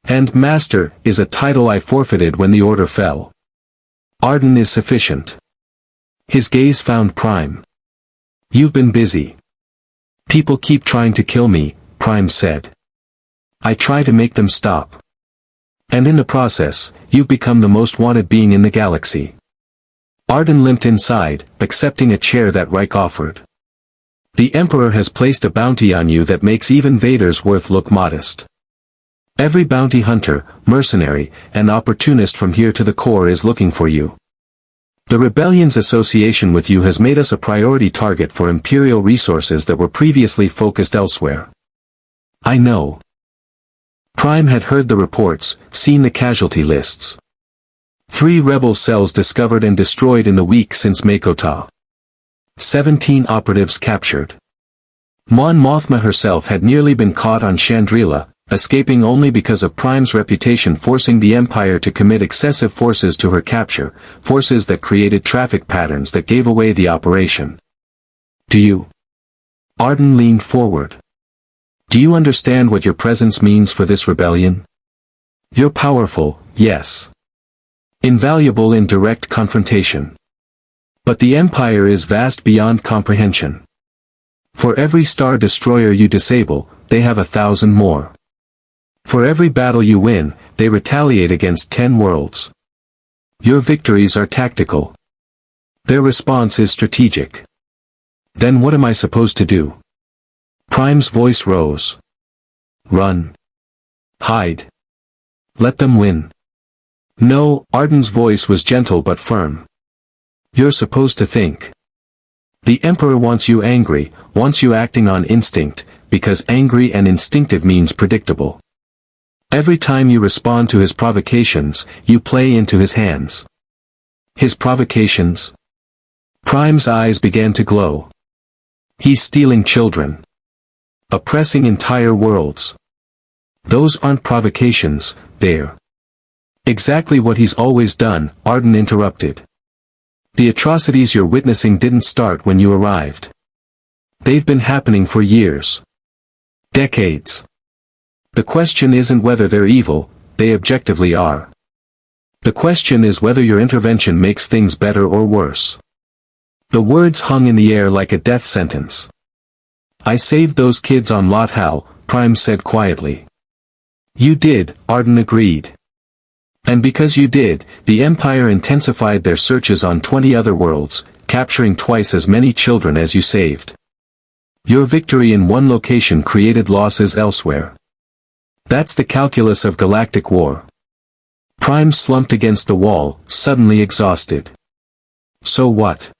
And Master is a title I forfeited when the order fell. Arden is sufficient. His gaze found Prime. You've been busy. People keep trying to kill me, Prime said. I try to make them stop. And in the process, you've become the most wanted being in the galaxy. Arden limped inside, accepting a chair that Reich offered. The Emperor has placed a bounty on you that makes even Vader's worth look modest. Every bounty hunter, mercenary, and opportunist from here to the core is looking for you. The Rebellion's association with you has made us a priority target for Imperial resources that were previously focused elsewhere. I know. Prime had heard the reports, seen the casualty lists. 3 rebel cells discovered and destroyed in the week since Makota. 17 operatives captured. Mon Mothma herself had nearly been caught on Chandrila, escaping only because of Prime's reputation forcing the Empire to commit excessive forces to her capture, forces that created traffic patterns that gave away the operation. Do you? Arden leaned forward. Do you understand what your presence means for this rebellion? You're powerful, yes. Invaluable in direct confrontation. But the Empire is vast beyond comprehension. For every Star Destroyer you disable, they have 1,000 more. For every battle you win, they retaliate against 10 worlds. Your victories are tactical. Their response is strategic. Then what am I supposed to do? Prime's voice rose. Run. Hide. Let them win. No, Arden's voice was gentle but firm. You're supposed to think. The Emperor wants you angry, wants you acting on instinct, because angry and instinctive means predictable. Every time you respond to his provocations, you play into his hands. His provocations? Prime's eyes began to glow. He's stealing children. Oppressing entire worlds. Those aren't provocations, they're exactly what he's always done, Arden interrupted. The atrocities you're witnessing didn't start when you arrived. They've been happening for years. Decades. The question isn't whether they're evil, they objectively are. The question is whether your intervention makes things better or worse. The words hung in the air like a death sentence. I saved those kids on Lothal, Prime said quietly. You did, Arden agreed. And because you did, the Empire intensified their searches on 20 other worlds, capturing twice as many children as you saved. Your victory in one location created losses elsewhere. That's the calculus of galactic war. Prime slumped against the wall, suddenly exhausted. So what?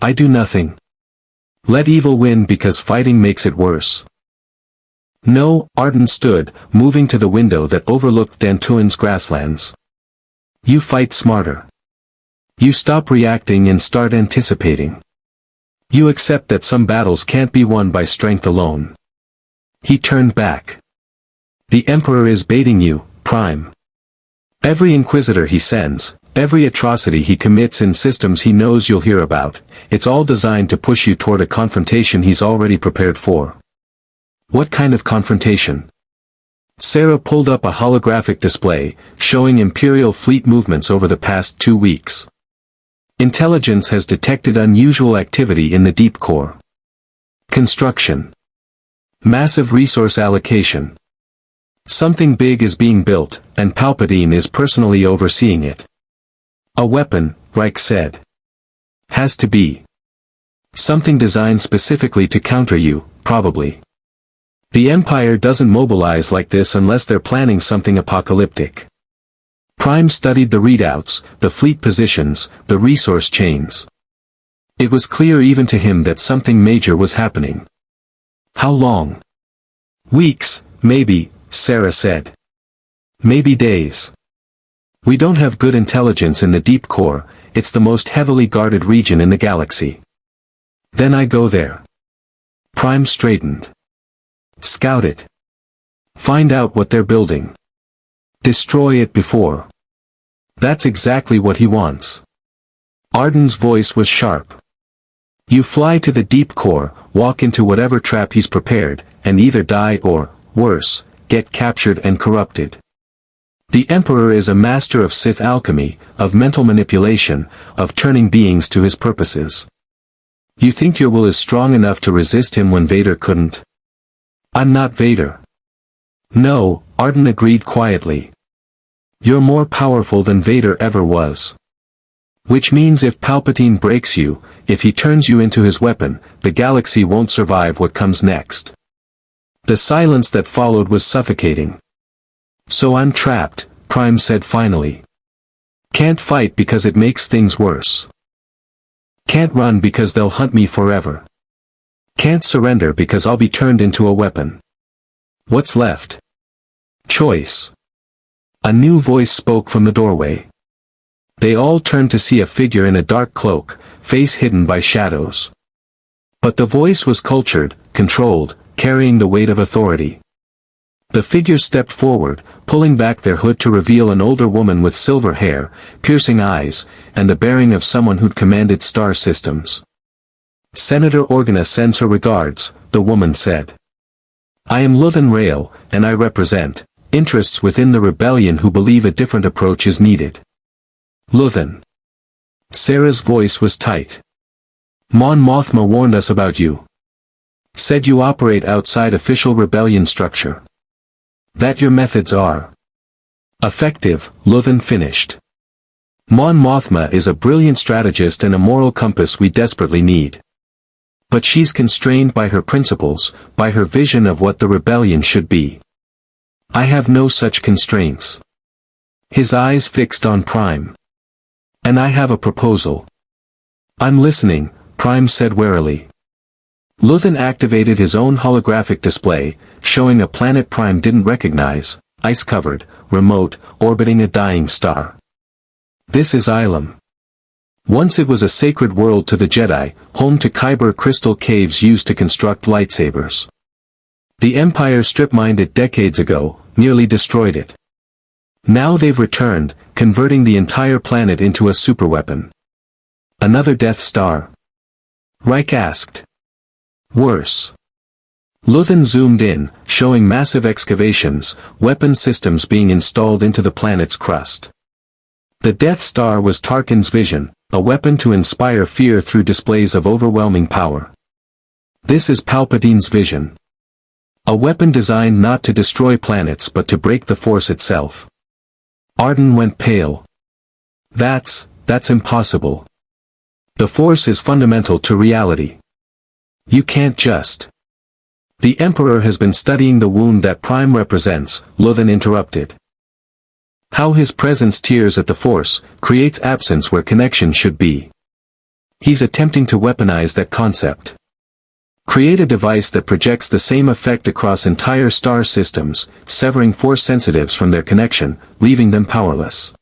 I do nothing. Let evil win because fighting makes it worse. No, Arden stood, moving to the window that overlooked Dantooin's grasslands. You fight smarter. You stop reacting and start anticipating. You accept that some battles can't be won by strength alone. He turned back. The Emperor is baiting you, Prime. Every Inquisitor he sends, every atrocity he commits in systems he knows you'll hear about, it's all designed to push you toward a confrontation he's already prepared for. What kind of confrontation? Sarah pulled up a holographic display, showing Imperial fleet movements over the past 2 weeks. Intelligence has detected unusual activity in the deep core. Construction. Massive resource allocation. Something big is being built, and Palpatine is personally overseeing it. A weapon, Reich said. Has to be. Something designed specifically to counter you, probably. The Empire doesn't mobilize like this unless they're planning something apocalyptic. Prime studied the readouts, the fleet positions, the resource chains. It was clear even to him that something major was happening. How long? Weeks, maybe, Sarah said. Maybe days. We don't have good intelligence in the deep core, it's the most heavily guarded region in the galaxy. Then I go there. Prime straightened. Scout it. Find out what they're building. Destroy it before. That's exactly what he wants. Arden's voice was sharp. You fly to the deep core, walk into whatever trap he's prepared, and either die or, worse, get captured and corrupted. The Emperor is a master of Sith alchemy, of mental manipulation, of turning beings to his purposes. You think your will is strong enough to resist him when Vader couldn't? I'm not Vader. No, Arden agreed quietly. You're more powerful than Vader ever was. Which means if Palpatine breaks you, if he turns you into his weapon, the galaxy won't survive what comes next. The silence that followed was suffocating. So I'm trapped, Prime said finally. Can't fight because it makes things worse. Can't run because they'll hunt me forever. Can't surrender because I'll be turned into a weapon. What's left? Choice. A new voice spoke from the doorway. They all turned to see a figure in a dark cloak, face hidden by shadows. But the voice was cultured, controlled, carrying the weight of authority. The figure stepped forward, pulling back their hood to reveal an older woman with silver hair, piercing eyes, and the bearing of someone who'd commanded star systems. Senator Organa sends her regards, the woman said. I am Luthen Rael, and I represent interests within the rebellion who believe a different approach is needed. Luthen. Sarah's voice was tight. Mon Mothma warned us about you. Said you operate outside official rebellion structure. That your methods are effective, Luthen finished. Mon Mothma is a brilliant strategist and a moral compass we desperately need. But she's constrained by her principles, by her vision of what the rebellion should be. I have no such constraints. His eyes fixed on Prime. And I have a proposal. I'm listening, Prime said warily. Luthen activated his own holographic display, showing a planet Prime didn't recognize, ice-covered, remote, orbiting a dying star. This is Ilum. Once it was a sacred world to the Jedi, home to kyber crystal caves used to construct lightsabers. The Empire strip-mined it decades ago, nearly destroyed it. Now they've returned, converting the entire planet into a superweapon. Another Death Star? Reich asked. Worse. Luthen zoomed in, showing massive excavations, weapon systems being installed into the planet's crust. The Death Star was Tarkin's vision, a weapon to inspire fear through displays of overwhelming power. This is Palpatine's vision. A weapon designed not to destroy planets but to break the Force itself. Arden went pale. That's impossible. The Force is fundamental to reality. You can't just... The Emperor has been studying the wound that Prime represents, Luthen interrupted. How his presence tears at the Force, creates absence where connection should be. He's attempting to weaponize that concept. Create a device that projects the same effect across entire star systems, severing Force sensitives from their connection, leaving them powerless.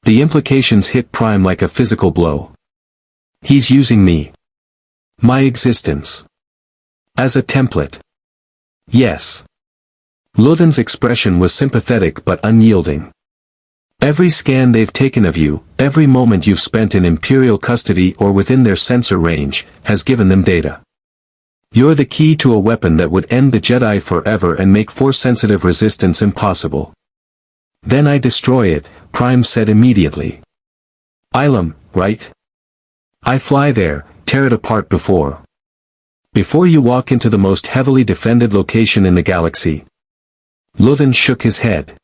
The implications hit Prime like a physical blow. He's using me. My existence. As a template. Yes. Luthen's expression was sympathetic but unyielding. Every scan they've taken of you, every moment you've spent in Imperial custody or within their sensor range, has given them data. You're the key to a weapon that would end the Jedi forever and make Force-sensitive resistance impossible. Then I destroy it, Prime said immediately. Ilum, right? I fly there, tear it apart before you walk into the most heavily defended location in the galaxy. Luthen shook his head.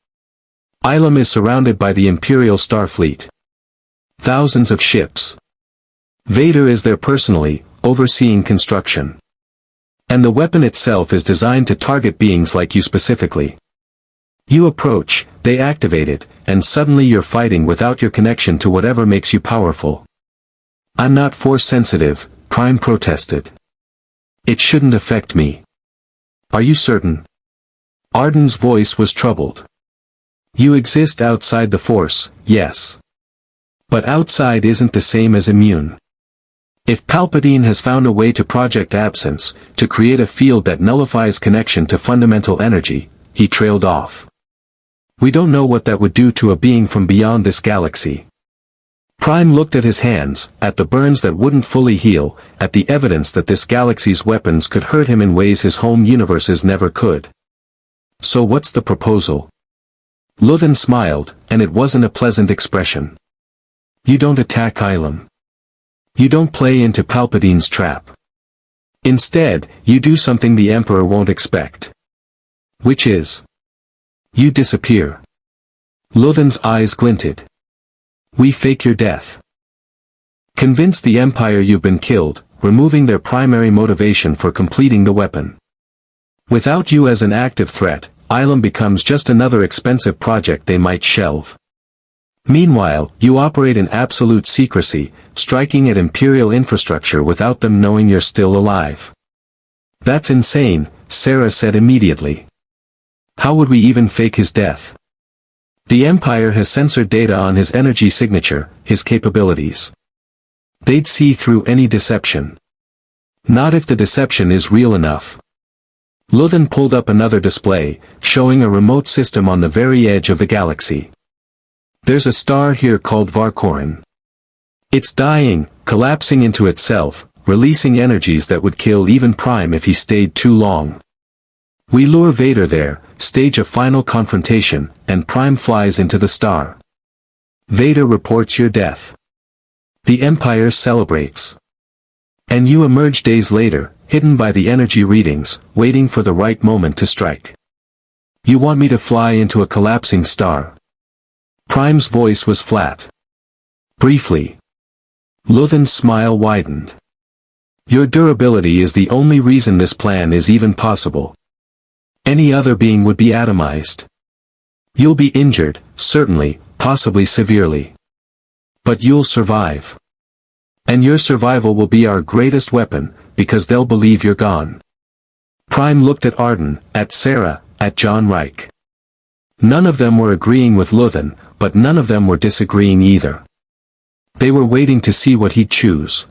Ilum is surrounded by the Imperial Starfleet. Thousands of ships. Vader is there personally, overseeing construction. And the weapon itself is designed to target beings like you specifically. You approach, they activate it, and suddenly you're fighting without your connection to whatever makes you powerful. I'm not Force-sensitive, Prime protested. It shouldn't affect me. Are you certain? Arden's voice was troubled. You exist outside the Force, yes. But outside isn't the same as immune. If Palpatine has found a way to project absence, to create a field that nullifies connection to fundamental energy, he trailed off. We don't know what that would do to a being from beyond this galaxy. Prime looked at his hands, at the burns that wouldn't fully heal, at the evidence that this galaxy's weapons could hurt him in ways his home universes never could. So what's the proposal? Luthen smiled, and it wasn't a pleasant expression. You don't attack Ilum. You don't play into Palpatine's trap. Instead, you do something the Emperor won't expect. Which is... you disappear. Luthen's eyes glinted. We fake your death. Convince the Empire you've been killed, removing their primary motivation for completing the weapon. Without you as an active threat, Ilum becomes just another expensive project they might shelve. Meanwhile, you operate in absolute secrecy, striking at Imperial infrastructure without them knowing you're still alive. That's insane, Sarah said immediately. How would we even fake his death? The Empire has censored data on his energy signature, his capabilities. They'd see through any deception. Not if the deception is real enough. Luthen pulled up another display, showing a remote system on the very edge of the galaxy. There's a star here called Varkorin. It's dying, collapsing into itself, releasing energies that would kill even Prime if he stayed too long. We lure Vader there, stage a final confrontation, and Prime flies into the star. Vader reports your death. The Empire celebrates. And you emerge days later, hidden by the energy readings, waiting for the right moment to strike. You want me to fly into a collapsing star? Prime's voice was flat. Briefly. Luthen's smile widened. Your durability is the only reason this plan is even possible. Any other being would be atomized. You'll be injured, certainly, possibly severely. But you'll survive. And your survival will be our greatest weapon, because they'll believe you're gone. Prime looked at Arden, at Sarah, at John Reich. None of them were agreeing with Luthen, but none of them were disagreeing either. They were waiting to see what he'd choose.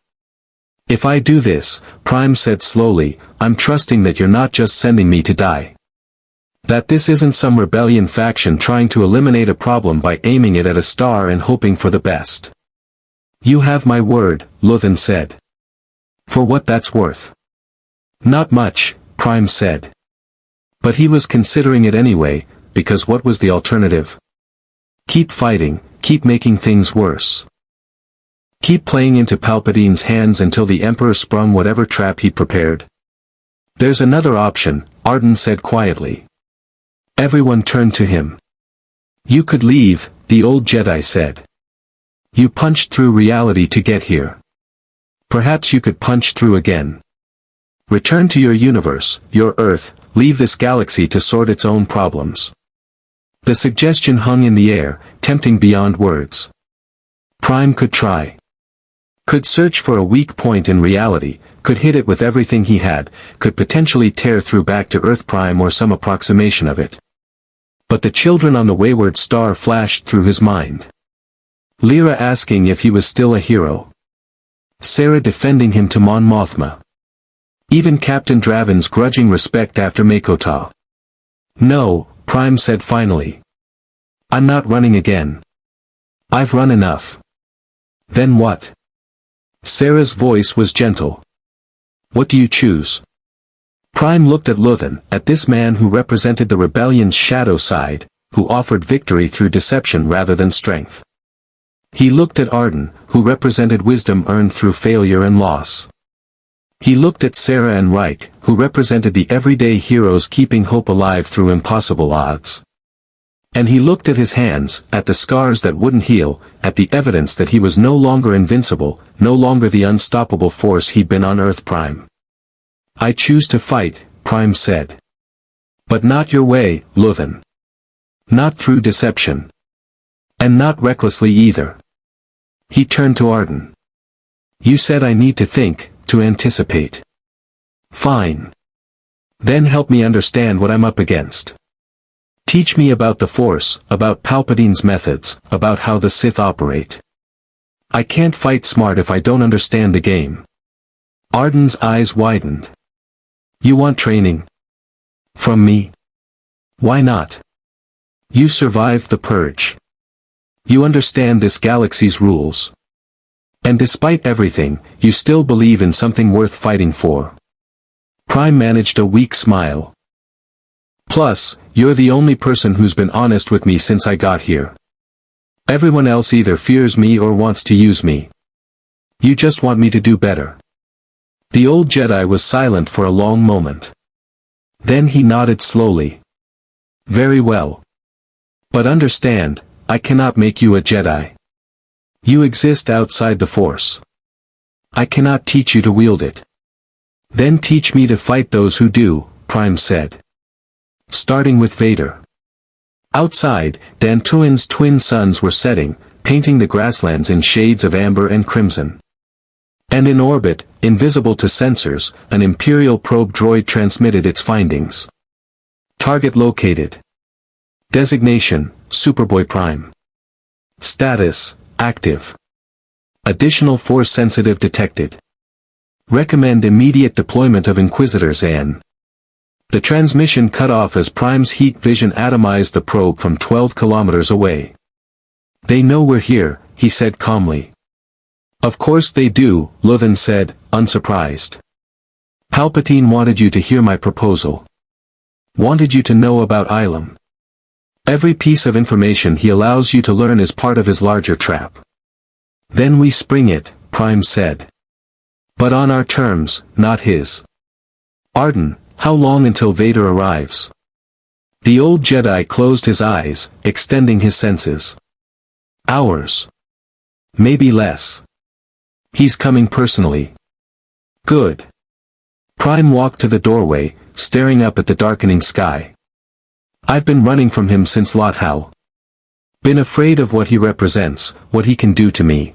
If I do this, Prime said slowly, I'm trusting that you're not just sending me to die. That this isn't some rebellion faction trying to eliminate a problem by aiming it at a star and hoping for the best. You have my word, Luthen said. For what that's worth. Not much, Prime said. But he was considering it anyway, because what was the alternative? Keep fighting, keep making things worse. Keep playing into Palpatine's hands until the Emperor sprung whatever trap he'd prepared. There's another option, Arden said quietly. Everyone turned to him. You could leave, the old Jedi said. You punched through reality to get here. Perhaps you could punch through again. Return to your universe, your Earth, leave this galaxy to sort its own problems. The suggestion hung in the air, tempting beyond words. Prime could try. Could search for a weak point in reality, could hit it with everything he had, could potentially tear through back to Earth Prime or some approximation of it. But the children on the wayward star flashed through his mind. Lyra asking if he was still a hero. Sarah defending him to Mon Mothma. Even Captain Draven's grudging respect after Makota. No, Prime said finally. I'm not running again. I've run enough. Then what? Sarah's voice was gentle. What do you choose? Prime looked at Luthen, at this man who represented the rebellion's shadow side, who offered victory through deception rather than strength. He looked at Arden, who represented wisdom earned through failure and loss. He looked at Sarah and Reich, who represented the everyday heroes keeping hope alive through impossible odds. And he looked at his hands, at the scars that wouldn't heal, at the evidence that he was no longer invincible, no longer the unstoppable force he'd been on Earth Prime. I choose to fight, Prime said. But not your way, Luthen. Not through deception. And not recklessly either. He turned to Arden. You said I need to think, to anticipate. Fine. Then help me understand what I'm up against. Teach me about the Force, about Palpatine's methods, about how the Sith operate. I can't fight smart if I don't understand the game. Arden's eyes widened. You want training? From me? Why not? You survived the Purge. You understand this galaxy's rules. And despite everything, you still believe in something worth fighting for. Prime managed a weak smile. Plus, you're the only person who's been honest with me since I got here. Everyone else either fears me or wants to use me. You just want me to do better. The old Jedi was silent for a long moment. Then he nodded slowly. Very well. But understand, I cannot make you a Jedi. You exist outside the Force. I cannot teach you to wield it. Then teach me to fight those who do, Prime said. Starting with Vader. Outside, Dantooine's twin suns were setting, painting the grasslands in shades of amber and crimson. And in orbit, invisible to sensors, an Imperial probe droid transmitted its findings. Target located. Designation, Superboy-Prime. Status, active. Additional force sensitive detected. Recommend immediate deployment of Inquisitors and... The transmission cut off as Prime's heat vision atomized the probe from 12 kilometers away. They know we're here, he said calmly. Of course they do, Luthen said, unsurprised. Palpatine wanted you to hear my proposal. Wanted you to know about Ilum. Every piece of information he allows you to learn is part of his larger trap. Then we spring it, Prime said. But on our terms, not his. Arden, how long until Vader arrives? The old Jedi closed his eyes, extending his senses. Hours. Maybe less. He's coming personally. Good. Prime walked to the doorway, staring up at the darkening sky. I've been running from him since Lothal. Been afraid of what he represents, what he can do to me.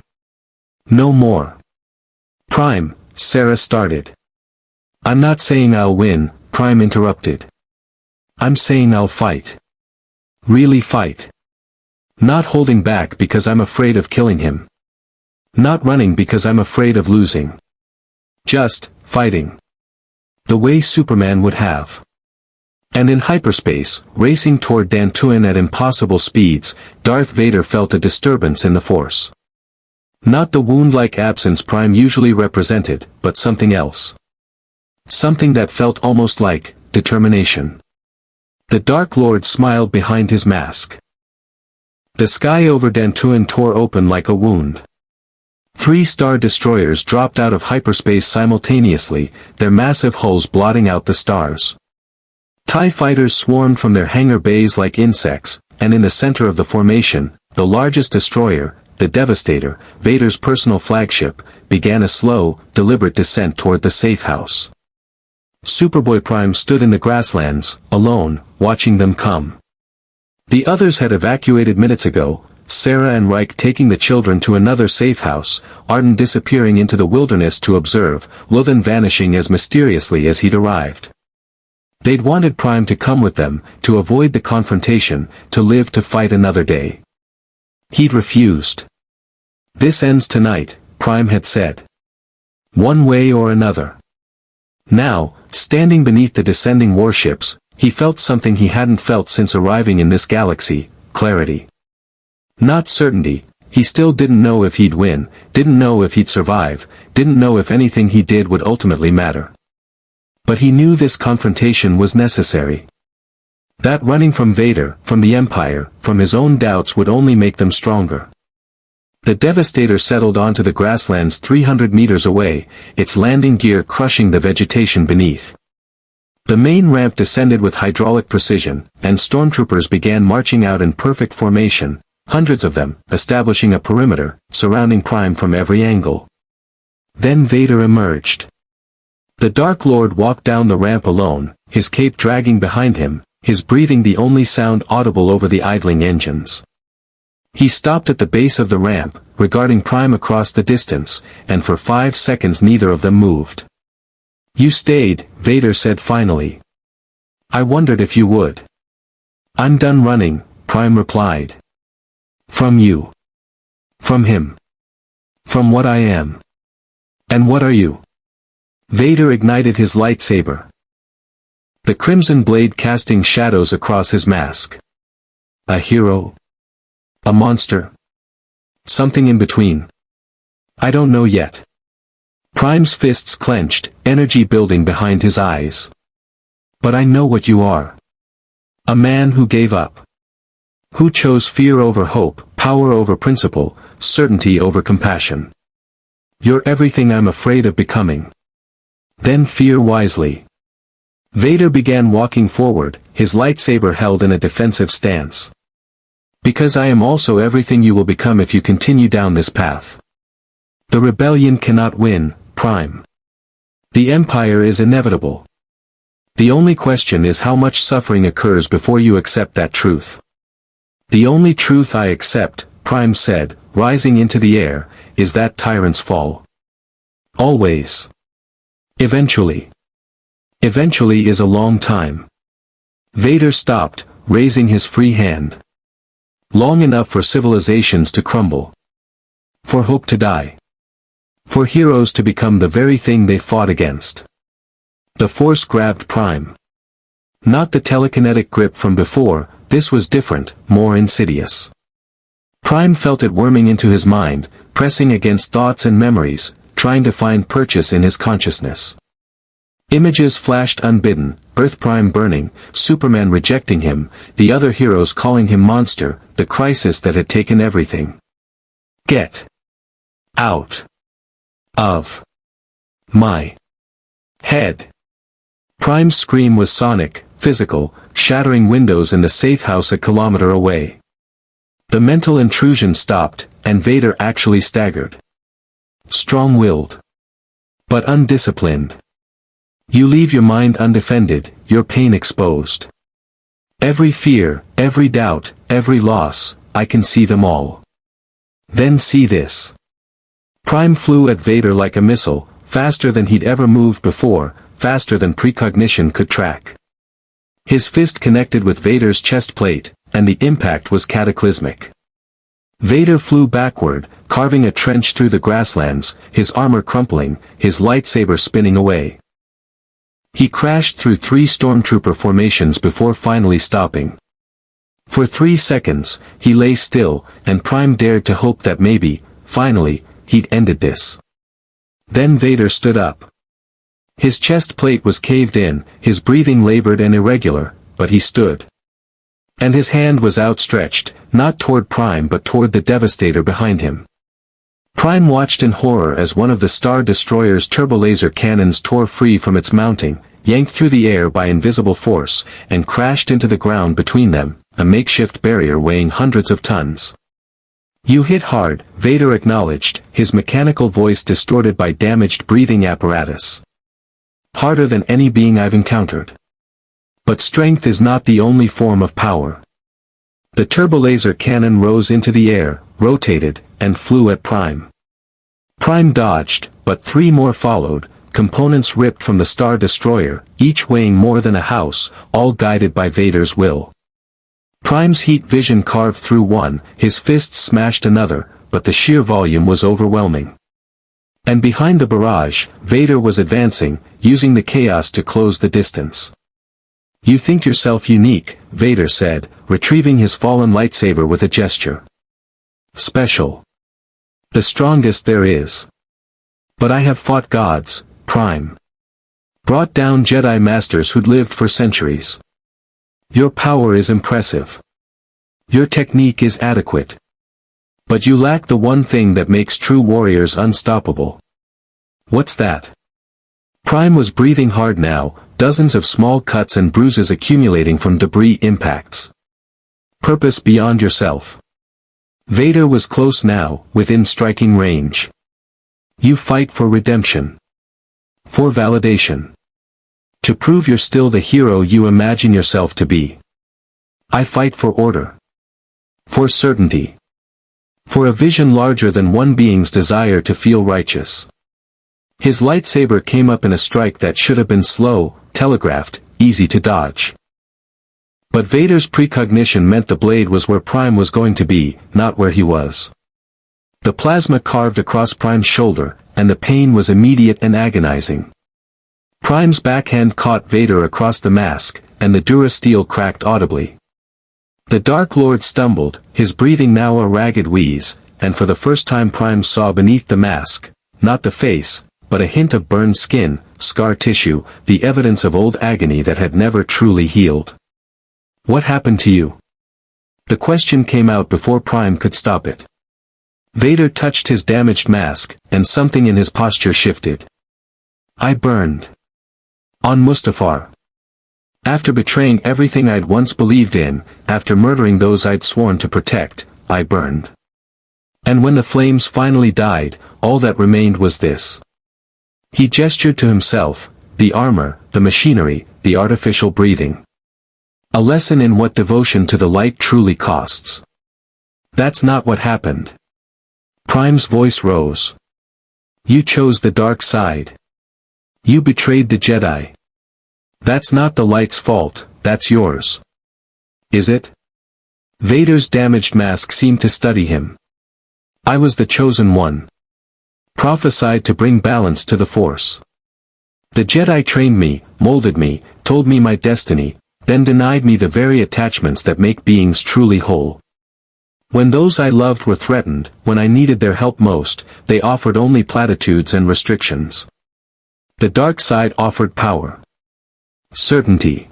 No more. Prime, Sarah started. I'm not saying I'll win, Prime interrupted. I'm saying I'll fight. Really fight. Not holding back because I'm afraid of killing him. Not running because I'm afraid of losing. Just, fighting. The way Superman would have. And in hyperspace, racing toward Dantooine at impossible speeds, Darth Vader felt a disturbance in the Force. Not the wound-like absence Prime usually represented, but something else. Something that felt almost like determination. The Dark Lord smiled behind his mask. The sky over Dantooine tore open like a wound. 3 Star Destroyers dropped out of hyperspace simultaneously, their massive hulls blotting out the stars. TIE fighters swarmed from their hangar bays like insects, and in the center of the formation, the largest destroyer, the Devastator, Vader's personal flagship, began a slow, deliberate descent toward the safe house. Superboy-Prime stood in the grasslands, alone, watching them come. The others had evacuated minutes ago, Sarah and Reich taking the children to another safe house, Arden disappearing into the wilderness to observe, Luthen vanishing as mysteriously as he'd arrived. They'd wanted Prime to come with them, to avoid the confrontation, to live to fight another day. He'd refused. This ends tonight, Prime had said. One way or another. Now, standing beneath the descending warships, he felt something he hadn't felt since arriving in this galaxy, clarity. Not certainty, he still didn't know if he'd win, didn't know if he'd survive, didn't know if anything he did would ultimately matter. But he knew this confrontation was necessary. That running from Vader, from the Empire, from his own doubts would only make them stronger. The Devastator settled onto the grasslands 300 meters away, its landing gear crushing the vegetation beneath. The main ramp descended with hydraulic precision, and stormtroopers began marching out in perfect formation, hundreds of them, establishing a perimeter, surrounding Prime from every angle. Then Vader emerged. The Dark Lord walked down the ramp alone, his cape dragging behind him, his breathing the only sound audible over the idling engines. He stopped at the base of the ramp, regarding Prime across the distance, and for 5 seconds neither of them moved. "You stayed," Vader said finally. "I wondered if you would." "I'm done running," Prime replied. "From you." "From him." "From what I am." "And what are you?" Vader ignited his lightsaber. The crimson blade casting shadows across his mask. A hero? A monster? Something in between? I don't know yet. Prime's fists clenched, energy building behind his eyes. But I know what you are. A man who gave up. Who chose fear over hope, power over principle, certainty over compassion. You're everything I'm afraid of becoming. Then fear wisely. Vader began walking forward, his lightsaber held in a defensive stance. Because I am also everything you will become if you continue down this path. The rebellion cannot win, Prime. The Empire is inevitable. The only question is how much suffering occurs before you accept that truth. The only truth I accept, Prime said, rising into the air, is that tyrants fall. Always. Eventually. Eventually is a long time. Vader stopped, raising his free hand. Long enough for civilizations to crumble. For hope to die. For heroes to become the very thing they fought against. The Force grabbed Prime. Not the telekinetic grip from before, this was different, more insidious. Prime felt it worming into his mind, pressing against thoughts and memories, trying to find purchase in his consciousness. Images flashed unbidden, Earth Prime burning, Superman rejecting him, the other heroes calling him monster, the crisis that had taken everything. Get out of my head. Prime's scream was sonic, physical, shattering windows in the safe house a kilometer away. The mental intrusion stopped, and Vader actually staggered. Strong-willed. But undisciplined. You leave your mind undefended, your pain exposed. Every fear, every doubt, every loss, I can see them all. Then see this. Prime flew at Vader like a missile, faster than he'd ever moved before, faster than precognition could track. His fist connected with Vader's chest plate, and the impact was cataclysmic. Vader flew backward, carving a trench through the grasslands, his armor crumpling, his lightsaber spinning away. He crashed through 3 stormtrooper formations before finally stopping. For 3 seconds, he lay still, and Prime dared to hope that maybe, finally, he'd ended this. Then Vader stood up. His chest plate was caved in, his breathing labored and irregular, but he stood. And his hand was outstretched, not toward Prime but toward the Devastator behind him. Prime watched in horror as one of the Star Destroyer's turbolaser cannons tore free from its mounting, yanked through the air by invisible force, and crashed into the ground between them, a makeshift barrier weighing hundreds of tons. "You hit hard," Vader acknowledged, his mechanical voice distorted by damaged breathing apparatus. "Harder than any being I've encountered. But strength is not the only form of power." The turbolaser cannon rose into the air, rotated, and flew at Prime. Prime dodged, but 3 more followed, components ripped from the Star Destroyer, each weighing more than a house, all guided by Vader's will. Prime's heat vision carved through one, his fists smashed another, but the sheer volume was overwhelming. And behind the barrage, Vader was advancing, using the chaos to close the distance. "You think yourself unique," Vader said, retrieving his fallen lightsaber with a gesture. "Special. The strongest there is. But I have fought gods, Prime. Brought down Jedi Masters who'd lived for centuries. Your power is impressive. Your technique is adequate. But you lack the one thing that makes true warriors unstoppable." "What's that?" Prime was breathing hard now, dozens of small cuts and bruises accumulating from debris impacts. "Purpose beyond yourself." Vader was close now, within striking range. "You fight for redemption. For validation. To prove you're still the hero you imagine yourself to be. I fight for order. For certainty. For a vision larger than one being's desire to feel righteous." His lightsaber came up in a strike that should have been slow, telegraphed, easy to dodge. But Vader's precognition meant the blade was where Prime was going to be, not where he was. The plasma carved across Prime's shoulder, and the pain was immediate and agonizing. Prime's backhand caught Vader across the mask, and the durasteel cracked audibly. The Dark Lord stumbled, his breathing now a ragged wheeze, and for the first time Prime saw beneath the mask, not the face, but a hint of burned skin, scar tissue, the evidence of old agony that had never truly healed. "What happened to you?" The question came out before Prime could stop it. Vader touched his damaged mask, and something in his posture shifted. "I burned. On Mustafar. After betraying everything I'd once believed in, after murdering those I'd sworn to protect, I burned. And when the flames finally died, all that remained was this." He gestured to himself, the armor, the machinery, the artificial breathing. A lesson in what devotion to the light truly costs. "That's not what happened." Prime's voice rose. "You chose the dark side. You betrayed the Jedi. That's not the light's fault, that's yours." "Is it?" Vader's damaged mask seemed to study him. "I was the chosen one. Prophesied to bring balance to the Force. The Jedi trained me, molded me, told me my destiny, then denied me the very attachments that make beings truly whole. When those I loved were threatened, when I needed their help most, they offered only platitudes and restrictions. The dark side offered power. Certainty.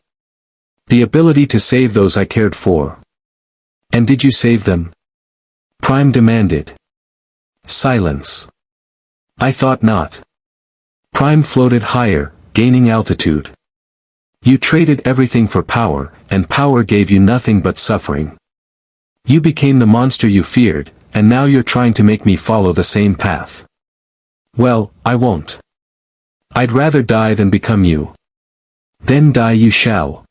The ability to save those I cared for. And did you save them?" Prime demanded. Silence. "I thought not." Prime floated higher, gaining altitude. "You traded everything for power, and power gave you nothing but suffering. You became the monster you feared, and now you're trying to make me follow the same path. Well, I won't. I'd rather die than become you. Then die you shall."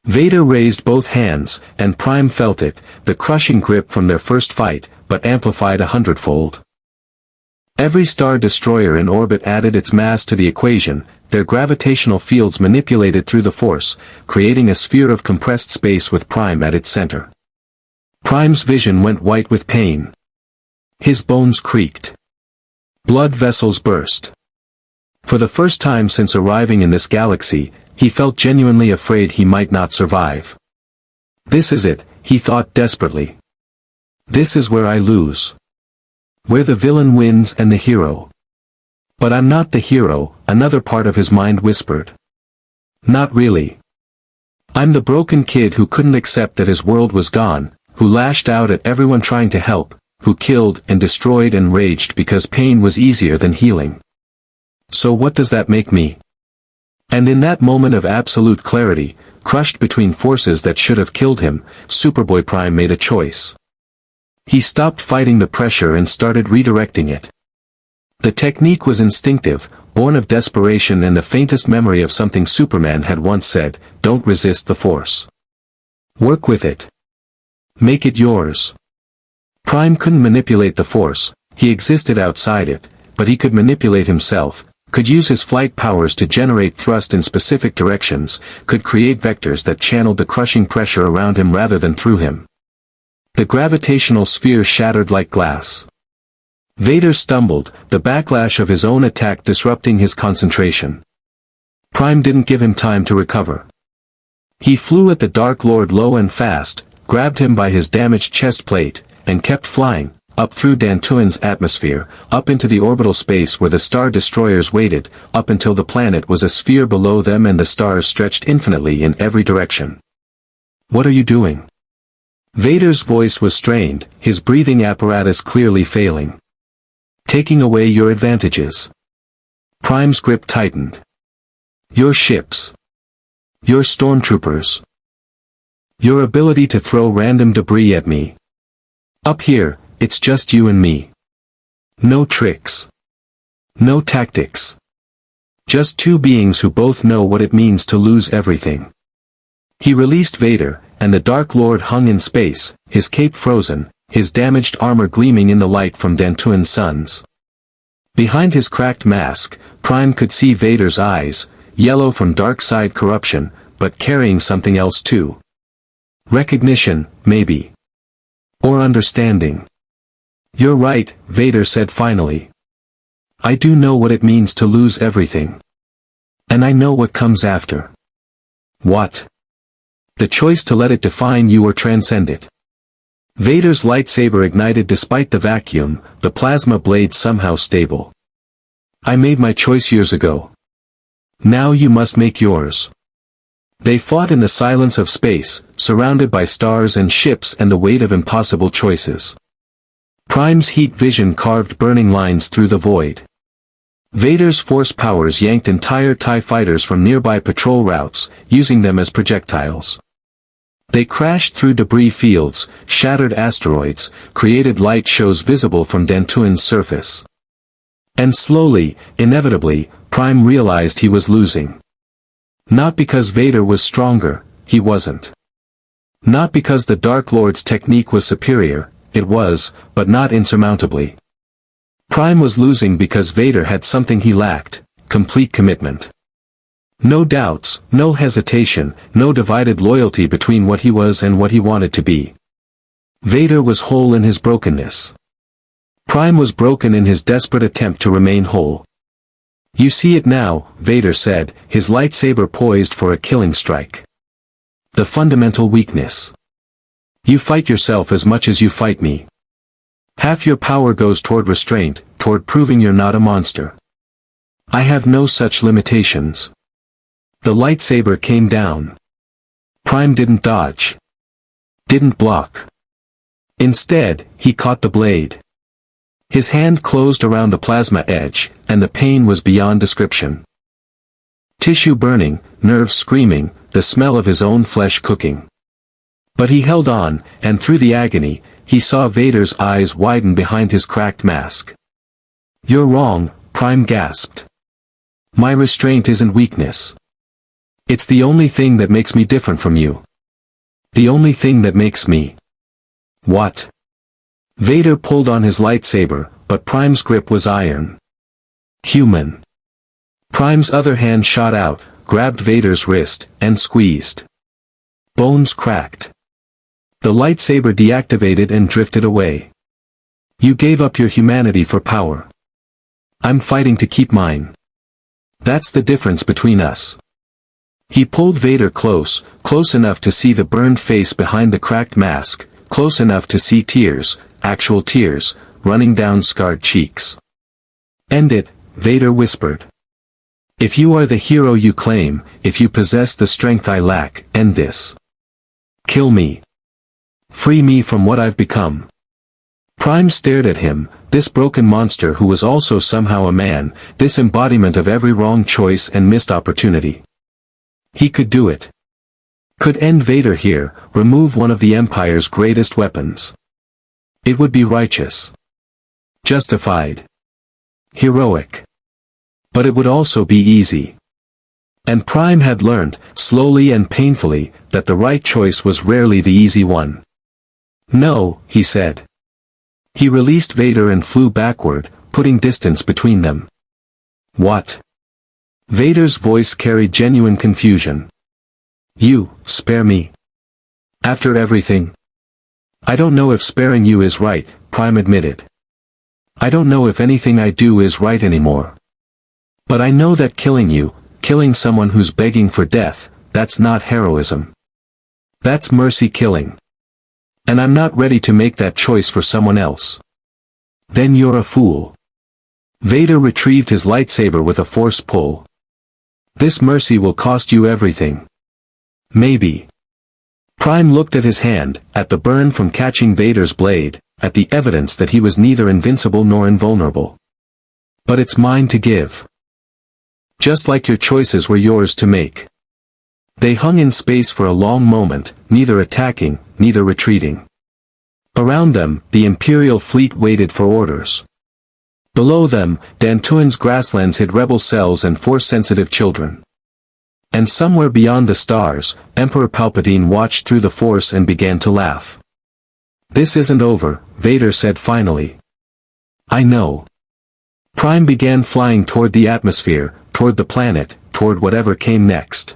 Vader raised both hands, and Prime felt it, the crushing grip from their first fight, but amplified 100-fold. Every Star Destroyer in orbit added its mass to the equation, their gravitational fields manipulated through the Force, creating a sphere of compressed space with Prime at its center. Prime's vision went white with pain. His bones creaked. Blood vessels burst. For the first time since arriving in this galaxy, he felt genuinely afraid he might not survive. This is it, he thought desperately. This is where I lose. Where the villain wins and the hero. But I'm not the hero, another part of his mind whispered. Not really. I'm the broken kid who couldn't accept that his world was gone, who lashed out at everyone trying to help, who killed and destroyed and raged because pain was easier than healing. So what does that make me? And in that moment of absolute clarity, crushed between forces that should have killed him, Superboy-Prime made a choice. He stopped fighting the pressure and started redirecting it. The technique was instinctive, born of desperation and the faintest memory of something Superman had once said, "Don't resist the Force. Work with it. Make it yours." Prime couldn't manipulate the Force, he existed outside it, but he could manipulate himself, could use his flight powers to generate thrust in specific directions, could create vectors that channeled the crushing pressure around him rather than through him. The gravitational sphere shattered like glass. Vader stumbled, the backlash of his own attack disrupting his concentration. Prime didn't give him time to recover. He flew at the Dark Lord low and fast, grabbed him by his damaged chest plate, and kept flying, up through Dantooin's atmosphere, up into the orbital space where the Star Destroyers waited, up until the planet was a sphere below them and the stars stretched infinitely in every direction. "What are you doing?" Vader's voice was strained, his breathing apparatus clearly failing. "Taking away your advantages." Prime's grip tightened. "Your ships. Your stormtroopers. Your ability to throw random debris at me. Up here, it's just you and me. No tricks. No tactics. Just two beings who both know what it means to lose everything." He released Vader, and the Dark Lord hung in space, his cape frozen, his damaged armor gleaming in the light from Dantooin's suns. Behind his cracked mask, Prime could see Vader's eyes, yellow from dark side corruption, but carrying something else too. Recognition, maybe. Or understanding. "You're right," Vader said finally. "I do know what it means to lose everything. And I know what comes after." "What?" "The choice to let it define you or transcend it." Vader's lightsaber ignited despite the vacuum, the plasma blade somehow stable. "I made my choice years ago. Now you must make yours." They fought in the silence of space, surrounded by stars and ships and the weight of impossible choices. Prime's heat vision carved burning lines through the void. Vader's force powers yanked entire TIE fighters from nearby patrol routes, using them as projectiles. They crashed through debris fields, shattered asteroids, created light shows visible from Dantooin's surface. And slowly, inevitably, Prime realized he was losing. Not because Vader was stronger, he wasn't. Not because the Dark Lord's technique was superior, it was, but not insurmountably. Prime was losing because Vader had something he lacked, complete commitment. No doubts, no hesitation, no divided loyalty between what he was and what he wanted to be. Vader was whole in his brokenness. Prime was broken in his desperate attempt to remain whole. "You see it now," Vader said, his lightsaber poised for a killing strike. "The fundamental weakness. You fight yourself as much as you fight me. Half your power goes toward restraint, toward proving you're not a monster. I have no such limitations." The lightsaber came down. Prime didn't dodge. Didn't block. Instead, he caught the blade. His hand closed around the plasma edge, and the pain was beyond description. Tissue burning, nerves screaming, the smell of his own flesh cooking. But he held on, and through the agony, he saw Vader's eyes widen behind his cracked mask. "You're wrong," Prime gasped. "My restraint isn't weakness. It's the only thing that makes me different from you. The only thing that makes me." "What?" Vader pulled on his lightsaber, but Prime's grip was iron. "Human." Prime's other hand shot out, grabbed Vader's wrist, and squeezed. Bones cracked. The lightsaber deactivated and drifted away. You gave up your humanity for power. I'm fighting to keep mine. That's the difference between us. He pulled Vader close enough to see the burned face behind the cracked mask, close enough to see tears, actual tears, running down scarred cheeks. End it, Vader whispered. If you are the hero you claim, if you possess the strength I lack, end this. Kill me. Free me from what I've become. Prime stared at him, this broken monster who was also somehow a man, this embodiment of every wrong choice and missed opportunity. He could do it. Could end Vader here, remove one of the Empire's greatest weapons. It would be righteous. Justified. Heroic. But it would also be easy. And Prime had learned, slowly and painfully, that the right choice was rarely the easy one. No, he said. He released Vader and flew backward, putting distance between them. What? Vader's voice carried genuine confusion. You, spare me. After everything? I don't know if sparing you is right, Prime admitted. I don't know if anything I do is right anymore. But I know that killing you, killing someone who's begging for death, that's not heroism. That's mercy killing. And I'm not ready to make that choice for someone else. Then you're a fool. Vader retrieved his lightsaber with a forced pull. This mercy will cost you everything. Maybe. Prime looked at his hand, at the burn from catching Vader's blade, at the evidence that he was neither invincible nor invulnerable. But it's mine to give. Just like your choices were yours to make. They hung in space for a long moment, neither attacking, neither retreating. Around them, the Imperial fleet waited for orders. Below them, Dantooin's grasslands hid rebel cells and Force-sensitive children. And somewhere beyond the stars, Emperor Palpatine watched through the Force and began to laugh. This isn't over, Vader said finally. I know. Prime began flying toward the atmosphere, toward the planet, toward whatever came next.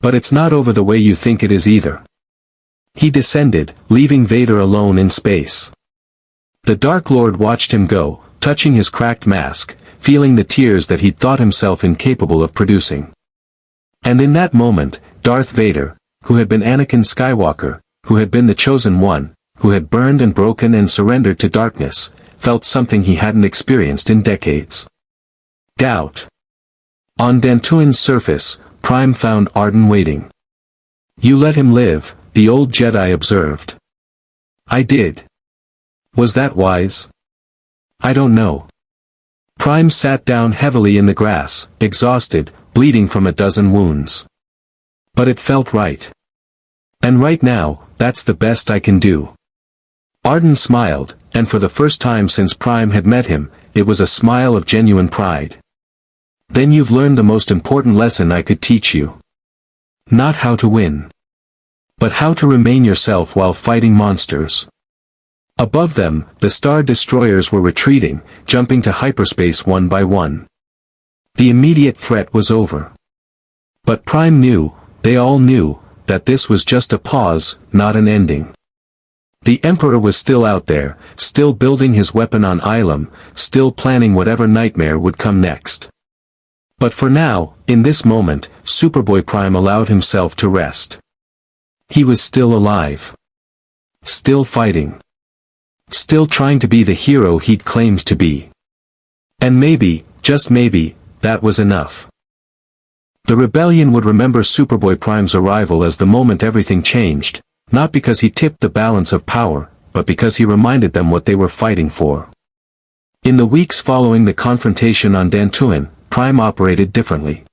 But it's not over the way you think it is either. He descended, leaving Vader alone in space. The Dark Lord watched him go, touching his cracked mask, feeling the tears that he'd thought himself incapable of producing. And in that moment, Darth Vader, who had been Anakin Skywalker, who had been the chosen one, who had burned and broken and surrendered to darkness, felt something he hadn't experienced in decades. Doubt. On Dantooin's surface, Prime found Arden waiting. You let him live, the old Jedi observed. I did. Was that wise? I don't know. Prime sat down heavily in the grass, exhausted, bleeding from a dozen wounds. But it felt right. And right now, that's the best I can do. Arden smiled, and for the first time since Prime had met him, it was a smile of genuine pride. Then you've learned the most important lesson I could teach you. Not how to win. But how to remain yourself while fighting monsters. Above them, the Star Destroyers were retreating, jumping to hyperspace one by one. The immediate threat was over. But Prime knew, they all knew, that this was just a pause, not an ending. The Emperor was still out there, still building his weapon on Ilum, still planning whatever nightmare would come next. But for now, in this moment, Superboy-Prime allowed himself to rest. He was still alive. Still fighting. Still trying to be the hero he'd claimed to be. And maybe, just maybe, that was enough. The rebellion would remember Superboy-Prime's arrival as the moment everything changed, not because he tipped the balance of power, but because he reminded them what they were fighting for. In the weeks following the confrontation on Dantooin, Prime operated differently.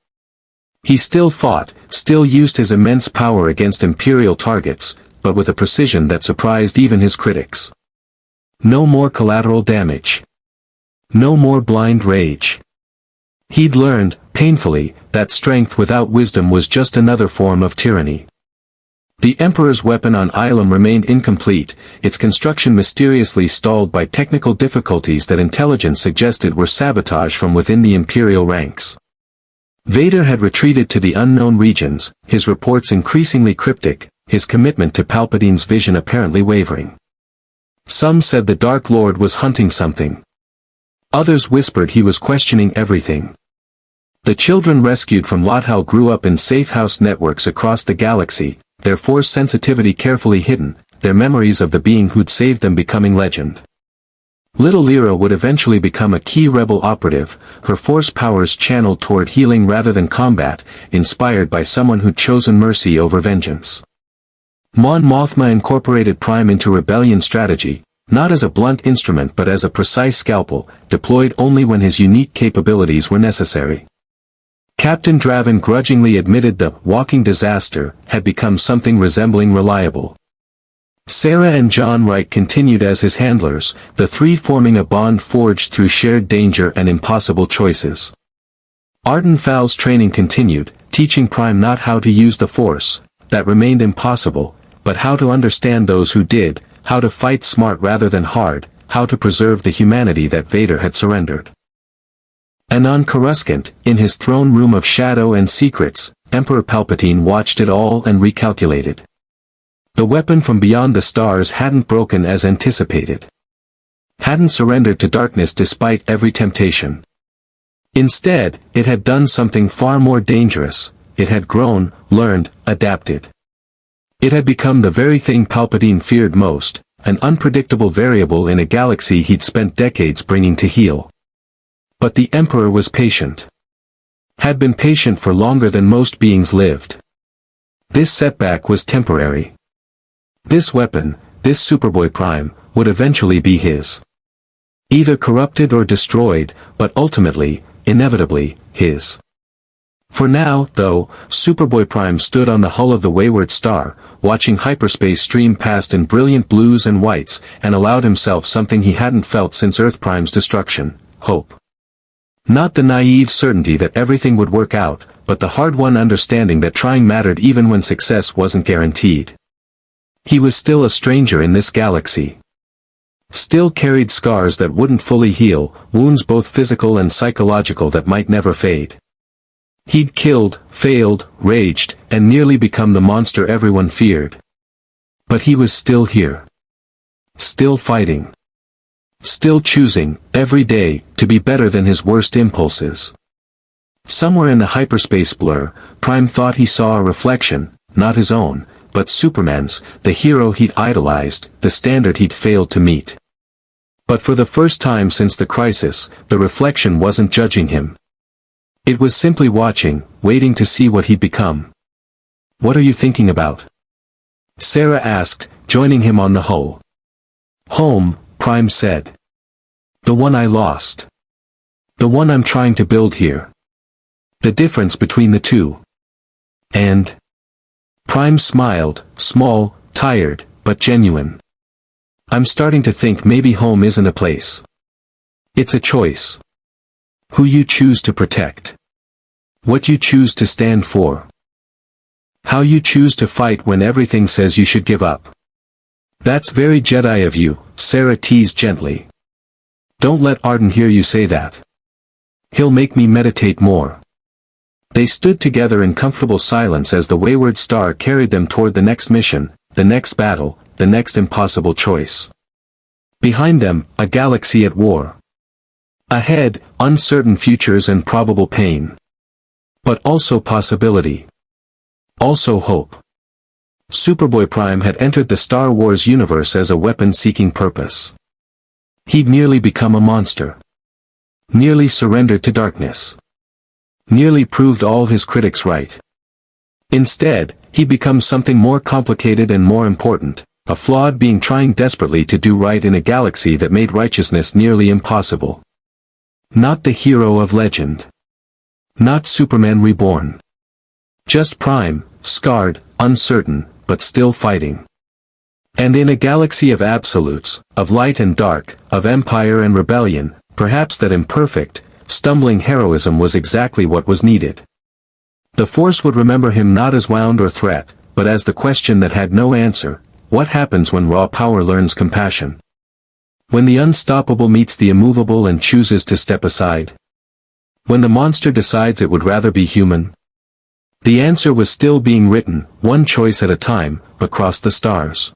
He still fought, still used his immense power against Imperial targets, but with a precision that surprised even his critics. No more collateral damage. No more blind rage. He'd learned, painfully, that strength without wisdom was just another form of tyranny. The Emperor's weapon on Ilum remained incomplete, its construction mysteriously stalled by technical difficulties that intelligence suggested were sabotage from within the Imperial ranks. Vader had retreated to the unknown regions, his reports increasingly cryptic, his commitment to Palpatine's vision apparently wavering. Some said the Dark Lord was hunting something. Others whispered he was questioning everything. The children rescued from Lothal grew up in safe house networks across the galaxy, their force sensitivity carefully hidden, their memories of the being who'd saved them becoming legend. Little Lyra would eventually become a key rebel operative, her force powers channeled toward healing rather than combat, inspired by someone who'd chosen mercy over vengeance. Mon Mothma incorporated Prime into rebellion strategy, not as a blunt instrument but as a precise scalpel, deployed only when his unique capabilities were necessary. Captain Draven grudgingly admitted the walking disaster had become something resembling reliable. Sarah and John Wright continued as his handlers, the three forming a bond forged through shared danger and impossible choices. Arden Fowl's training continued, teaching Prime not how to use the Force, that remained impossible, but how to understand those who did, how to fight smart rather than hard, how to preserve the humanity that Vader had surrendered. And on Coruscant, in his throne room of shadow and secrets, Emperor Palpatine watched it all and recalculated. The weapon from beyond the stars hadn't broken as anticipated. Hadn't surrendered to darkness despite every temptation. Instead, it had done something far more dangerous. It had grown, learned, adapted. It had become the very thing Palpatine feared most, an unpredictable variable in a galaxy he'd spent decades bringing to heel. But the Emperor was patient. Had been patient for longer than most beings lived. This setback was temporary. This weapon, this Superboy-Prime, would eventually be his. Either corrupted or destroyed, but ultimately, inevitably, his. For now, though, Superboy-Prime stood on the hull of the wayward star, watching hyperspace stream past in brilliant blues and whites, and allowed himself something he hadn't felt since Earth-Prime's destruction, hope. Not the naive certainty that everything would work out, but the hard-won understanding that trying mattered even when success wasn't guaranteed. He was still a stranger in this galaxy. Still carried scars that wouldn't fully heal, wounds both physical and psychological that might never fade. He'd killed, failed, raged, and nearly become the monster everyone feared. But he was still here. Still fighting. Still choosing, every day, to be better than his worst impulses. Somewhere in the hyperspace blur, Prime thought he saw a reflection, not his own, but Superman's, the hero he'd idolized, the standard he'd failed to meet. But for the first time since the crisis, the reflection wasn't judging him. It was simply watching, waiting to see what he'd become. "What are you thinking about?" Sarah asked, joining him on the hull. "Home," Prime said. "The one I lost. The one I'm trying to build here. The difference between the two." And Prime smiled, small, tired, but genuine. "I'm starting to think maybe home isn't a place. It's a choice. Who you choose to protect. What you choose to stand for. How you choose to fight when everything says you should give up." "That's very Jedi of you," Sarah teased gently. "Don't let Arden hear you say that. He'll make me meditate more." They stood together in comfortable silence as the wayward star carried them toward the next mission, the next battle, the next impossible choice. Behind them, a galaxy at war. Ahead, uncertain futures and probable pain. But also possibility. Also hope. Superboy-Prime had entered the Star Wars universe as a weapon-seeking purpose. He'd nearly become a monster. Nearly surrendered to darkness. Nearly proved all his critics right. Instead, he'd become something more complicated and more important, a flawed being trying desperately to do right in a galaxy that made righteousness nearly impossible. Not the hero of legend. Not Superman reborn. Just Prime, scarred, uncertain, but still fighting. And in a galaxy of absolutes, of light and dark, of empire and rebellion, perhaps that imperfect, stumbling heroism was exactly what was needed. The Force would remember him not as wound or threat, but as the question that had no answer: what happens when raw power learns compassion? When the unstoppable meets the immovable and chooses to step aside? When the monster decides it would rather be human? The answer was still being written, one choice at a time, across the stars.